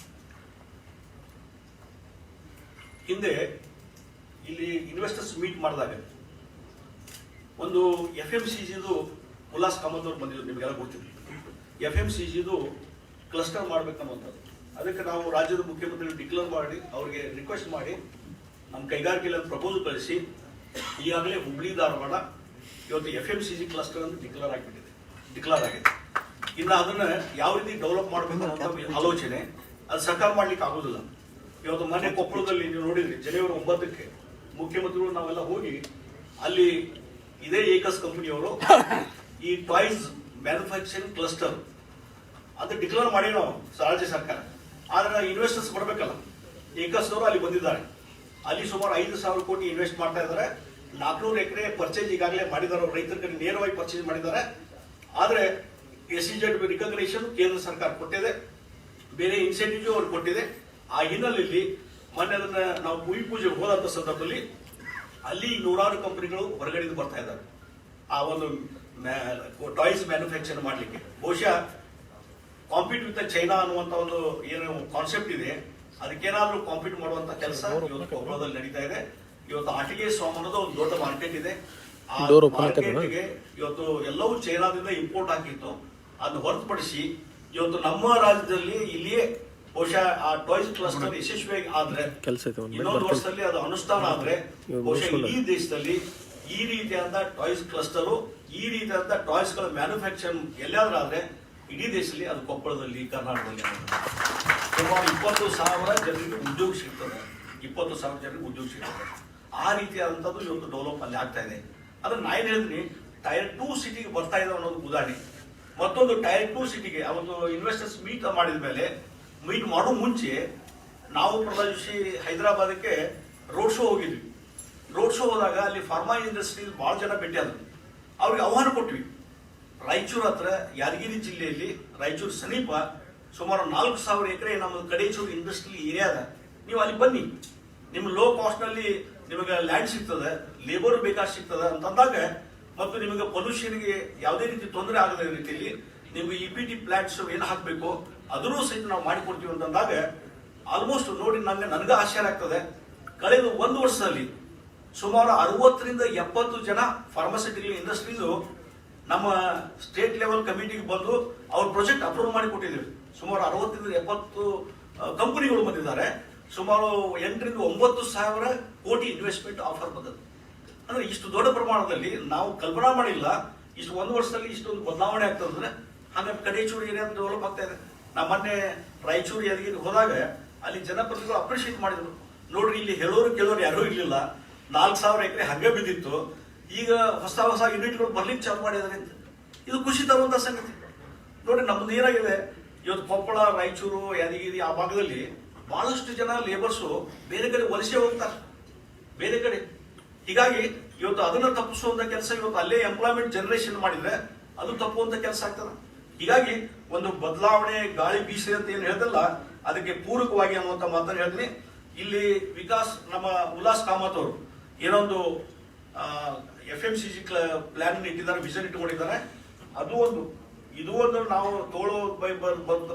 ಹಿಂದೆ ಇಲ್ಲಿ ಇನ್ವೆಸ್ಟರ್ಸ್ ಮೀಟ್ ಮಾಡಿದಾಗ ಒಂದು FMCGದು ಉಲ್ಲಾಸ್ ಕಾಮತ್ ಅವರು ಬಂದಿದ್ರು, ನಿಮಗೆಲ್ಲ ಗೊತ್ತಿದೆ. FMCGದು ಕ್ಲಸ್ಟರ್ ಮಾಡ್ಬೇಕನ್ನುವಂಥದ್ದು. ಅದಕ್ಕೆ ನಾವು ರಾಜ್ಯದ ಮುಖ್ಯಮಂತ್ರಿಗಳು ಡಿಕ್ಲೇರ್ ಮಾಡಿ ಅವ್ರಿಗೆ ರಿಕ್ವೆಸ್ಟ್ ಮಾಡಿ ನಮ್ಮ ಕೈಗಾರಿಕೆಯಲ್ಲಿ ಪ್ರಪೋಸಲ್ ಕಳಿಸಿ ಈಗಾಗಲೇ ಹುಬ್ಳಿ ಧಾರವಾಡ ಇವತ್ತು FMCG ಕ್ಲಸ್ಟರ್ ಅಂತ ಡಿಕ್ಲೇರ್ ಆಗಿದೆ. ಇನ್ನು ಅದನ್ನ ಯಾವ ರೀತಿ ಡೆವಲಪ್ ಮಾಡಬೇಕು ಅನ್ನೋ ಆಲೋಚನೆ ಅದು ಸರ್ಕಾರ ಮಾಡ್ಲಿಕ್ಕೆ ಆಗೋದಿಲ್ಲ. ಇವತ್ತು ಮೊನ್ನೆ ಕೊಪ್ಪಳದಲ್ಲಿ ನೀವು ನೋಡಿದ್ರಿ ಜನವರಿ 9ಕ್ಕೆ ಮುಖ್ಯಮಂತ್ರಿಗಳು ನಾವೆಲ್ಲ ಹೋಗಿ ಅಲ್ಲಿ ಇದೇ ಏಕಸ್ ಕಂಪನಿಯವರು ಈ ಟಾಯ್ಸ್ ಮ್ಯಾನುಫ್ಯಾಕ್ಚರಿಂಗ್ ಕ್ಲಸ್ಟರ್ ಅದು ಡಿಕ್ಲೇರ್ ಮಾಡಿ ನಾವು ರಾಜ್ಯ ಸರ್ಕಾರ, ಆದ್ರೆ ಇನ್ವೆಸ್ಟರ್ಸ್ ಬರಬೇಕಲ್ಲ. ಏಕಸ್ನವರು ಅಲ್ಲಿ ಬಂದಿದ್ದಾರೆ, ಅಲ್ಲಿ ಸುಮಾರು 5,000 ಕೋಟಿ ಇನ್ವೆಸ್ಟ್ ಮಾಡ್ತಾ ಇದ್ದಾರೆ. 400 ಎಕರೆ ಪರ್ಚೇಸ್ ಈಗಾಗಲೇ ಮಾಡಿದ್ದಾರೆ, ರೈತರ ಕಡೆ ನೇರವಾಗಿ ಪರ್ಚೇಸ್ ಮಾಡಿದ್ದಾರೆ. ಆದ್ರೆ SEZ ರಿಕಗ್ನೇಷನ್ ಕೇಂದ್ರ ಸರ್ಕಾರ ಕೊಟ್ಟಿದೆ, ಬೇರೆ ಇನ್ಸೆಂಟಿವ್ ಅವ್ರು ಕೊಟ್ಟಿದೆ. ಆ ಹಿನ್ನೆಲೆಯಲ್ಲಿ ಮೊನ್ನೆ ಅದನ್ನ ನಾವು ಭೂಮಿ ಪೂಜೆ ಹೋದಂತ ಸಂದರ್ಭದಲ್ಲಿ ಅಲ್ಲಿ 100 ಕಂಪನಿಗಳು ಹೊರಗಡೆಯಿಂದ ಬರ್ತಾ ಇದ್ದಾರೆ ಆ ಒಂದು ಟಾಯ್ಸ್ ಮ್ಯಾನುಫ್ಯಾಕ್ಚರ್ ಮಾಡ್ಲಿಕ್ಕೆ. ಬಹುಶಃ ಕಾಂಪೀಟ್ ವಿತ್ ಚೈನಾ ಅನ್ನುವಂತ ಒಂದು ಏನು ಕಾನ್ಸೆಪ್ಟ್ ಇದೆ, ಅದಕ್ಕೇನಾದ್ರೂ ಕಾಂಪೀಟ್ ಮಾಡುವಂತ ಕೆಲಸ ಇವತ್ತು ಕೊಪ್ಪಳದಲ್ಲಿ ನಡೀತಾ ಇದೆ. ಇವತ್ತು ಆಟಿಕೆ ಸ್ವಾಮ್ ಅನ್ನೋದು ಒಂದು ದೊಡ್ಡ ಮಾರ್ಕೆಟ್ ಇದೆ. ಆ ಮಾರ್ಕೆಟ್ಗೆ ಇವತ್ತು ಎಲ್ಲವೂ ಚೈನಾದಿಂದ ಇಂಪೋರ್ಟ್ ಆಗಿತ್ತು. ಅದನ್ನು ಹೊರತುಪಡಿಸಿ ಇವತ್ತು ನಮ್ಮ ರಾಜ್ಯದಲ್ಲಿ ಇಲ್ಲಿಯೇ ಬಹುಶಃ ಆ ಟಾಯ್ಸ್ ಕ್ಲಸ್ಟರ್ ಯಶಸ್ವಿಯಾಗಿ ಆದ್ರೆ ಇನ್ನೊಂದು ವರ್ಷದಲ್ಲಿ ಅದು ಅನುಷ್ಠಾನ ಆದ್ರೆ ಬಹುಶಃ ಈ ದೇಶದಲ್ಲಿ ಈ ರೀತಿಯಾದ ಟಾಯ್ಸ್ ಕ್ಲಸ್ಟರ್, ಈ ರೀತಿಯಾದ ಟಾಯ್ಸ್ ಗಳ ಮ್ಯಾನುಫ್ಯಾಕ್ಚರ್ ಎಲ್ಲಾದ್ರೂ ಆದ್ರೆ ಇಡೀ ದೇಶದಲ್ಲಿ ಅದು ಕೊಪ್ಪಳದಲ್ಲಿ, ಕರ್ನಾಟಕದಲ್ಲಿ ಸುಮಾರು 20,000 ಜನರಿಗೆ ಉದ್ಯೋಗ ಸಿಗ್ತದೆ. 20,000 ಜನರಿಗೆ ಉದ್ಯೋಗ ಸಿಗ್ತದೆ. ಆ ರೀತಿಯಾದಂಥದ್ದು ಇವತ್ತು ಡೆವಲಪ್ ಅಲ್ಲಿ ಆಗ್ತಾ ಇದೆ. ಅದನ್ನ ನಾ ಏನ್ ಹೇಳಿದ್ನಿ, ಟೈರ್ 2 ಸಿಟಿಗೆ ಬರ್ತಾ ಇದೆ ಅನ್ನೋದು ಉದಾಹರಣೆ. ಮತ್ತೊಂದು ಟೈರ್ 2 ಸಿಟಿಗೆ ಅವತ್ತು ಇನ್ವೆಸ್ಟರ್ಸ್ ಮೀಟ್ ಮಾಡಿದ ಮೇಲೆ, ಮೀಟ್ ಮಾಡೋ ಮುಂಚೆ ನಾವು ಪ್ರಧಾನಿ ಹೈದರಾಬಾದಕ್ಕೆ ರೋಡ್ ಶೋ ಹೋಗಿದ್ವಿ. ರೋಡ್ ಶೋ ಹೋದಾಗ ಅಲ್ಲಿ ಫಾರ್ಮಾ ಇಂಡಸ್ಟ್ರಿ ಬಹಳ ಜನ ಭೇಟಿ ಆದ್ರು. ಅವ್ರಿಗೆ ಆಹ್ವಾನ ಕೊಟ್ವಿ. ರಾಯಚೂರು ಹತ್ರ ಯಾದಗಿರಿ ಜಿಲ್ಲೆಯಲ್ಲಿ ರಾಯಚೂರು ಸಮೀಪ ಸುಮಾರು 4,000 ಎಕರೆ ನಮ್ಮ ಕಡೇಚೂರು ಇಂಡಸ್ಟ್ರಿಯಲ್ ಏರಿಯಾ ಅದ. ನೀವು ಅಲ್ಲಿ ಬನ್ನಿ, ನಿಮ್ ಲೋ ಕಾಸ್ಟ್ ನಲ್ಲಿ ನಿಮಗೆ ಲ್ಯಾಂಡ್ ಸಿಗ್ತದೆ, ಲೇಬರ್ ಬೇಕಾದ್ ಸಿಗ್ತದೆ ಅಂತಂದಾಗ, ಮತ್ತು ನಿಮಗೆ ಪೊಲ್ಯೂಷನ್ಗೆ ಯಾವುದೇ ರೀತಿ ತೊಂದರೆ ಆಗದ ರೀತಿಯಲ್ಲಿ ನಿಮ್ಗೆ EPT ಪ್ಲಾಂಟ್ಸ್ ಏನು ಹಾಕಬೇಕು ಅದನ್ನು ಸಹಿತ ನಾವು ಮಾಡಿಕೊಡ್ತೀವಿ ಅಂತಂದಾಗ ಆಲ್ಮೋಸ್ಟ್ ನೋಡಿ ನನಗೆ ಆಶ್ಚರ್ಯ ಆಗ್ತದೆ. ಕಳೆದ 1 ವರ್ಷದಲ್ಲಿ ಸುಮಾರು 60ರಿಂದ 70 ಜನ ಫಾರ್ಮಾಸ್ಯೂಟಿಕಲ್ ಇಂಡಸ್ಟ್ರೀಸ್ ನಮ್ಮ ಸ್ಟೇಟ್ ಲೆವೆಲ್ ಕಮಿಟಿಗೆ ಬಂದು ಅವ್ರ ಪ್ರಾಜೆಕ್ಟ್ ಅಪ್ರೂವ್ ಮಾಡಿ ಕೊಟ್ಟಿದ್ದೀವಿ. ಸುಮಾರು 60ರಿಂದ 70 ಕಂಪನಿಗಳು ಬಂದಿದ್ದಾರೆ. ಸುಮಾರು 8ರಿಂದ 9,000 ಕೋಟಿ ಇನ್ವೆಸ್ಟ್ಮೆಂಟ್ ಆಫರ್ ಬಂದದ್ದು. ಅಂದ್ರೆ ಇಷ್ಟು ದೊಡ್ಡ ಪ್ರಮಾಣದಲ್ಲಿ ನಾವು ಕಲ್ಪನಾ ಮಾಡಿಲ್ಲ. ಇಷ್ಟು 1 ವರ್ಷದಲ್ಲಿ ಇಷ್ಟೊಂದು ಬದಲಾವಣೆ ಆಗ್ತದಂದ್ರೆ ಹಾಗಾಗಿ ಕಡೇಚೂರು ಏರಿಯಾ ಡೆವಲಪ್ ಆಗ್ತಾ ಇದೆ. ನಾವು ಮೊನ್ನೆ ರಾಯಚೂರು ಯಾದಗಿರಿ ಹೋದಾಗ ಅಲ್ಲಿ ಜನಪ್ರತಿನಿಧಿಗಳು ಅಪ್ರಿಶಿಯೇಟ್ ಮಾಡಿದ್ರು. ನೋಡ್ರಿ, ಇಲ್ಲಿ ಹೇಳೋರು ಕೇಳೋರು ಯಾರೂ ಇರ್ಲಿಲ್ಲ, 4,000 ಎಕರೆ ಹಂಗೆ ಬಿದ್ದಿತ್ತು, ಈಗ ಹೊಸ ಯೂನಿಟ್ಗಳು ಬರ್ಲಿಕ್ಕೆ ಚಾಲು ಮಾಡಿದ್ದಾರೆ ಅಂತ. ಇದು ಖುಷಿ ತರುವಂತ ಸಂಗತಿ. ನೋಡಿ, ನಮ್ದು ಏನಾಗಿದೆ ಇವತ್ತು ಕೊಪ್ಪಳ, ರಾಯಚೂರು, ಯಾದಗಿರಿ ಆ ಭಾಗದಲ್ಲಿ ಬಹಳಷ್ಟು ಜನ ಲೇಬರ್ಸು ಬೇರೆ ಕಡೆ ವಲಸೆ ಹೋಗ್ತಾರೆ, ಬೇರೆ ಕಡೆ. ಹೀಗಾಗಿ ಇವತ್ತು ಅದನ್ನ ತಪ್ಪಿಸುವಂತ ಕೆಲಸ ಇವತ್ತು ಅಲ್ಲೇ ಎಂಪ್ಲಾಯ್ಮೆಂಟ್ ಜನರೇಷನ್ ಮಾಡಿದ್ರೆ ಅದು ತಪ್ಪುವಂತ ಕೆಲಸ ಆಗ್ತದೆ. ಹೀಗಾಗಿ ಒಂದು ಬದಲಾವಣೆ ಗಾಳಿ ಬೀಸಿ ಅಂತ ಏನು ಹೇಳ್ತಲ್ಲ, ಅದಕ್ಕೆ ಪೂರಕವಾಗಿ ಅನ್ನುವಂತ ಮಾತನ್ನು ಹೇಳ್ತೀನಿ. ಇಲ್ಲಿ ವಿಕಾಸ್ ನಮ್ಮ ಉಲ್ಲಾಸ್ ಕಾಮತ್ ಅವರು ಏನೊಂದು FMCG ಪ್ಲಾನ್ ಇಟ್ಟಿದ್ದಾರೆ, ವಿಷನ್ ಇಟ್ಟುಕೊಂಡಿದ್ದಾರೆ. ಇದು ಒಂದು ನಾವು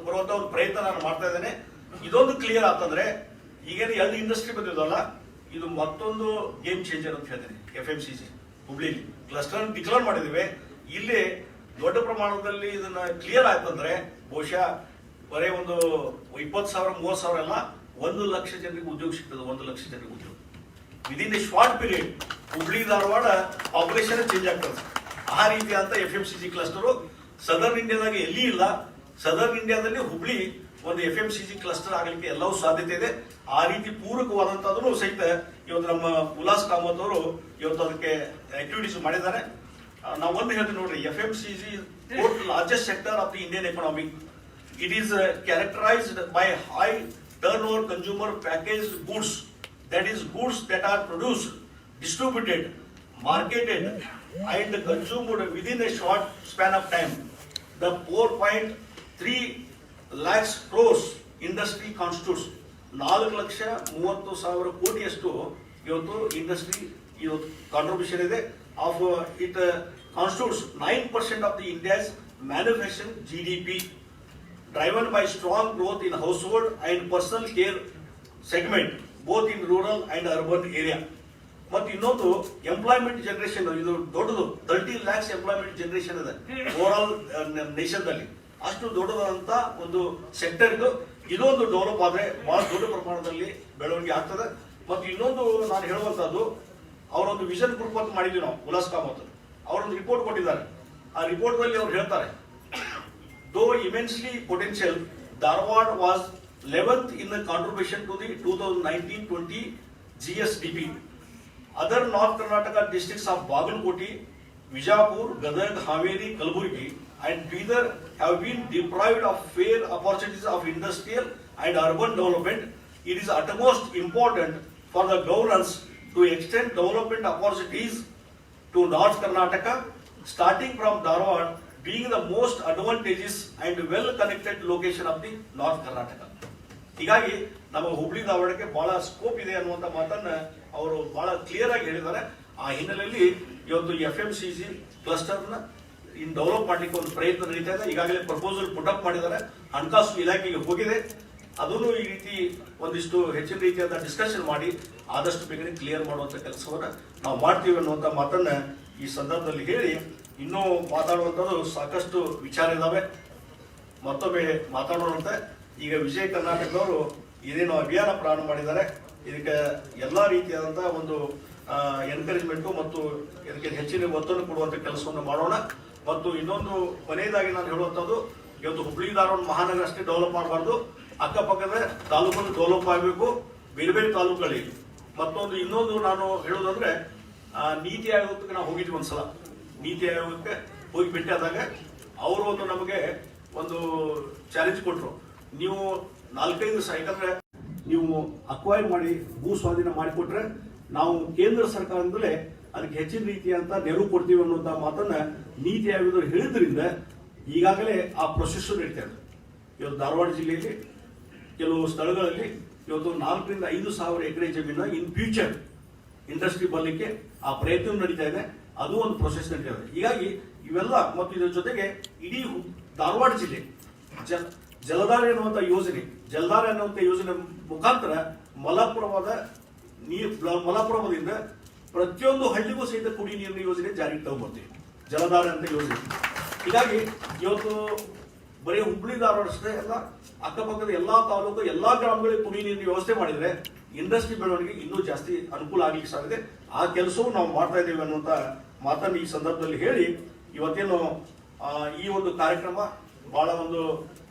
ಬರುವಂತ ಒಂದು ಪ್ರಯತ್ನ ನಾನು ಮಾಡ್ತಾ ಇದ್ದೇನೆ. ಇದೊಂದು ಕ್ಲಿಯರ್ ಆತಂದ್ರೆ ಈಗೇನು 2 ಇಂಡಸ್ಟ್ರಿ ಬಂದಿದ್ದಲ್ಲ, ಇದು ಮತ್ತೊಂದು ಗೇಮ್ ಚೇಂಜರ್ ಅಂತ ಹೇಳ್ತೇನೆ. FMCG ಹುಬ್ಳಿಲಿ ಕ್ಲಸ್ಟರ್ ಡಿಕ್ಲೇರ್ ಮಾಡಿದಿವೆ. ಇಲ್ಲಿ ದೊಡ್ಡ ಪ್ರಮಾಣದಲ್ಲಿ ಇದನ್ನ ಕ್ಲಿಯರ್ ಆಯ್ತಂದ್ರೆ ಬಹುಶಃ ಬರೇ ಒಂದು 20,000 30,000 ಅಲ್ಲ, 1 ಲಕ್ಷ ಜನರಿಗೆ ಉದ್ಯೋಗ ಸಿಗ್ತದೆ. 1 ಲಕ್ಷ ಜನರಿಗೆ ಉದ್ಯೋಗ within A short period. Hubli Dharwad population change ಆಗ್ತದೆ. ಆ ರೀತಿಯಾದಂತ FMCG ಕ್ಲಸ್ಟರ್ ಸದರ್ನ್ ಇಂಡಿಯಾದಾಗ ಎಲ್ಲಿ ಇಲ್ಲ. ಸದರ್ನ್ ಇಂಡಿಯಾದಲ್ಲಿ ಹುಬ್ಳಿ ಒಂದು FMCG ಕ್ಲಸ್ಟರ್ ಆಗಲಿಕ್ಕೆ ಎಲ್ಲವೂ ಸಾಧ್ಯತೆ ಇದೆ. ಆ ರೀತಿ ಪೂರಕವಾದಂತದನ್ನು ಸಹಿತ ಇವತ್ತು ನಮ್ಮ ಉಲ್ಲಾಸ್ ಕಾಮತ್ ಅವರು ಇವತ್ತು ಅದಕ್ಕೆ ಆಕ್ಟಿವಿಟೀಸ್ ಮಾಡಿದ್ದಾರೆ. ನಾವು ಒಂದು ಹೇಳ್ತೀವಿ ನೋಡ್ರಿ, FMCG largest sector of the Indian economy. It is characterised by high turn over consumer package goods, that is goods that are produced, distributed, marketed and consumed within a short span of time. The 4.3 lakhs crores industry constitutes 4,30,000 ಕೋಟಿಯಷ್ಟು ಇವತ್ತು industry ಇವತ್ತು contribution ಇದೆ. Of it constitutes 9% of the India's manufacturing GDP, driven by strong growth in household and personal care segment, both in rural and urban area. ಮತ್ತು ಇನ್ನೊಂದು employment generation, ಇದು ದೊಡ್ಡದು, 30 lakhs employment generation ಇದೆ over all ನೇಷನ್ದಲ್ಲಿ. ಅಷ್ಟು ದೊಡ್ಡದಾದಂತ ಒಂದು sector ಇದು. ಇದೊಂದು ಡೆವಲಪ್ ಆದ್ರೆ ಬಹಳ ದೊಡ್ಡ ಪ್ರಮಾಣದಲ್ಲಿ ಬೆಳವಣಿಗೆ ಆಗ್ತದೆ. ಮತ್ತು ಇನ್ನೊಂದು ನಾನು ಹೇಳುವಂತದ್ದು, ಅವರೊಂದು ವಿಷನ್ ಗ್ರೂಪ್ ಅಂತ ಮಾಡಿದ್ವಿ ನಾವು, ಉಲ್ಲಾಸ್ ಕಾಮತ್ ಅವರೊಂದು ರಿಪೋರ್ಟ್ ಕೊಟ್ಟಿದ್ದಾರೆ. ಆ ರಿಪೋರ್ಟ್ ನಲ್ಲಿ ಅವ್ರು ಹೇಳ್ತಾರೆ, ದೋ immensely potential, Dharwad was 11th in the contribution to the 2019-20 GSDP. Other North Karnataka districts of Bagalkoti, Vijapur, Gadag, Haveri, Kalburgi and Bidar have been deprived of fair opportunities of industrial and urban development. It is utmost important for the governors to extend development opportunities to North Karnataka, starting from Dharwad being the most advantageous and well connected location of the North Karnataka. ಹೀಗಾಗಿ ನಮ್ಮ ಹುಬ್ಳಿ ಧಾರವಾಡಕ್ಕೆ ಬಹಳ scope ಇದೆ ಅನ್ನುವಂಥ ಮಾತನ್ನ ಅವರು ಬಹಳ clear ಆಗಿ ಹೇಳಿದ್ದಾರೆ. ಆ ಹಿನ್ನೆಲೆಯಲ್ಲಿ ಇವತ್ತು FMCG ಕ್ಲಸ್ಟರ್ನ ಇನ್ ಡೆವಲಪ್ ಮಾಡಲಿಕ್ಕೆ ಒಂದು ಪ್ರಯತ್ನ ನಡೀತಾ ಇದೆ. ಈಗಾಗಲೇ ಪ್ರಪೋಸಲ್ ಪುಟಪ್ ಮಾಡಿದ್ದಾರೆ, ಹಣಕಾಸು ಇಲಾಖೆಗೆ ಹೋಗಿದೆ. ಅದನ್ನು ಈ ರೀತಿ ಒಂದಿಷ್ಟು ಹೆಚ್ಚಿನ ರೀತಿಯಾದ ಡಿಸ್ಕಷನ್ ಮಾಡಿ ಆದಷ್ಟು ಬೇಗನೆ ಕ್ಲಿಯರ್ ಮಾಡುವಂತ ಕೆಲಸವನ್ನ ನಾವು ಮಾಡ್ತೀವಿ ಅನ್ನುವಂಥ ಮಾತನ್ನ ಈ ಸಂದರ್ಭದಲ್ಲಿ ಹೇಳಿ, ಇನ್ನೂ ಮಾತಾಡುವಂಥದ್ದು ಸಾಕಷ್ಟು ವಿಚಾರ ಇದಾವೆ, ಮತ್ತೊಮ್ಮೆ ಮಾತಾಡೋಣಂತೆ. ಈಗ ವಿಜಯ ಕರ್ನಾಟಕದವರು ಇದೇನು ಅಭಿಯಾನ ಪ್ರಾರಂಭ ಮಾಡಿದ್ದಾರೆ, ಇದಕ್ಕೆ ಎಲ್ಲಾ ರೀತಿಯಾದಂತಹ ಒಂದು ಎನ್ಕರೇಜ್ಮೆಂಟ್ ಮತ್ತು ಇದಕ್ಕೆ ಹೆಚ್ಚಿನ ಒತ್ತನ್ನು ಕೊಡುವಂತ ಕೆಲಸವನ್ನು ಮಾಡೋಣ. ಮತ್ತು ಇನ್ನೊಂದು ಕೊನೆಯದಾಗಿ ನಾನು ಹೇಳುವಂಥದ್ದು, ಇವತ್ತು ಹುಬ್ಳಿ ಧಾರವಾಡ ಮಹಾನಗರ ಅಷ್ಟೇ ಡೆವಲಪ್ ಮಾಡಬಾರ್ದು, ಅಕ್ಕಪಕ್ಕದ ತಾಲೂಕನ್ನು ಡೆವಲಪ್ ಆಗಬೇಕು, ಬೇರೆ ಬೇರೆ ತಾಲೂಕುಗಳಿಗೆ. ಮತ್ತೊಂದು ಇನ್ನೊಂದು ನಾನು ಹೇಳೋದಂದ್ರೆ, ನೀತಿ ಆಯೋಗಕ್ಕೆ ನಾವು ಹೋಗಿದ್ವಿ ಒಂದ್ಸಲ. ನೀತಿ ಆಯೋಗಕ್ಕೆ ಹೋಗಿ ಭೇಟಿಯಾದಾಗ ಅವರು ಒಂದು ನಮಗೆ ಒಂದು ಚಾಲೆಂಜ್ ಕೊಟ್ಟರು. ನೀವು 4-5 ದಿವಸ, ಯಾಕಂದ್ರೆ ನೀವು ಅಕ್ವೈರ್ ಮಾಡಿ ಭೂ ಸ್ವಾಧೀನ ಮಾಡಿಕೊಟ್ರೆ ನಾವು ಕೇಂದ್ರ ಸರ್ಕಾರದಿಂದಲೇ ಅದಕ್ಕೆ ಹೆಚ್ಚಿನ ರೀತಿಯಂತ ನೆರವು ಕೊಡ್ತೀವಿ ಅನ್ನುವಂತ ಮಾತನ್ನ ನೀತಿ ಆಯೋಗದವರು ಹೇಳಿದ್ರಿಂದ ಈಗಾಗಲೇ ಆ ಪ್ರೊಸೆಸ್ ನಡೀತಾ ಇದೆ. ಇವತ್ತು ಧಾರವಾಡ ಜಿಲ್ಲೆಯಲ್ಲಿ ಕೆಲವು ಸ್ಥಳಗಳಲ್ಲಿ ಇವತ್ತು 4,000 to 5,000 ಎಕರೆ ಜಮೀನು ಇನ್ ಫ್ಯೂಚರ್ ಇಂಡಸ್ಟ್ರಿ ಬರಲಿಕ್ಕೆ ಆ ಪ್ರಯತ್ನ ನಡೀತಾ ಇದೆ. ಅದು ಒಂದು ಪ್ರೊಸೆಸ್ ನಡೀತಾ ಇದೆ. ಹೀಗಾಗಿ ಇವೆಲ್ಲ ಮತ್ತು ಇದರ ಜೊತೆಗೆ ಇಡೀ ಧಾರವಾಡ ಜಿಲ್ಲೆ ಜಲಧಾರೆ ಅನ್ನುವಂಥ ಯೋಜನೆ ಮುಖಾಂತರ ಮಲಪ್ರಭದಿಂದ ಪ್ರತಿಯೊಂದು ಹಳ್ಳಿಗೂ ಸಹಿತ ಕುಡಿ ನೀರಿನ ಯೋಜನೆ ಜಾರಿಗೆ ತಗೊಂಡ್ಬರ್ತೀವಿ, ಜಲಧಾರೆ ಅಂತ ಯೋಜನೆ. ಹೀಗಾಗಿ ಇವತ್ತು ಬರೀ ಹುಬ್ಳಿ ಧಾರವಾಡ ಅಷ್ಟೇ ಅಲ್ಲ, ಅಕ್ಕಪಕ್ಕದ ಎಲ್ಲಾ ತಾಲೂಕು ಎಲ್ಲಾ ಗ್ರಾಮಗಳಿಗೆ ಕುಡಿ ನೀರಿನ ವ್ಯವಸ್ಥೆ ಮಾಡಿದ್ರೆ ಇಂಡಸ್ಟ್ರಿ ಬೆಳವಣಿಗೆ ಇನ್ನೂ ಜಾಸ್ತಿ ಅನುಕೂಲ ಆಗ್ಲಿಕ್ಕೆ ಸಾಧ್ಯತೆ. ಆ ಕೆಲಸವೂ ನಾವು ಮಾಡ್ತಾ ಇದ್ದೇವೆ ಅನ್ನುವಂತ ಮಾತನ್ನು ಈ ಸಂದರ್ಭದಲ್ಲಿ ಹೇಳಿ, ಇವತ್ತೇನು ಈ ಒಂದು ಕಾರ್ಯಕ್ರಮ ಬಹಳ ಒಂದು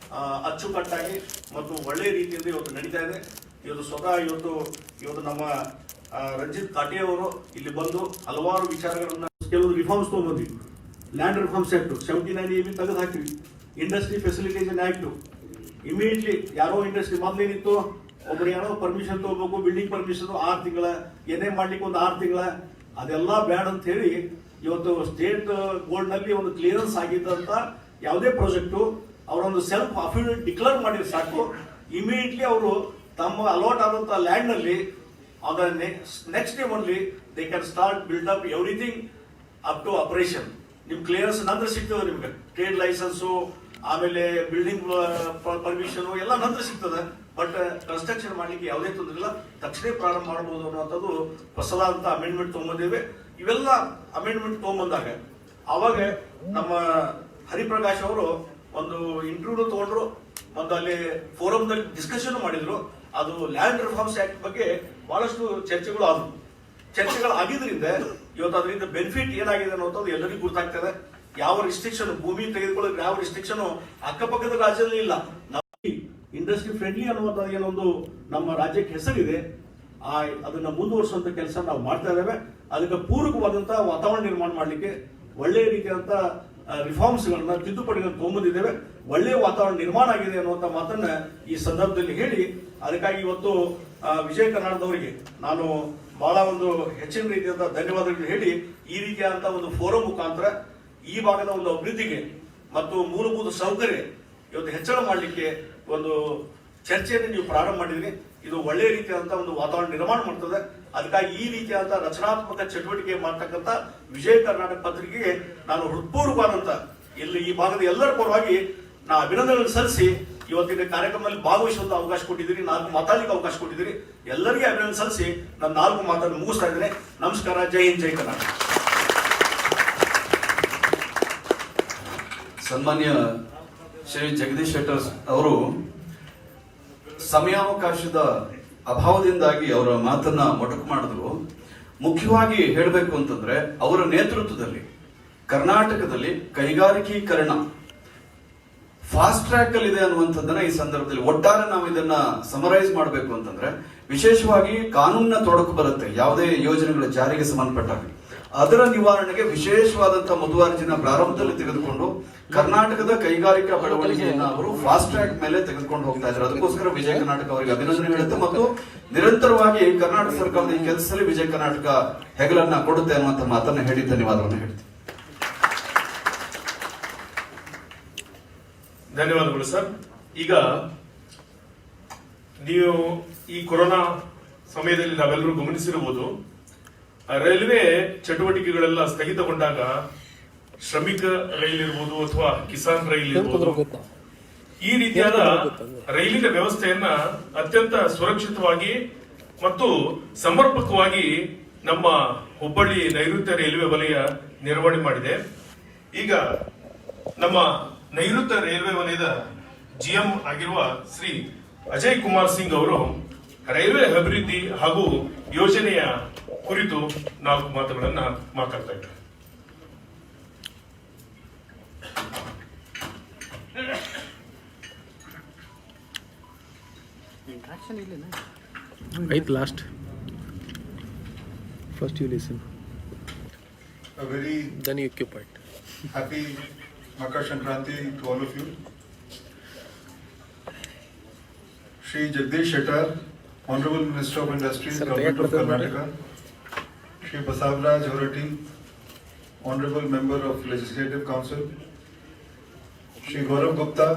ಅಚ್ಚುಕಟ್ಟಾಗಿ ಮತ್ತು ಒಳ್ಳೆಯ ರೀತಿಯಿಂದ ಇವತ್ತು ನಡೀತಾ ಇದೆ. ಇವತ್ತು ಸ್ವತಃ ಇವತ್ತು ನಮ್ಮ ರಂಜಿತ್ ಕಾಟೆ ಅವರು ಇಲ್ಲಿ ಬಂದು ಹಲವಾರು ವಿಚಾರಗಳನ್ನ, ಕೆಲವು ರಿಫಾರ್ಮ್ಸ್ ತಗೊಂಡ್ಬಂದ್ವಿ. ಲ್ಯಾಂಡ್ ರಿಫಾರ್ಮ್ಸ್ ಆಕ್ಟ್ 79 ತೆಗೆದು ಹಾಕಿವಿ. ಇಂಡಸ್ಟ್ರಿ ಫೆಸಿಲಿಟೇಷನ್ ಆಕ್ಟ್ ಇಮಿಡಿಯೇಟ್ಲಿ ಯಾರೋ ಇಂಡಸ್ಟ್ರಿ ಮೊದಲೇನಿತ್ತು, ಒಬ್ರು ಯಾರೋ ಪರ್ಮಿಷನ್ ತಗೋಬೇಕು, ಬಿಲ್ಡಿಂಗ್ ಪರ್ಮಿಷನ್ 6 ತಿಂಗಳ, ಏನೇ ಮಾಡ್ಲಿಕ್ಕೆ ಒಂದು 6 ತಿಂಗಳ, ಅದೆಲ್ಲ ಬ್ಯಾಡ್ ಅಂತ ಹೇಳಿ ಇವತ್ತು ಸ್ಟೇಟ್ ಬೋರ್ಡ್ ನಲ್ಲಿ ಒಂದು ಕ್ಲಿಯರೆನ್ಸ್ ಆಗಿದ್ದಂತ ಯಾವುದೇ ಪ್ರಾಜೆಕ್ಟು ಅವರೊಂದು ಸೆಲ್ಫ್ ಅಫಿಡವಿಟ್ ಡಿಕ್ಲೇರ್ ಮಾಡಿದ್ರೆ ಸಾಕು, ಇಮಿಡಿಯೇಟ್ಲಿ ಅವರು ತಮ್ಮ ಅಲಾಟ್ ಆದಂತ ಲ್ಯಾಂಡ್ ನಲ್ಲಿ ಅದರ next day only they can start build up everything up to operation. ನಿಮ್ ಕ್ಲಿಯರೆನ್ಸ್ ನಂತರ ಸಿಗ್ತದೆ, ನಿಮ್ಗೆ ಟ್ರೇಡ್ ಲೈಸೆನ್ಸು, ಆಮೇಲೆ ಬಿಲ್ಡಿಂಗ್ ಪರ್ಮಿಷನ್ ಎಲ್ಲ ನಂತರ ಸಿಗ್ತದೆ. ಬಟ್ ಕನ್ಸ್ಟ್ರಕ್ಷನ್ ಮಾಡ್ಲಿಕ್ಕೆ ಯಾವುದೇ ತೊಂದರೆ ಇಲ್ಲ, ತಕ್ಷಣ ಪ್ರಾರಂಭ ಮಾಡಬಹುದು ಅನ್ನುವಂಥದ್ದು ಹೊಸದಾದಂತ ಅಮೆಂಡ್ಮೆಂಟ್ ತಗೊಂಡಿದ್ದೇವೆ. ಇವೆಲ್ಲ ಅಮೆಂಡ್ಮೆಂಟ್ ತಗೊಂಡ್ಬಂದಾಗ ಅವಾಗ ನಮ್ಮ ಹರಿಪ್ರಕಾಶ್ ಅವರು ಒಂದು ಇಂಟರ್ವ್ಯೂ ತಗೊಂಡ್ರು ಮತ್ತು ಅಲ್ಲಿ ಫೋರಮ್ನಲ್ಲಿ ಡಿಸ್ಕಷನ್ ಮಾಡಿದ್ರು. ಅದು ಲ್ಯಾಂಡ್ ರಿಫಾರ್ಮ್ಸ್ ಆಕ್ಟ್ ಬಗ್ಗೆ ಬಹಳಷ್ಟು ಚರ್ಚೆಗಳು ಆಗಿದ್ರಿಂದ ಇವತ್ತು ಅದರಿಂದ ಬೆನಿಫಿಟ್ ಏನಾಗಿದೆ ಅನ್ನೋದು ಎಲ್ಲರಿಗೂ ಗೊತ್ತಾಗ್ತದೆ. ಯಾವ ರಿಸ್ಟ್ರಿಕ್ಷನ್ ಭೂಮಿ ತೆಗೆದುಕೊಳ್ಳೋಕೆ ಯಾವ ರಿಸ್ಟ್ರಿಕ್ಷನ್ ಅಕ್ಕಪಕ್ಕದ ರಾಜ್ಯದಲ್ಲಿ ಇಲ್ಲ. ಇಂಡಸ್ಟ್ರಿ ಫ್ರೆಂಡ್ಲಿ ಅನ್ನುವಂಥ ಏನೊಂದು ನಮ್ಮ ರಾಜ್ಯಕ್ಕೆ ಹೆಸರಿದೆ, ಅದನ್ನ ಮುಂದುವರಿಸುವಂತ ಕೆಲಸ ನಾವು ಮಾಡ್ತಾ ಇದ್ದೇವೆ. ಅದಕ್ಕೆ ಪೂರಕವಾದಂತಹ ವಾತಾವರಣ ನಿರ್ಮಾಣ ಮಾಡಲಿಕ್ಕೆ ಒಳ್ಳೆಯ ರೀತಿಯಾದಂತ ರಿಫಾರ್ಮ್ಸ್ ಗಳನ್ನ, ತಿದ್ದುಪಡಿಗಳನ್ನು ತಗೊಂಡ್ಬಂದಿದ್ದೇವೆ. ಒಳ್ಳೆಯ ವಾತಾವರಣ ನಿರ್ಮಾಣ ಆಗಿದೆ ಅನ್ನುವಂಥ ಮಾತನ್ನ ಈ ಸಂದರ್ಭದಲ್ಲಿ ಹೇಳಿ, ಅದಕ್ಕಾಗಿ ಇವತ್ತು ವಿಜಯ ಕರ್ನಾಟಕದವರಿಗೆ ನಾನು ಬಹಳ ಒಂದು ಹೆಚ್ಚಿನ ರೀತಿಯಾದ ಧನ್ಯವಾದಗಳನ್ನು ಹೇಳಿ, ಈ ರೀತಿಯಾದಂತಹ ಒಂದು ಫೋರಂ ಮುಖಾಂತರ ಈ ಭಾಗದ ಒಂದು ಅಭಿವೃದ್ಧಿಗೆ ಮತ್ತು ಮೂಲಭೂತ ಸೌಕರ್ಯ ಇವತ್ತು ಹೆಚ್ಚಳ ಮಾಡಲಿಕ್ಕೆ ಒಂದು ಚರ್ಚೆಯನ್ನು ನೀವು ಪ್ರಾರಂಭ ಮಾಡಿದ್ರಿ. ಇದು ಒಳ್ಳೆಯ ರೀತಿಯಾದಂತಹ ಒಂದು ವಾತಾವರಣ ನಿರ್ಮಾಣ ಮಾಡ್ತದೆ. ಅದಕ್ಕಾಗಿ ಈ ರೀತಿಯಾದಂತಹ ರಚನಾತ್ಮಕ ಚಟುವಟಿಕೆ ಮಾಡ್ತಕ್ಕಂಥ ವಿಜಯ ಕರ್ನಾಟಕ ಪತ್ರಿಕೆಗೆ ನಾನು ಹೃತ್ಪೂರ್ವಕವಾದಂತ ಈ ಭಾಗದ ಎಲ್ಲರ ಪರವಾಗಿ ನಾ ಅಭಿನಂದನೆಗಳನ್ನು ಸಲ್ಲಿಸಿ ಇವತ್ತಿನ ಕಾರ್ಯಕ್ರಮದಲ್ಲಿ ಭಾಗವಹಿಸುವಂತ ಅವಕಾಶ ಕೊಟ್ಟಿದ್ದೀರಿ, 4 ಮಾತಾಡಲಿಕ್ಕೆ ಅವಕಾಶ ಕೊಟ್ಟಿದ್ದೀರಿ. ಎಲ್ಲರಿಗೂ ಅಭಿನಂದನೆ ಸಲ್ಲಿಸಿ ನಾನು 4 ಮಾತನ್ನು ಮುಗಿಸ್ತಾ ಇದ್ದೇನೆ. ನಮಸ್ಕಾರ. ಜೈ ಹಿಂದ್, ಜೈ ಕರ್ನಾಟಕ. ಸನ್ಮಾನ್ಯ ಶ್ರೀ ಜಗದೀಶ್ ಶೆಟ್ಟರ್ ಅವರು ಸಮಯಾವಕಾಶದ ಅಭಾವದಿಂದಾಗಿ ಅವರ ಮಾತನ್ನ ಮೊಟಕು ಮಾಡಿದ್ರು. ಮುಖ್ಯವಾಗಿ ಹೇಳಬೇಕು ಅಂತಂದ್ರೆ, ಅವರ ನೇತೃತ್ವದಲ್ಲಿ ಕರ್ನಾಟಕದಲ್ಲಿ ಕೈಗಾರಿಕೀಕರಣ ಫಾಸ್ಟ್ ಟ್ರ್ಯಾಕ್ ಅಲ್ಲಿ ಇದೆ ಅನ್ನುವಂಥದ್ದನ್ನ ಈ ಸಂದರ್ಭದಲ್ಲಿ ಒಟ್ಟಾರೆ ನಾವು ಇದನ್ನ ಸಮರೈಸ್ ಮಾಡಬೇಕು ಅಂತಂದ್ರೆ, ವಿಶೇಷವಾಗಿ ಕಾನೂನಿನ ತೊಡಕು ಬರುತ್ತೆ ಯಾವುದೇ ಯೋಜನೆಗಳ ಜಾರಿಗೆ ಸಂಬಂಧಪಟ್ಟಾಗ. ಅದರ ನಿವಾರಣೆಗೆ ವಿಶೇಷವಾದಂತಹ ಮುತುವರ್ಜಿನ ಪ್ರಾರಂಭದಲ್ಲಿ ತೆಗೆದುಕೊಂಡು ಕರ್ನಾಟಕದ ಕೈಗಾರಿಕಾ ಬೆಳವಣಿಗೆಯನ್ನ ಅವರು ಫಾಸ್ಟ್ ಟ್ರ್ಯಾಕ್ ಮೇಲೆ ತೆಗೆದುಕೊಂಡು ಹೋಗ್ತಾ ಇದ್ದಾರೆ. ಅದಕ್ಕೋಸ್ಕರ ವಿಜಯ ಕರ್ನಾಟಕ ಅವರಿಗೆ ಅಭಿನಂದನೆ ಹೇಳುತ್ತೆ ಮತ್ತು ನಿರಂತರವಾಗಿ ಕರ್ನಾಟಕ ಸರ್ಕಾರದ ಈ ಕೆಲಸದಲ್ಲಿ ವಿಜಯ ಕರ್ನಾಟಕ ಹೆಗಲನ್ನ ಕೊಡುತ್ತೆ ಅನ್ನುವಂಥ ಮಾತನ್ನ ಹೇಳಿ ಧನ್ಯವಾದವನ್ನು ಹೇಳ್ತೀನಿ. ಧನ್ಯವಾದಗಳು ಸರ್. ಈಗ ನೀವು ಈ ಕೊರೋನಾ ಸಮಯದಲ್ಲಿ ನಾವೆಲ್ಲರೂ ಗಮನಿಸಿರಬಹುದು, ರೈಲ್ವೆ ಚಟುವಟಿಕೆಗಳೆಲ್ಲ ಸ್ಥಗಿತಗೊಂಡಾಗ ಶ್ರಮಿಕ ರೈಲ್ ಇರ್ಬೋದು ಅಥವಾ ಕಿಸಾನ್ ರೈಲ್ ಇರ್ಬೋದು, ಈ ರೀತಿಯಾದ ರೈಲಿನ ವ್ಯವಸ್ಥೆಯನ್ನ ಅತ್ಯಂತ ಸುರಕ್ಷಿತವಾಗಿ ಮತ್ತು ಸಮರ್ಪಕವಾಗಿ ನಮ್ಮ ಹುಬ್ಬಳ್ಳಿ ನೈಋತ್ಯ ರೈಲ್ವೆ ವಲಯ ನಿರ್ವಹಣೆ ಮಾಡಿದೆ. ಈಗ ನಮ್ಮ ನೈಋತ್ಯ ರೈಲ್ವೆ ವಲಯದ ಜಿಎಂ ಆಗಿರುವ ಶ್ರೀ ಅಜಯ್ ಕುಮಾರ್ ಸಿಂಗ್ ಅವರು ರೈಲ್ವೆ ಅಭಿವೃದ್ಧಿ ಹಾಗೂ ಯೋಜನೆಯ ಕುರಿತು 4 ಮಾತುಗಳನ್ನ ಮಾತಾಡ್ತಾ ಇದ್ದಾರೆ. Interaction ಇಲ್ಲ. Right, last. First you listen, A very then you occupy it. happy Makar Sankranti to all of you. Shri Jagdish Shettar, Honorable Minister of Industries, Sir, Government of tayar Karnataka. Shri Basavaraj Horati, Honorable Member of Legislative Council. Shri Gaurav Gupta,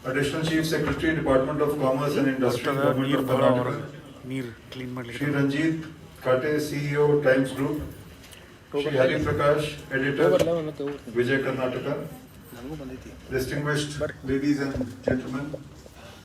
Additional Chief Secretary, Department of Commerce and Industry, Government of Karnataka. ನೀರು clean ಮಾಡ್ಲಿಕ್ಕೆ Shri Ranjit Kate, CEO, Times Group. Shri Hari Prakash, Editor, Vijay Karnataka. ನನಗೂ ಬಂದೈತಿ. Distinguished ladies and gentlemen,